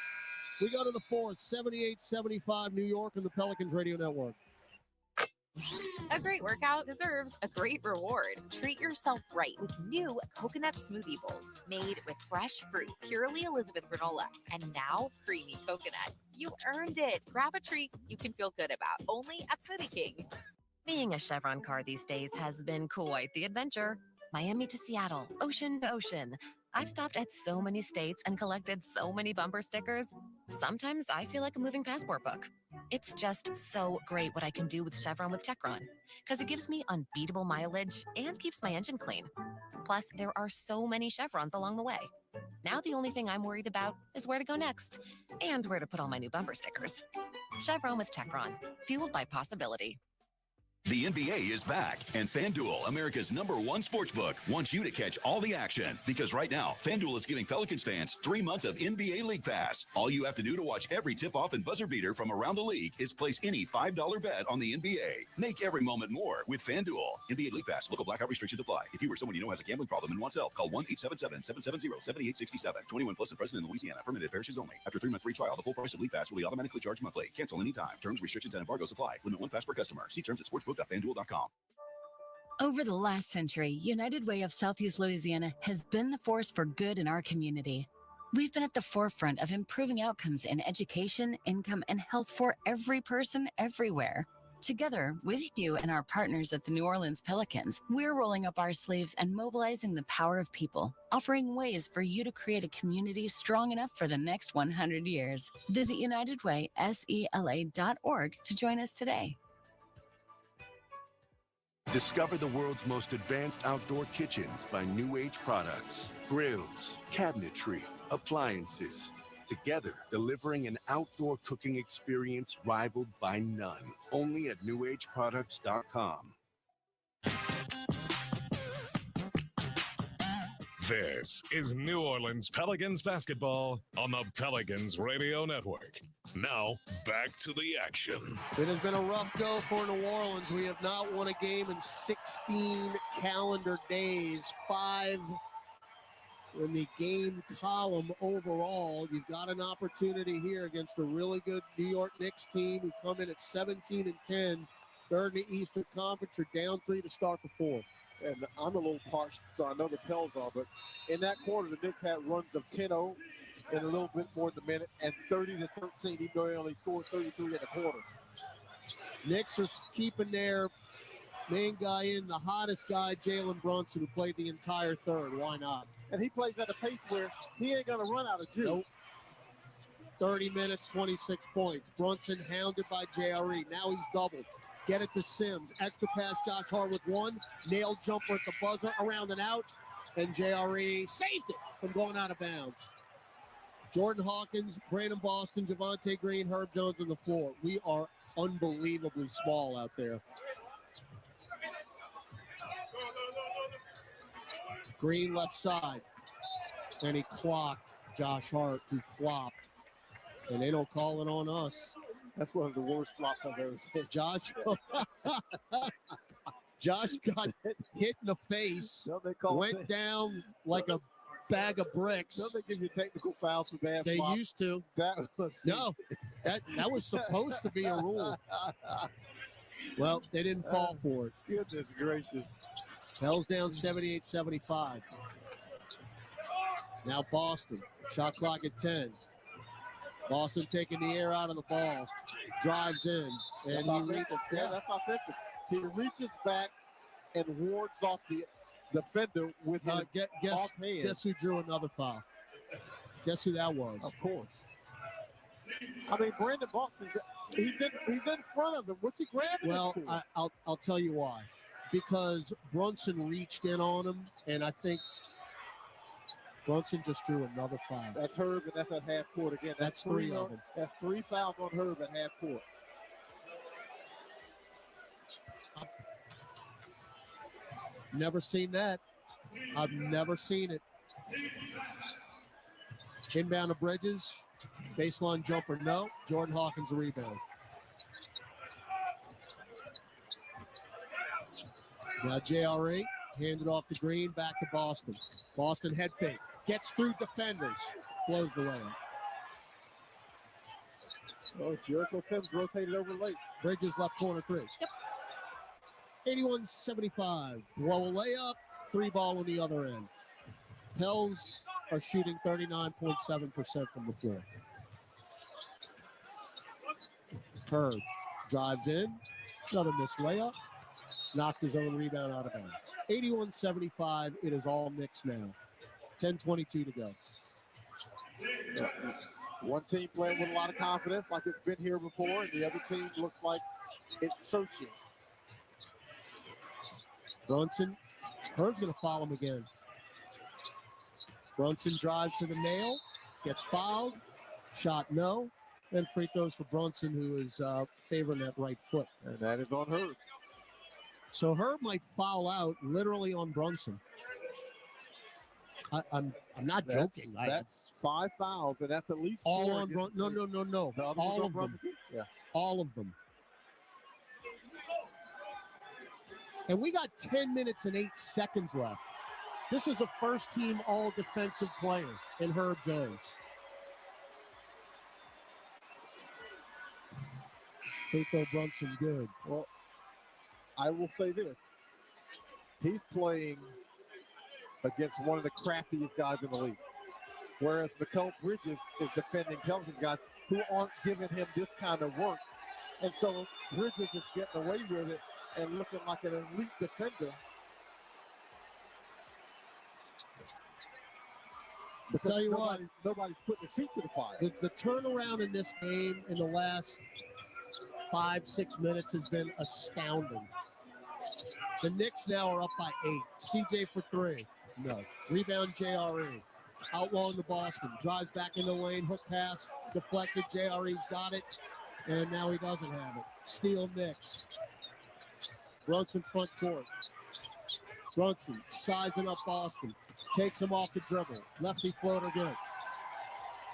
We go to the fourth, 78-75 New York and the Pelicans Radio Network. A great workout deserves a great reward. Treat yourself right with new coconut smoothie bowls made with fresh fruit, purely Elizabeth granola, and now creamy coconut. You earned it. Grab a treat you can feel good about, only at Smoothie King. Being a Chevron car these days has been quite the adventure. Miami to Seattle, ocean to ocean. I've stopped at so many states and collected so many bumper stickers. Sometimes I feel like a moving passport book. It's just so great what I can do with Chevron with Techron, because it gives me unbeatable mileage and keeps my engine clean. Plus, there are so many Chevrons along the way. Now the only thing I'm worried about is where to go next and where to put all my new bumper stickers. Chevron with Techron, fueled by possibility. The NBA is back, and FanDuel, America's #1 sportsbook, wants you to catch all the action. Because right now, FanDuel is giving Pelicans fans 3 months of NBA League Pass. All you have to do to watch every tip-off and buzzer beater from around the league is place any $5 bet on the NBA. Make every moment more with FanDuel. NBA League Pass. Local blackout restrictions apply. If you or someone you know has a gambling problem and wants help, call 1-877-770-7867. 21 plus and present in Louisiana. Permitted parishes only. After 3-month free trial, the full price of League Pass will be automatically charged monthly. Cancel anytime. Terms, restrictions, and embargoes apply. Limit 1 pass per customer. See terms at sportsbook.fanduel.com. Over the last century, United Way of Southeast Louisiana has been the force for good in our community. We've been at the forefront of improving outcomes in education, income, and health for every person everywhere. Together with you and our partners at the New Orleans Pelicans, we're rolling up our sleeves and mobilizing the power of people, offering ways for you to create a community strong enough for the next 100 years. Visit UnitedWaySELA.org to join us today. Discover the world's most advanced outdoor kitchens by New Age Products. Grills, cabinetry, appliances. Together, delivering an outdoor cooking experience rivaled by none. Only at NewAgeProducts.com. This is New Orleans Pelicans basketball on the Pelicans Radio Network. Now, back to the action. It has been a rough go for New Orleans. We have not won a game in 16 calendar days, 5 in the game column overall. You've got an opportunity here against a really good New York Knicks team who come in at 17-10, third in the Eastern Conference. You're down 3 to start the fourth. And I'm a little partial, so I know the Pels are, but in that quarter, the Knicks had runs of 10-0 in a little bit more than a minute, and 30-13, even though they only scored 33 in a quarter. Knicks are keeping their main guy in, the hottest guy, Jalen Brunson, who played the entire third. Why not? And he plays at a pace where he ain't going to run out of juice. Nope. 30 minutes, 26 points. Brunson hounded by JRE. Now he's doubled. Get it to Sims. Extra pass, Josh Hart with 1. Nailed jumper at the buzzer, around and out. And JRE saved it from going out of bounds. Jordan Hawkins, Brandon Boston, Javonte Green, Herb Jones on the floor. We are unbelievably small out there. Green left side. And he clocked Josh Hart, who flopped. And they don't call it on us. That's one of the worst flops I've ever seen. Josh got hit in the face, went down like a bag of bricks. Don't they give you technical fouls for bad They flops? used to. That was that was supposed to be a rule. Well, they didn't fall for it. Goodness gracious. Pels down 78-75. Now Boston. Shot clock at 10. Boston taking the air out of the ball. Drives in. And That's offensive. Yeah, that's offensive. He reaches back and wards off the defender with his offhand. Guess who drew another foul? Guess who that was? Of course. I mean, Brandon Boston, he's in front of him. What's he grabbing Well, him for? I'll tell you why. Because Brunson reached in on him, and I think Brunson just drew another foul. That's Herb, and that's at half court again. That's three of them. That's 3 fouls on Herb at half court. Never seen that. I've never seen it. Inbound to Bridges. Baseline jumper, no. Jordan Hawkins a rebound. Now JRE handed off to Green, back to Boston. Boston head fake. Gets through defenders. Blows the way. Oh, Jericho Sims rotated over late. Bridges left corner three. Yep. 81-75. Blow a layup. 3 ball on the other end. Pels are shooting 39.7% from the floor. Herb drives in. Another missed layup. Knocked his own rebound out of bounds. 81-75. It is all Knicks now. 10:22 to go. One team playing with a lot of confidence, like it's been here before, and the other team looks like it's searching. Brunson. Herb's going to foul him again. Brunson drives to the nail. Gets fouled. Shot no. And free throws for Brunson, who is favoring that right foot. And that is on Herb. So Herb might foul out literally on Brunson. I'm not joking. That's 5 fouls, and that's at least all 4 on Brunson. No. All of them. Yeah. All of them. And we got 10 minutes and 8 seconds left. This is a first-team all-defensive player in Herb Jones. Theo Brunson good. Well, I will say this. He's playing against one of the craftiest guys in the league. Whereas Mikal Bridges is defending Pelicans guys who aren't giving him this kind of work. And so Bridges is getting away with it and looking like an elite defender. I'll tell you what, nobody's putting their feet to the fire. The turnaround in this game in the last 5-6 minutes has been astounding. The Knicks now are up by 8. CJ for 3. No. Rebound JRE. Outlawing to Boston. Drives back in the lane. Hook pass. Deflected. JRE's got it. And now he doesn't have it. Steal Knicks. Brunson front court. Brunson sizing up Boston. Takes him off the dribble. Lefty floater good.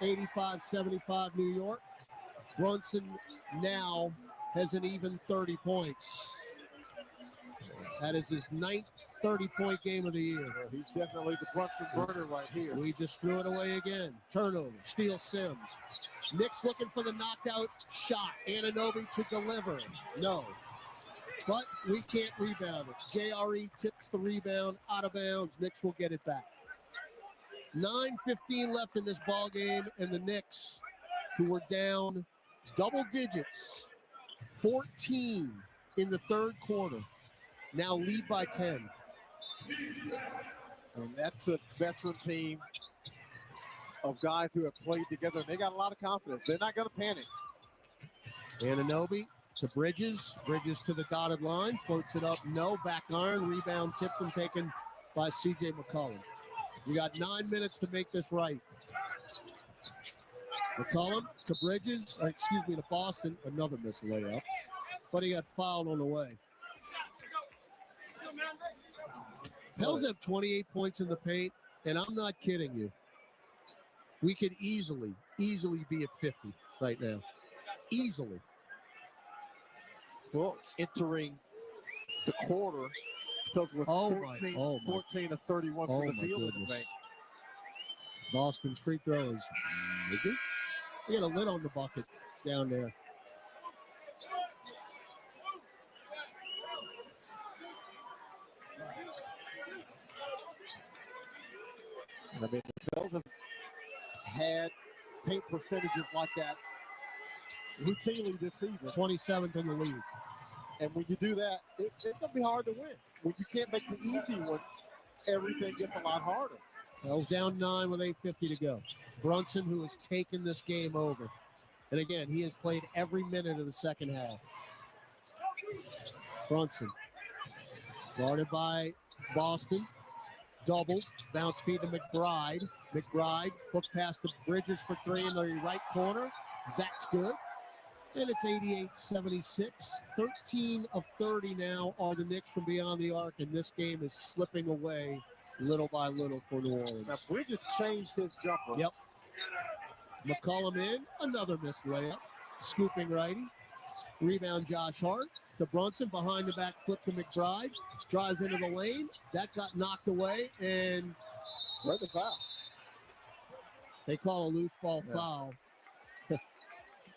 85-75 New York. Brunson now has an even 30 points. That is his 9th 30-point game of the year. He's definitely the Brunson burner right here. We just threw it away again. Turnover. Steal Sims. Knicks looking for the knockout shot. Anunoby to deliver. No. But we can't rebound it. JRE tips the rebound out of bounds. Knicks will get it back. 9:15 left in this ball game, and the Knicks, who were down double digits, 14 in the third quarter, now lead by 10. And that's a veteran team of guys who have played together. They got a lot of confidence. They're not going to panic. Anunoby to Bridges. Bridges to the dotted line. Floats it up. No. Back iron. Rebound tipped and taken by C.J. McCollum. We got 9 minutes to make this right. McCollum to Bridges. To Boston. Another missed layup. But he got fouled on the way. Pels have 28 points in the paint, and I'm not kidding you. We could easily be at 50 right now. Easily. Well, entering the quarter, because with 14 of 31 from the field in the bank. Boston's free throw is good. He got a lid on the bucket down there. I mean, the Pels have had paint percentages like that routinely this season. 27th in the league. And when you do that, it's going to be hard to win. When you can't make the easy ones, everything gets a lot harder. Pels down 9 with 8:50 to go. Brunson, who has taken this game over. And again, he has played every minute of the second half. Brunson, guarded by Boston. Double, bounce feed to McBride. McBride, hook pass to Bridges for 3 in the right corner. That's good. And it's 88-76. 13 of 30 now are the Knicks from beyond the arc, and this game is slipping away little by little for New Orleans. Now, Bridges changed his jumper. Yep. McCollum in, another missed layup. Scooping righty. Rebound Josh Hart to Brunson, behind the back foot to McBride. Drives into the lane. That got knocked away, and where's the foul? They call a loose ball foul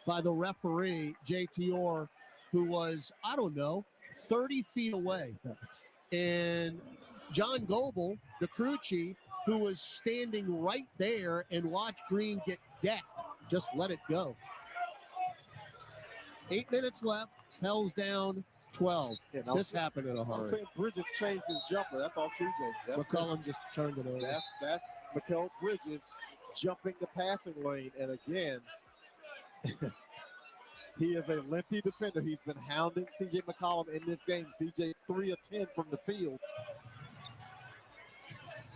by the referee, JT Orr, who was, 30 feet away. And John Goebel, the crew chief, who was standing right there and watched Green get decked, just let it go. 8 minutes left. Pels down 12. Yeah, this happened in a hurry. I'm saying Bridges changed his jumper. That's all CJ. McCollum just turned it over. That's Mikal Bridges jumping the passing lane. And again, he is a lengthy defender. He's been hounding CJ McCollum in this game. CJ 3 of 10 from the field.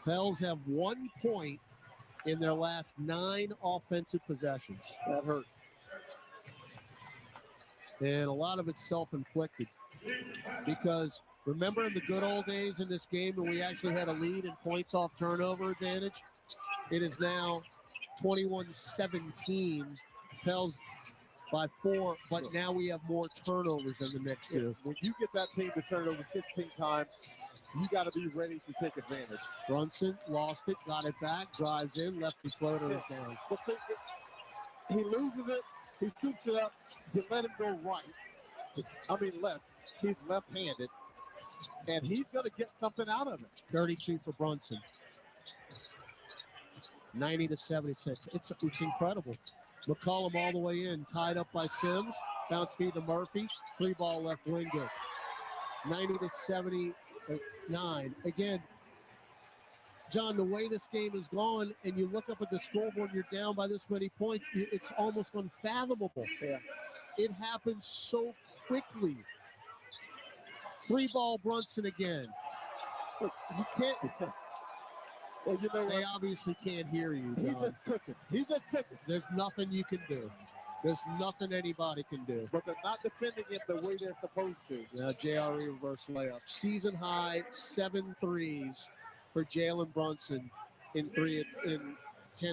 Pels have 1 point in their last 9 offensive possessions. That hurts. And a lot of it's self-inflicted. Because remember in the good old days in this game when we actually had a lead in points off turnover advantage? It is now 21-17. Pels by 4, but now we have more turnovers than the Knicks do. When you get that team to turn over 16 times, you got to be ready to take advantage. Brunson lost it, got it back, drives in, lefty floater is down. Well, see, he loses it, he scoops it up, you let him go left. He's left-handed, and he's going to get something out of it. 32 for Brunson. 90-76. It's incredible. McCollum all the way in, tied up by Sims. Bounce feed to Murphy. 3 ball left wing good. 90-79. Again, John, the way this game is gone, and you look up at the scoreboard, you're down by this many points, it's almost unfathomable. Yeah. It happens so quickly. 3 ball Brunson again. Look, you can't. Well, you know what? They obviously can't hear you, John. He's just cooking. There's nothing you can do. There's nothing anybody can do. But they're not defending it the way they're supposed to. Now, JRE reverse layup. Season high 7 threes for Jalen Brunson in 10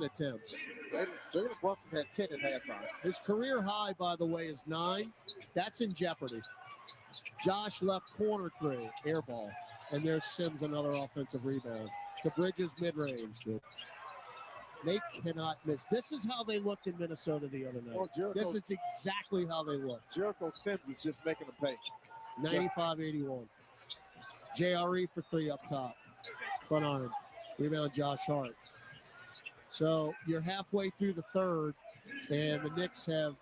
attempts. Jalen Brunson had 10 at halftime. His career high, by the way, is 9. That's in jeopardy. Josh left corner 3, air ball. And there's Sims, another offensive rebound. To Bridges mid-range. They cannot miss. This is how they looked in Minnesota the other night. This is exactly how they look. Jericho Sims is just making them pay. 95-81. JRE for 3 up top. Front arm. Rebound Josh Hart. So you're halfway through the third, and the Knicks have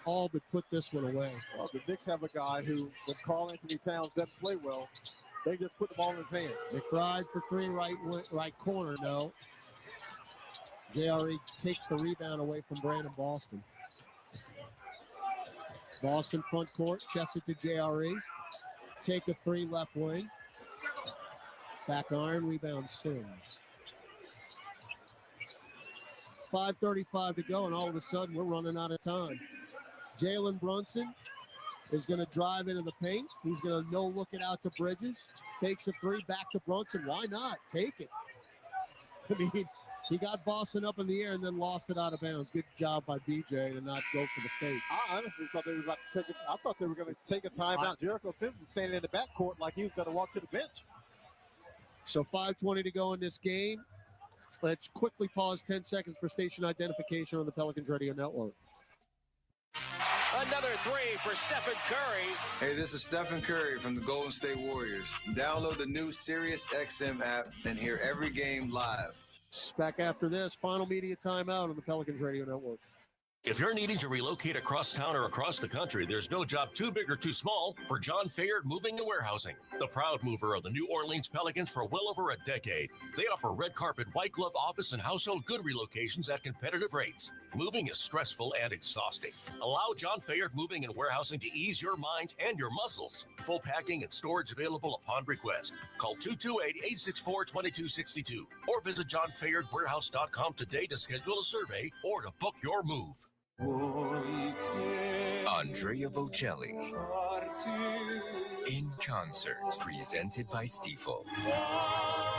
all but put this one away. Well, the Knicks have a guy who, when Karl Anthony Towns doesn't play well, they just put the ball in his hands. McBride for 3, right corner, no. JRE takes the rebound away from Brandon Boston. Boston front court, chest it to JRE. Take a 3 left wing. Back iron, rebound Sims. 5:35 to go, and all of a sudden we're running out of time. Jalen Brunson is going to drive into the paint. He's going to no-look it out to Bridges. Takes a 3 back to Brunson. Why not? Take it. I mean, He got Boston up in the air and then lost it out of bounds. Good job by BJ to not go for the fake. I honestly thought they were about to take it. I thought they were going to take a timeout. Jericho Sims was standing in the backcourt like he was going to walk to the bench. So 5:20 to go in this game. Let's quickly pause 10 seconds for station identification on the Pelicans Radio Network. Another three for Stephen Curry. Hey, this is Stephen Curry from the Golden State Warriors. Download the new SiriusXM app and hear every game live. Back after this, final media timeout on the Pelicans Radio Network. If you're needing to relocate across town or across the country, there's no job too big or too small for John Fayard Moving and Warehousing, the proud mover of the New Orleans Pelicans for well over a decade. They offer red carpet, white glove office and household good relocations at competitive rates. Moving is stressful and exhausting. Allow John Fayard Moving and Warehousing to ease your mind and your muscles. Full packing and storage available upon request. Call 228-864-2262 or visit johnfayardwarehouse.com today to schedule a survey or to book your move. Andrea Bocelli in concert, presented by Stifel.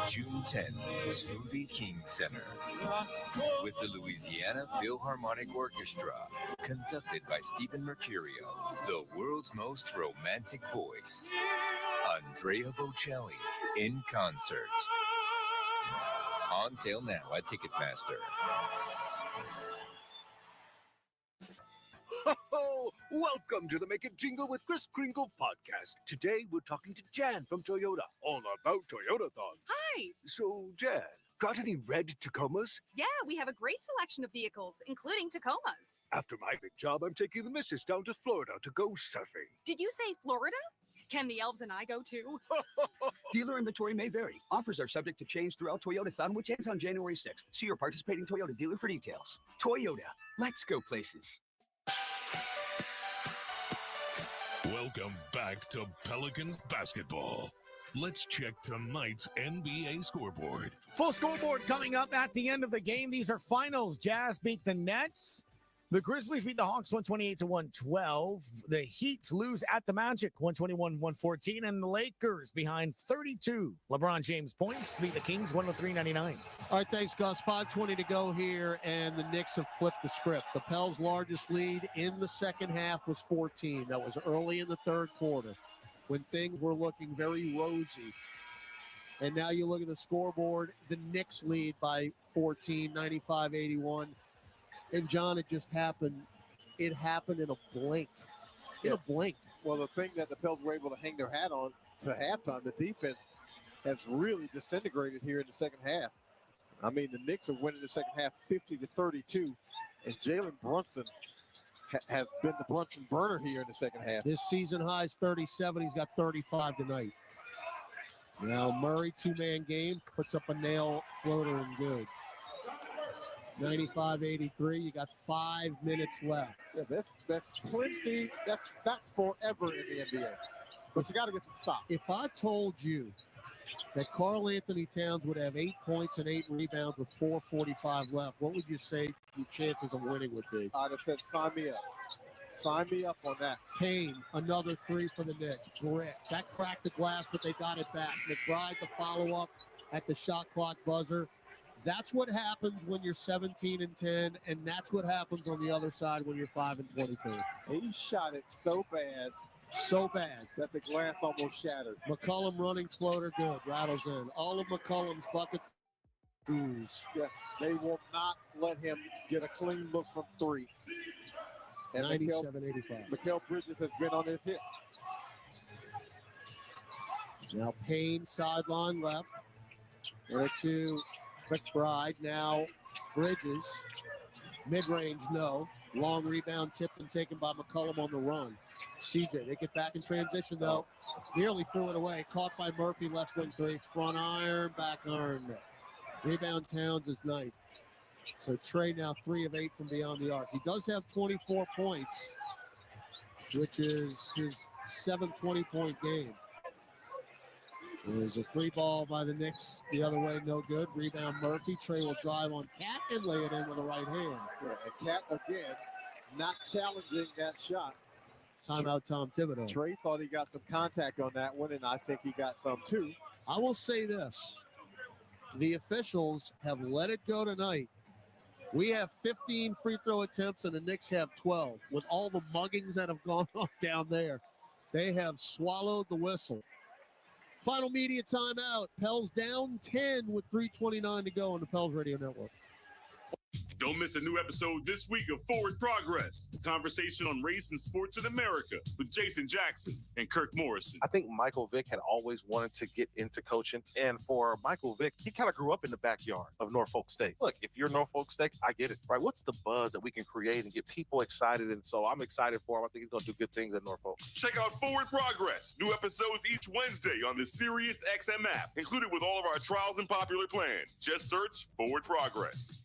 June 10, Smoothie King Center, with the Louisiana Philharmonic Orchestra, conducted by Stephen Mercurio, the world's most romantic voice. Andrea Bocelli in concert. On sale now at Ticketmaster. Ho-ho! Welcome to the Make It Jingle with Chris Kringle podcast. Today we're talking to Jan from Toyota, all about Toyotathon. Hi! So, Jan, got any red Tacomas? Yeah, we have a great selection of vehicles, including Tacomas. After my big job, I'm taking the missus down to Florida to go surfing. Did you say Florida? Can the elves and I go too? Dealer inventory may vary. Offers are subject to change throughout Toyotathon, which ends on January 6th. See your participating Toyota dealer for details. Toyota, let's go places. Welcome back to Pelicans basketball. Let's check tonight's NBA scoreboard. Full scoreboard coming up at the end of the game. These are finals. Jazz beat the Nets. The Grizzlies beat the Hawks 128-112. The Heat lose at the Magic 121-114. And the Lakers behind 32 LeBron James points beat the Kings 103-99. All right, thanks, Gus. 5:20 to go here, and the Knicks have flipped the script. The Pels' largest lead in the second half was 14. That was early in the third quarter when things were looking very rosy. And now you look at the scoreboard, the Knicks lead by 14, 95-81. And, John, it just happened. It happened in a blink. In a blink. Well, the thing that the Pels were able to hang their hat on to halftime, the defense has really disintegrated here in the second half. I mean, the Knicks are winning the second half 50-32, and Jalen Brunson has been the Brunson burner here in the second half. His season high is 37. He's got 35 tonight. Now, Murray, two-man game, puts up a nail floater and good. 95-83. You got 5 minutes left. Yeah, that's plenty. That's forever in the NBA. But you got to get some stops. If I told you that Karl Anthony Towns would have 8 points and 8 rebounds with 4:45 left, what would you say your chances of winning would be? I'd have said, sign me up. Sign me up on that. Payne, another 3 for the Knicks. Brett, that cracked the glass, but they got it back. McBride, the follow-up at the shot clock buzzer. That's what happens when you're 17-10, and that's what happens on the other side when you're 5-22. He shot it so bad that the glass almost shattered. McCollum running floater, good, rattles in. All of McCollum's buckets, ooze. Yeah, they will not let him get a clean look from 3. And 97-85. Mikal Bridges has been on his hip. Now Payne sideline left. There to McBride. Now Bridges. Mid-range, no. Long rebound tipped and taken by McCollum on the run. CJ, they get back in transition, though. Nearly threw it away. Caught by Murphy, left wing 3. Front iron, back iron. Rebound Towns is 9th. So Trey now 3 of 8 from beyond the arc. He does have 24 points, which is his 7th 20-point game. There's a 3 ball by the Knicks the other way, no good. Rebound Murphy. Trey will drive on Cat and lay it in with the right hand. Yeah, and Cat, again, not challenging that shot. Timeout Tom Thibodeau. Trey thought he got some contact on that one, and I think he got some too. I will say this. the officials have let it go tonight. We have 15 free throw attempts, and the Knicks have 12. With all the muggings that have gone on down there, they have swallowed the whistle. Final media timeout. Pels down 10 with 3:29 to go on the Pels Radio Network. Don't miss a new episode this week of Forward Progress, a conversation on race and sports in America with Jason Jackson and Kirk Morrison. I think Michael Vick had always wanted to get into coaching. And for Michael Vick, he kind of grew up in the backyard of Norfolk State. Look, if you're Norfolk State, I get it, right? What's the buzz that we can create and get people excited? And so I'm excited for him. I think he's going to do good things at Norfolk. Check out Forward Progress, new episodes each Wednesday on the Sirius XM app, included with all of our trials and popular plans. Just search Forward Progress.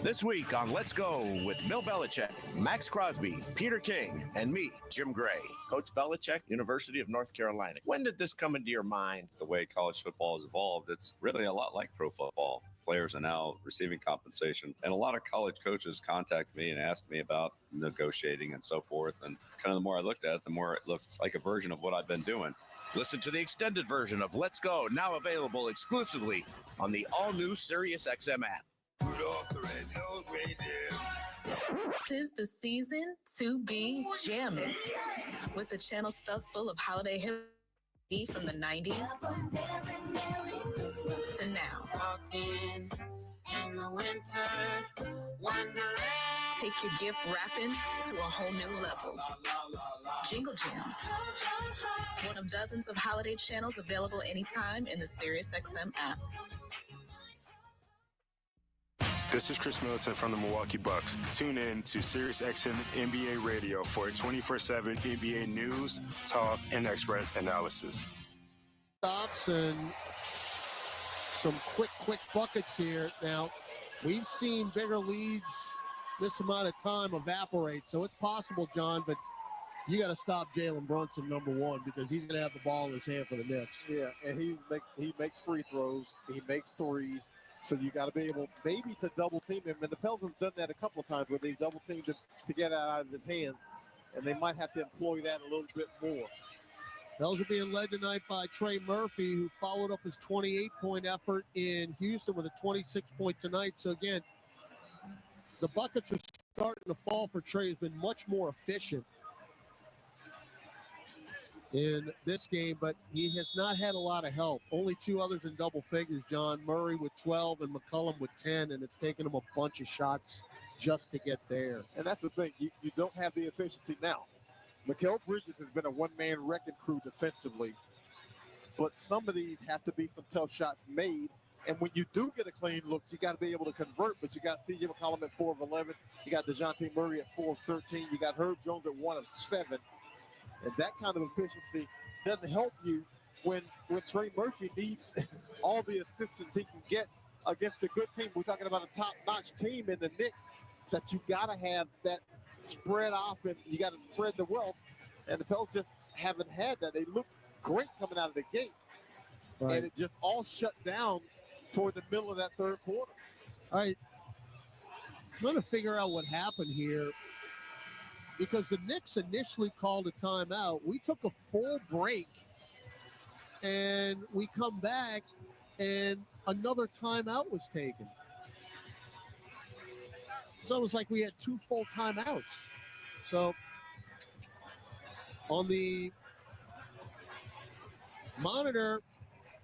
This week on Let's Go with Bill Belichick, Max Crosby, Peter King, and me, Jim Gray. Coach Belichick, University of North Carolina. When did this come into your mind? The way college football has evolved, it's really a lot like pro football. Players are now receiving compensation, and a lot of college coaches contact me and ask me about negotiating and so forth. And kind of the more I looked at it, the more it looked like a version of what I've been doing. Listen to the extended version of Let's Go, now available exclusively on the all-new Sirius XM app. Tis the season to be jamming with the channel stuffed full of holiday hits from the 90s to now. In the winter wonderland. Take your gift wrapping to a whole new level. Jingle Jams, one of dozens of holiday channels available anytime in the SiriusXM app. This is Chris Middleton from the Milwaukee Bucks. Tune in to SiriusXM NBA Radio for 24/7 NBA news, talk, and expert analysis. Stops and some quick buckets here. Now, we've seen bigger leads this amount of time evaporate, so it's possible, John, but you got to stop Jalen Brunson, number one, because he's going to have the ball in his hand for the Knicks. Yeah, and he makes free throws. He makes threes. So you got to be able maybe to double team him. And the Pels have done that a couple of times where they've double teamed him to get out of his hands. And they might have to employ that a little bit more. Pels are being led tonight by Trey Murphy, who followed up his 28-point effort in Houston with a 26-point tonight. So again, the buckets are starting to fall for Trey. He's been much more efficient in this game, but he has not had a lot of help. Only two others in double figures, John. Murray with 12 and McCollum with 10, and it's taken him a bunch of shots just to get there. And that's the thing. You don't have the efficiency now. Mikal Bridges has been a one-man wrecking crew defensively, but some of these have to be some tough shots made. And when you do get a clean look, you got to be able to convert. But you got C.J. McCollum at 4 of 11. You got DeJounte Murray at 4 of 13. You got Herb Jones at 1 of 7. And that kind of efficiency doesn't help you when Trey Murphy needs all the assistance he can get against a good team. We're talking about a top-notch team in the Knicks that you got to have that spread offense. You got to spread the wealth. And the Pels just haven't had that. They look great coming out of the gate. Right. And it just all shut down toward the middle of that third quarter. All right. I'm trying to figure out what happened here, because the Knicks initially called a timeout. We took a full break, and we come back, and another timeout was taken. It's almost like we had 2 full timeouts. So on the monitor,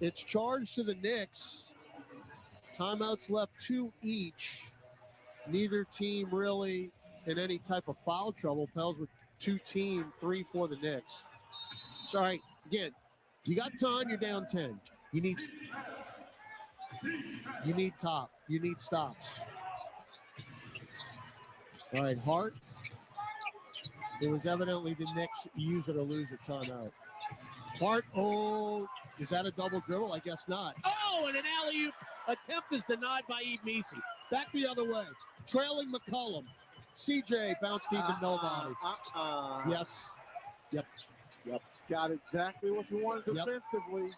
it's charged to the Knicks. Timeouts left 2 each. Neither team really in any type of foul trouble. Pels with 2 team, 3 for the Knicks. Sorry, again, you got time, you're down 10. You need top. You need stops. All right, Hart. It was evidently the Knicks use it or lose it timeout. Hart, is that a double dribble? I guess not. Oh, and an alley-oop attempt is denied by Eve Meese. Back the other way. Trailing McCollum. CJ bounce feed to nobody. Yes. Yep. Got exactly what you wanted defensively.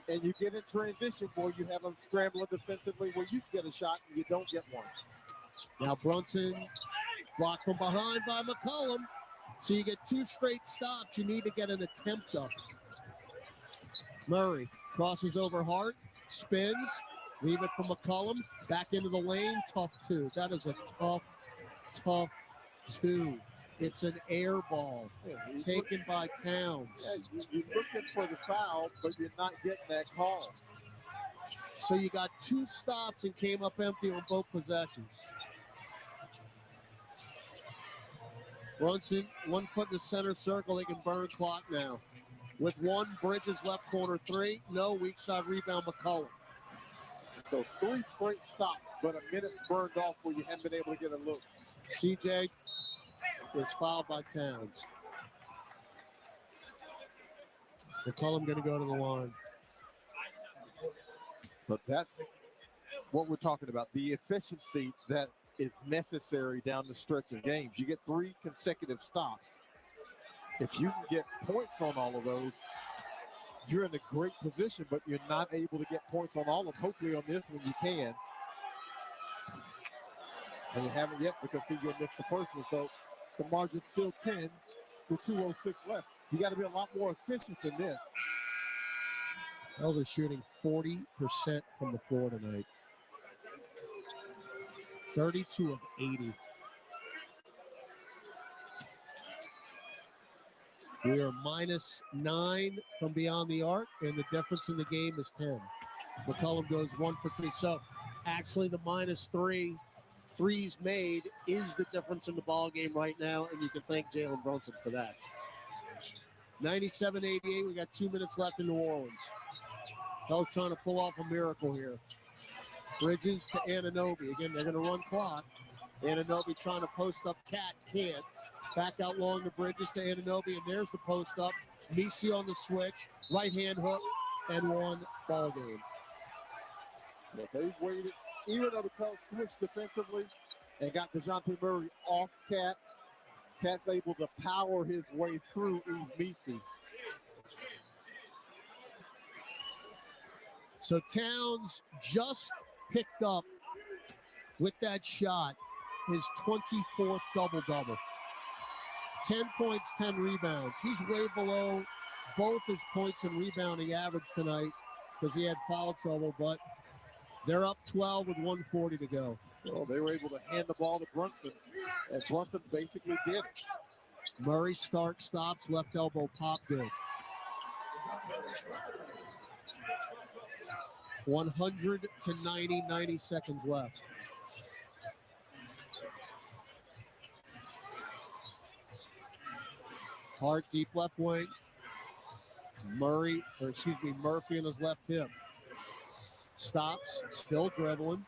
And you get in transition, boy, you have them scrambling defensively where you get a shot and you don't get one. Now Brunson blocked from behind by McCollum. So you get 2 straight stops. You need to get an attempt up. Murray crosses over Hart. spins, leave it for McCollum, back into the lane, tough two. That is a tough two. It's an air ball taken by Towns. Yeah, you're looking for the foul, but you're not getting that call. So you got two stops and came up empty on both possessions. Brunson, 1 foot in the center circle. They can burn clock now. With one, Bridges left corner three. No, weak side rebound, McCollum. So 3 straight stops, but a minute's burned off where you haven't been able to get a look. CJ is fouled by Towns. McCollum going to go to the line. But that's what we're talking about, the efficiency that is necessary down the stretch of games. You get 3 consecutive stops. If you can get points on all of those, you're in a great position, but you're not able to get points on all of them. Hopefully on this one you can. And you haven't yet because CJ missed the first one. So the margin's still 10 with 2:06 left. You got to be a lot more efficient than this. Pels are shooting 40% from the floor tonight. 32 of 80. We are -9 from beyond the arc, and the difference in the game is 10. McCollum goes 1 for 3. So actually the -3 threes made is the difference in the ball game right now, and you can thank Jalen Brunson for that. 97-88. We got 2 minutes left in New Orleans. Pels trying to pull off a miracle here. Bridges to Anunoby. Again, they're going to run clock. Anunoby trying to post up. Cat can't. Back out long to Bridges to Anunoby, and there's the post up. Misi on the switch. Right hand hook, and one ball game. Yeah, they've waited. Even though the Pels switched defensively and got DeJounte Murray off Cat, Cat's able to power his way through Misi. So Towns just picked up with that shot his 24th double-double. 10 points, 10 rebounds. He's way below both his points and rebounding average tonight because he had foul trouble, but they're up 12 with 1:40 to go. Well, they were able to hand the ball to Brunson, and Brunson basically did it. Murray stops, left elbow pop good. 100 to 90 seconds left. Hart deep left wing. Murphy on his left hip. Stops, still dribbling.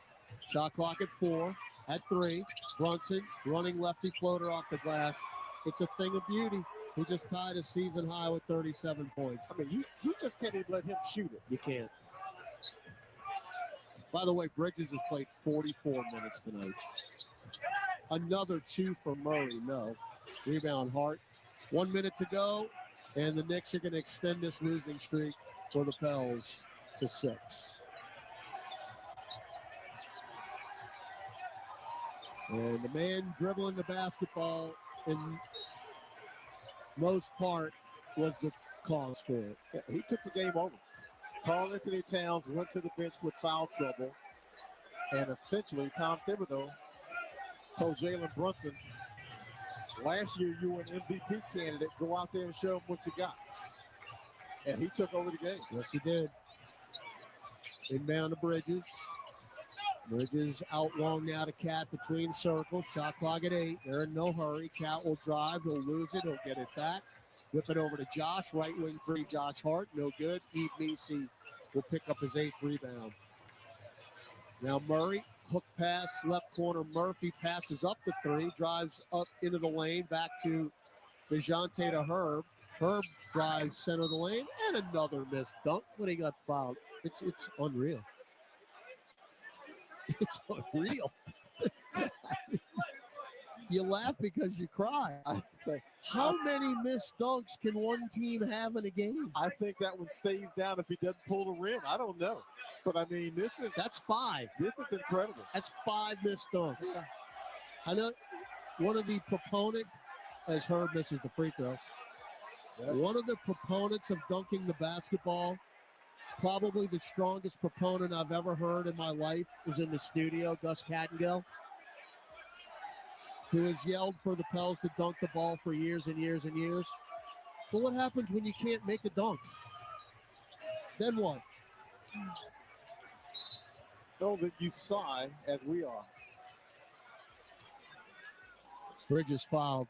Shot clock at 4, at 3. Brunson running lefty floater off the glass. It's a thing of beauty. He just tied a season high with 37 points. I mean, you just can't even let him shoot it. You can't. By the way, Bridges has played 44 minutes tonight. Another 2 for Murray, no. Rebound Hart. 1 minute to go, and the Knicks are going to extend this losing streak for the Pels to 6. And the man dribbling the basketball in most part was the cause for it. Yeah, he took the game over. Karl-Anthony Towns went to the bench with foul trouble, and essentially Tom Thibodeau told Jalen Brunson, last year you were an MVP candidate, go out there and show them what you got. And he took over the game. Yes, he did. Inbound to Bridges. Bridges out long now to Cat between circles. Shot clock at 8. They're in no hurry. Cat will drive. He'll lose it. He'll get it back. Whip it over to Josh. Right wing 3, Josh Hart. No good. Eve Misi will pick up his 8th rebound. Now Murray, hook pass, left corner. Murphy passes up the 3, drives up into the lane, back to DeJounte to Herb. Herb drives center of the lane, and another missed dunk when he got fouled. It's unreal. It's unreal. You laugh because you cry. How many missed dunks can one team have in a game? I think that one stays down if he doesn't pull the rim. I don't know. But, I mean, that's 5. This is incredible. That's 5 missed dunks. Yeah. I know one of the proponents, as Herb misses the free throw, one of the proponents of dunking the basketball Probably the strongest proponent I've ever heard in my life is in the studio, Gus Cattingill, who has yelled for the Pels to dunk the ball for years and years and years. But what happens when you can't make a dunk? Then what? Know that you sigh as we are. Bridges fouled.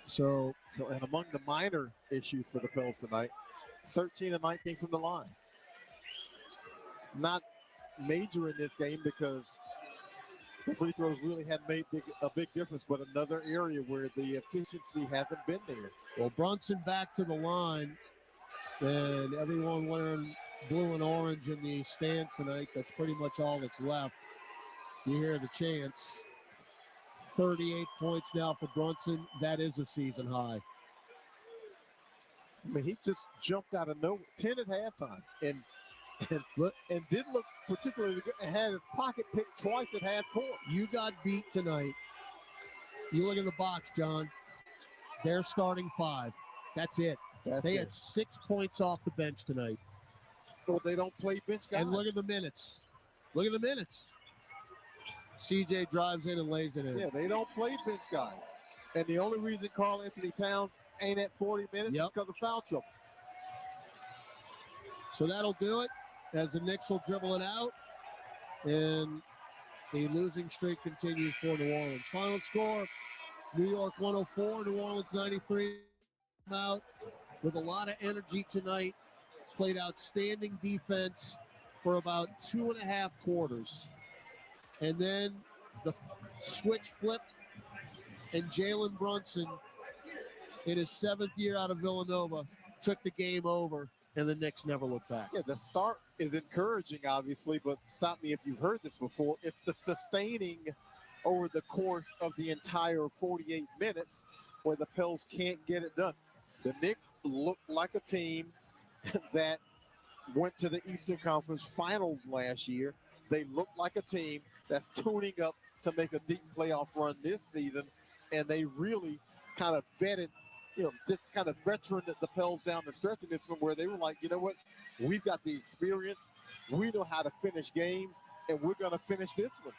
So, and among the minor issues for the Pels tonight, 13 and 19 from the line. Not major in this game because the free throws really hadn't made a big difference, but another area where the efficiency hasn't been there. Well, Brunson back to the line, and everyone wearing blue and orange in the stands tonight. That's pretty much all that's left. You hear the chants. 38 points now for Brunson. That is a season high. I mean, he just jumped out of nowhere. 10 at halftime, and didn't look particularly good. And had his pocket picked twice at half court. You got beat tonight. You look in the box, John. They're starting 5. That's it. They had 6 points off the bench tonight. So they don't play bench guys. And look at the minutes. Look at the minutes. CJ drives in and lays it in. Yeah, they don't play bench guys. And the only reason Karl Anthony Towns ain't at 40 minutes is because of foul trouble. So that'll do it as the Knicks will dribble it out. And the losing streak continues for New Orleans. Final score, New York 104, New Orleans 93. Out with a lot of energy tonight. Played outstanding defense for about 2.5 quarters. And then the switch flip, and Jalen Brunson, in his 7th year out of Villanova, took the game over, and the Knicks never looked back. Yeah, the start is encouraging, obviously, but stop me if you've heard this before. It's the sustaining over the course of the entire 48 minutes where the Pels can't get it done. The Knicks look like a team that went to the Eastern Conference Finals last year. They look like a team that's tuning up to make a deep playoff run this season, and they really kind of vetted, just kind of veteran the Pels down the stretch of this one where they were like, you know what, we've got the experience, we know how to finish games, and we're going to finish this one.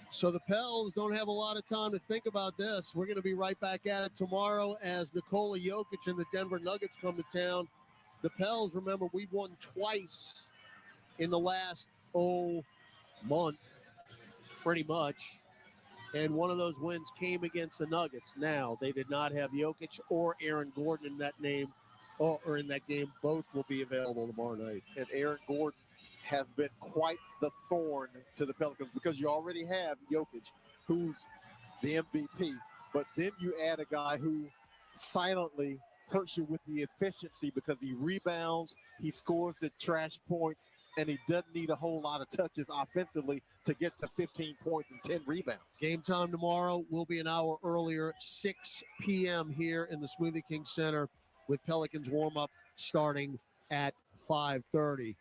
So the Pels don't have a lot of time to think about this. We're going to be right back at it tomorrow as Nikola Jokic and the Denver Nuggets come to town. The Pels, remember, we won twice in the last, month, pretty much. And one of those wins came against the Nuggets. Now, they did not have Jokic or Aaron Gordon in that name, or in that game. Both will be available tomorrow night. And Aaron Gordon has been quite the thorn to the Pelicans because you already have Jokic, who's the MVP. But then you add a guy who silently hurts you with the efficiency because he rebounds, he scores the trash points, and he doesn't need a whole lot of touches offensively to get to 15 points and 10 rebounds. Game time tomorrow will be an hour earlier, 6 p.m. here in the Smoothie King Center with Pelicans warm-up starting at 5:30.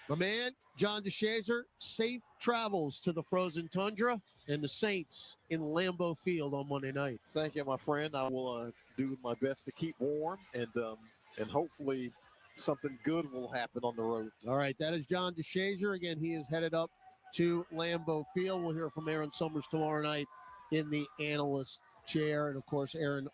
My man, John DeShazer, safe travels to the frozen tundra and the Saints in Lambeau Field on Monday night. Thank you, my friend. I will do my best to keep warm, and hopefully something good will happen on the road. All right, that is John DeShazer. Again, he is headed up to Lambeau Field. We'll hear from Aaron Summers tomorrow night in the analyst chair. And, of course, Aaron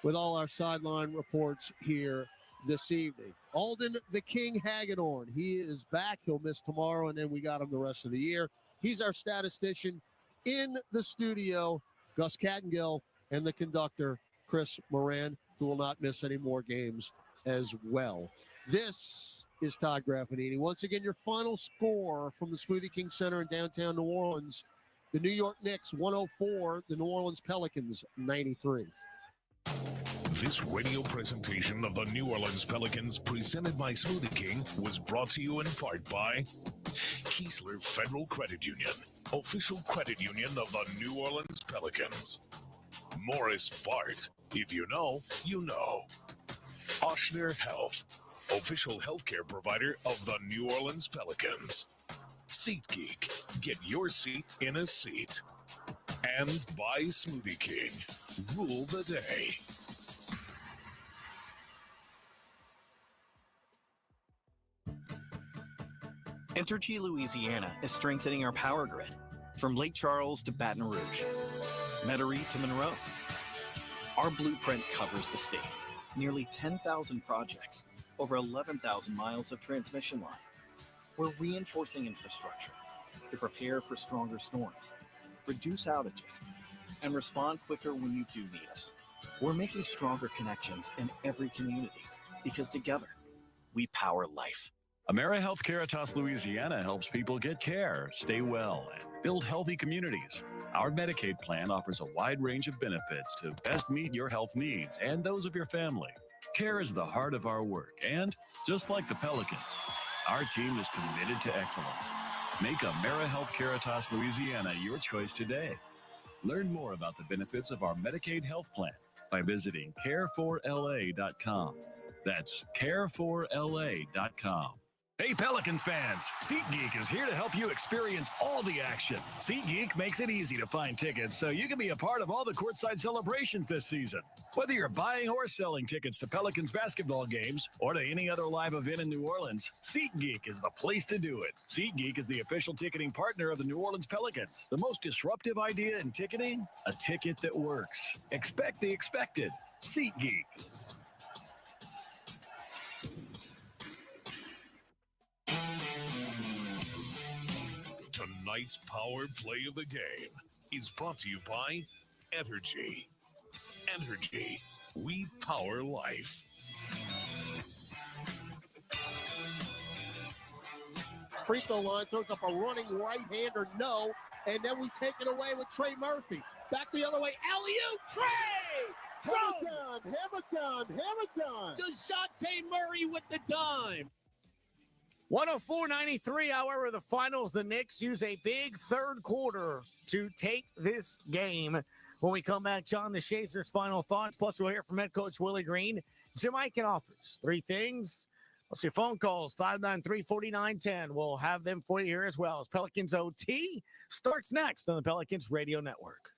with all our sideline reports here this evening. Alden the King Hagedorn, he is back. He'll miss tomorrow, and then we got him the rest of the year. He's our statistician in the studio, Gus Cattingill, and the conductor, Chris Moran, who will not miss any more games as well. This is Todd Graffinini. Once again, your final score from the Smoothie King Center in downtown New Orleans. The New York Knicks 104, the New Orleans Pelicans 93. This radio presentation of the New Orleans Pelicans, presented by Smoothie King, was brought to you in part by Keesler Federal Credit Union, official credit union of the New Orleans Pelicans. Morris Bart, if you know, you know. Oshner Health, official healthcare provider of the New Orleans Pelicans. SeatGeek, get your seat in a seat. And by Smoothie King, rule the day. Entergy Louisiana is strengthening our power grid from Lake Charles to Baton Rouge, Metairie to Monroe. Our blueprint covers the state. Nearly 10,000 projects, over 11,000 miles of transmission line. We're reinforcing infrastructure to prepare for stronger storms, reduce outages, and respond quicker when you do need us. We're making stronger connections in every community because together, we power life. AmeriHealth Caritas Louisiana helps people get care, stay well, and build healthy communities. Our Medicaid plan offers a wide range of benefits to best meet your health needs and those of your family. Care is the heart of our work, and just like the Pelicans, our team is committed to excellence. Make AmeriHealth Caritas Louisiana your choice today. Learn more about the benefits of our Medicaid health plan by visiting care4la.com. That's care4la.com. Hey Pelicans fans, SeatGeek is here to help you experience all the action. SeatGeek makes it easy to find tickets so you can be a part of all the courtside celebrations this season. Whether you're buying or selling tickets to Pelicans basketball games or to any other live event in New Orleans, SeatGeek is the place to do it. SeatGeek is the official ticketing partner of the New Orleans Pelicans. The most disruptive idea in ticketing? A ticket that works. Expect the expected. SeatGeek. Tonight's power play of the game is brought to you by Entergy. Entergy, we power life. Free throw line, throws up a running right-hander, no, and then we take it away with Trey Murphy. Back the other way, alley-oop, Trey! Hammer time! DeJounte Murray with the dime. 104-93, however, the finals. The Knicks use a big third quarter to take this game. When we come back, John DeShazer's final thoughts. Plus, we'll hear from head coach Willie Green. Jim Eichen offers three things. Let's see, phone calls, 593-4910. We'll have them for you here as well as Pelicans OT starts next on the Pelicans Radio Network.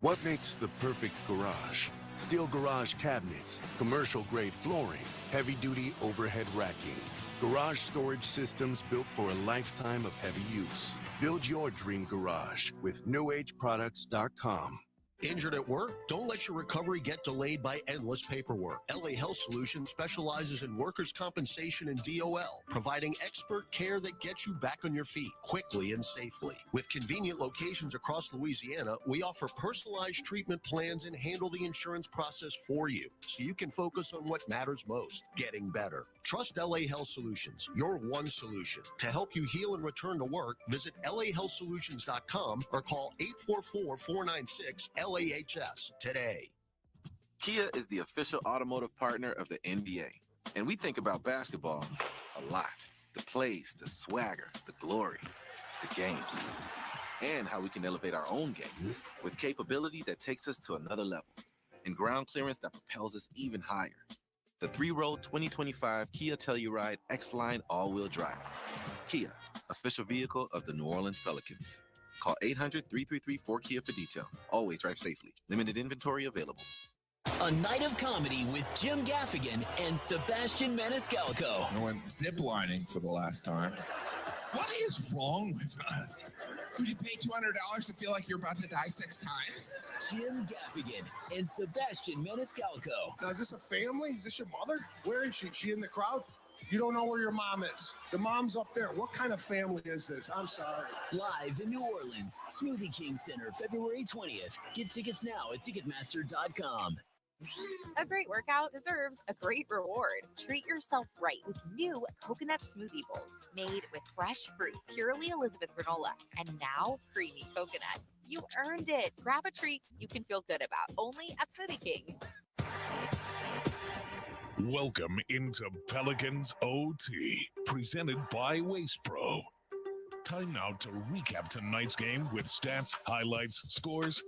What makes the perfect garage? Steel garage cabinets, commercial-grade flooring, heavy-duty overhead racking. Garage storage systems built for a lifetime of heavy use. Build your dream garage with newageproducts.com. Injured at work? Don't let your recovery get delayed by endless paperwork. LA Health Solutions specializes in workers' compensation and DOL, providing expert care that gets you back on your feet quickly and safely. With convenient locations across Louisiana, we offer personalized treatment plans and handle the insurance process for you, so you can focus on what matters most, getting better. Trust LA Health Solutions, your one solution. To help you heal and return to work, visit lahealthsolutions.com or call 844-496-LAHS today. Kia is the official automotive partner of the NBA. And we think about basketball a lot. The plays, the swagger, the glory, the games, and how we can elevate our own game with capability that takes us to another level and ground clearance that propels us even higher. The 3-row 2025 Kia Telluride X-Line all-wheel drive. Kia, official vehicle of the New Orleans Pelicans. Call 800-333-4KIA for details. Always drive safely. Limited inventory available. A night of comedy with Jim Gaffigan and Sebastian Maniscalco. I went ziplining for the last time. What is wrong with us? Would you pay $200 to feel like you're about to die 6 times? Jim Gaffigan and Sebastian Maniscalco. Now, is this a family? Is this your mother? Where is she? Is she in the crowd? You don't know where your mom is. The mom's up there. What kind of family is this? I'm sorry. Live in New Orleans, Smoothie King Center, February 20th. Get tickets now at Ticketmaster.com. A great workout deserves a great reward. Treat yourself right with new coconut smoothie bowls made with fresh fruit, purely Elizabeth granola, and now creamy coconut. You earned it. Grab a treat you can feel good about, only at Smoothie King. Welcome into Pelicans OT, presented by Waste Pro. Time now to recap tonight's game with stats, highlights, scores,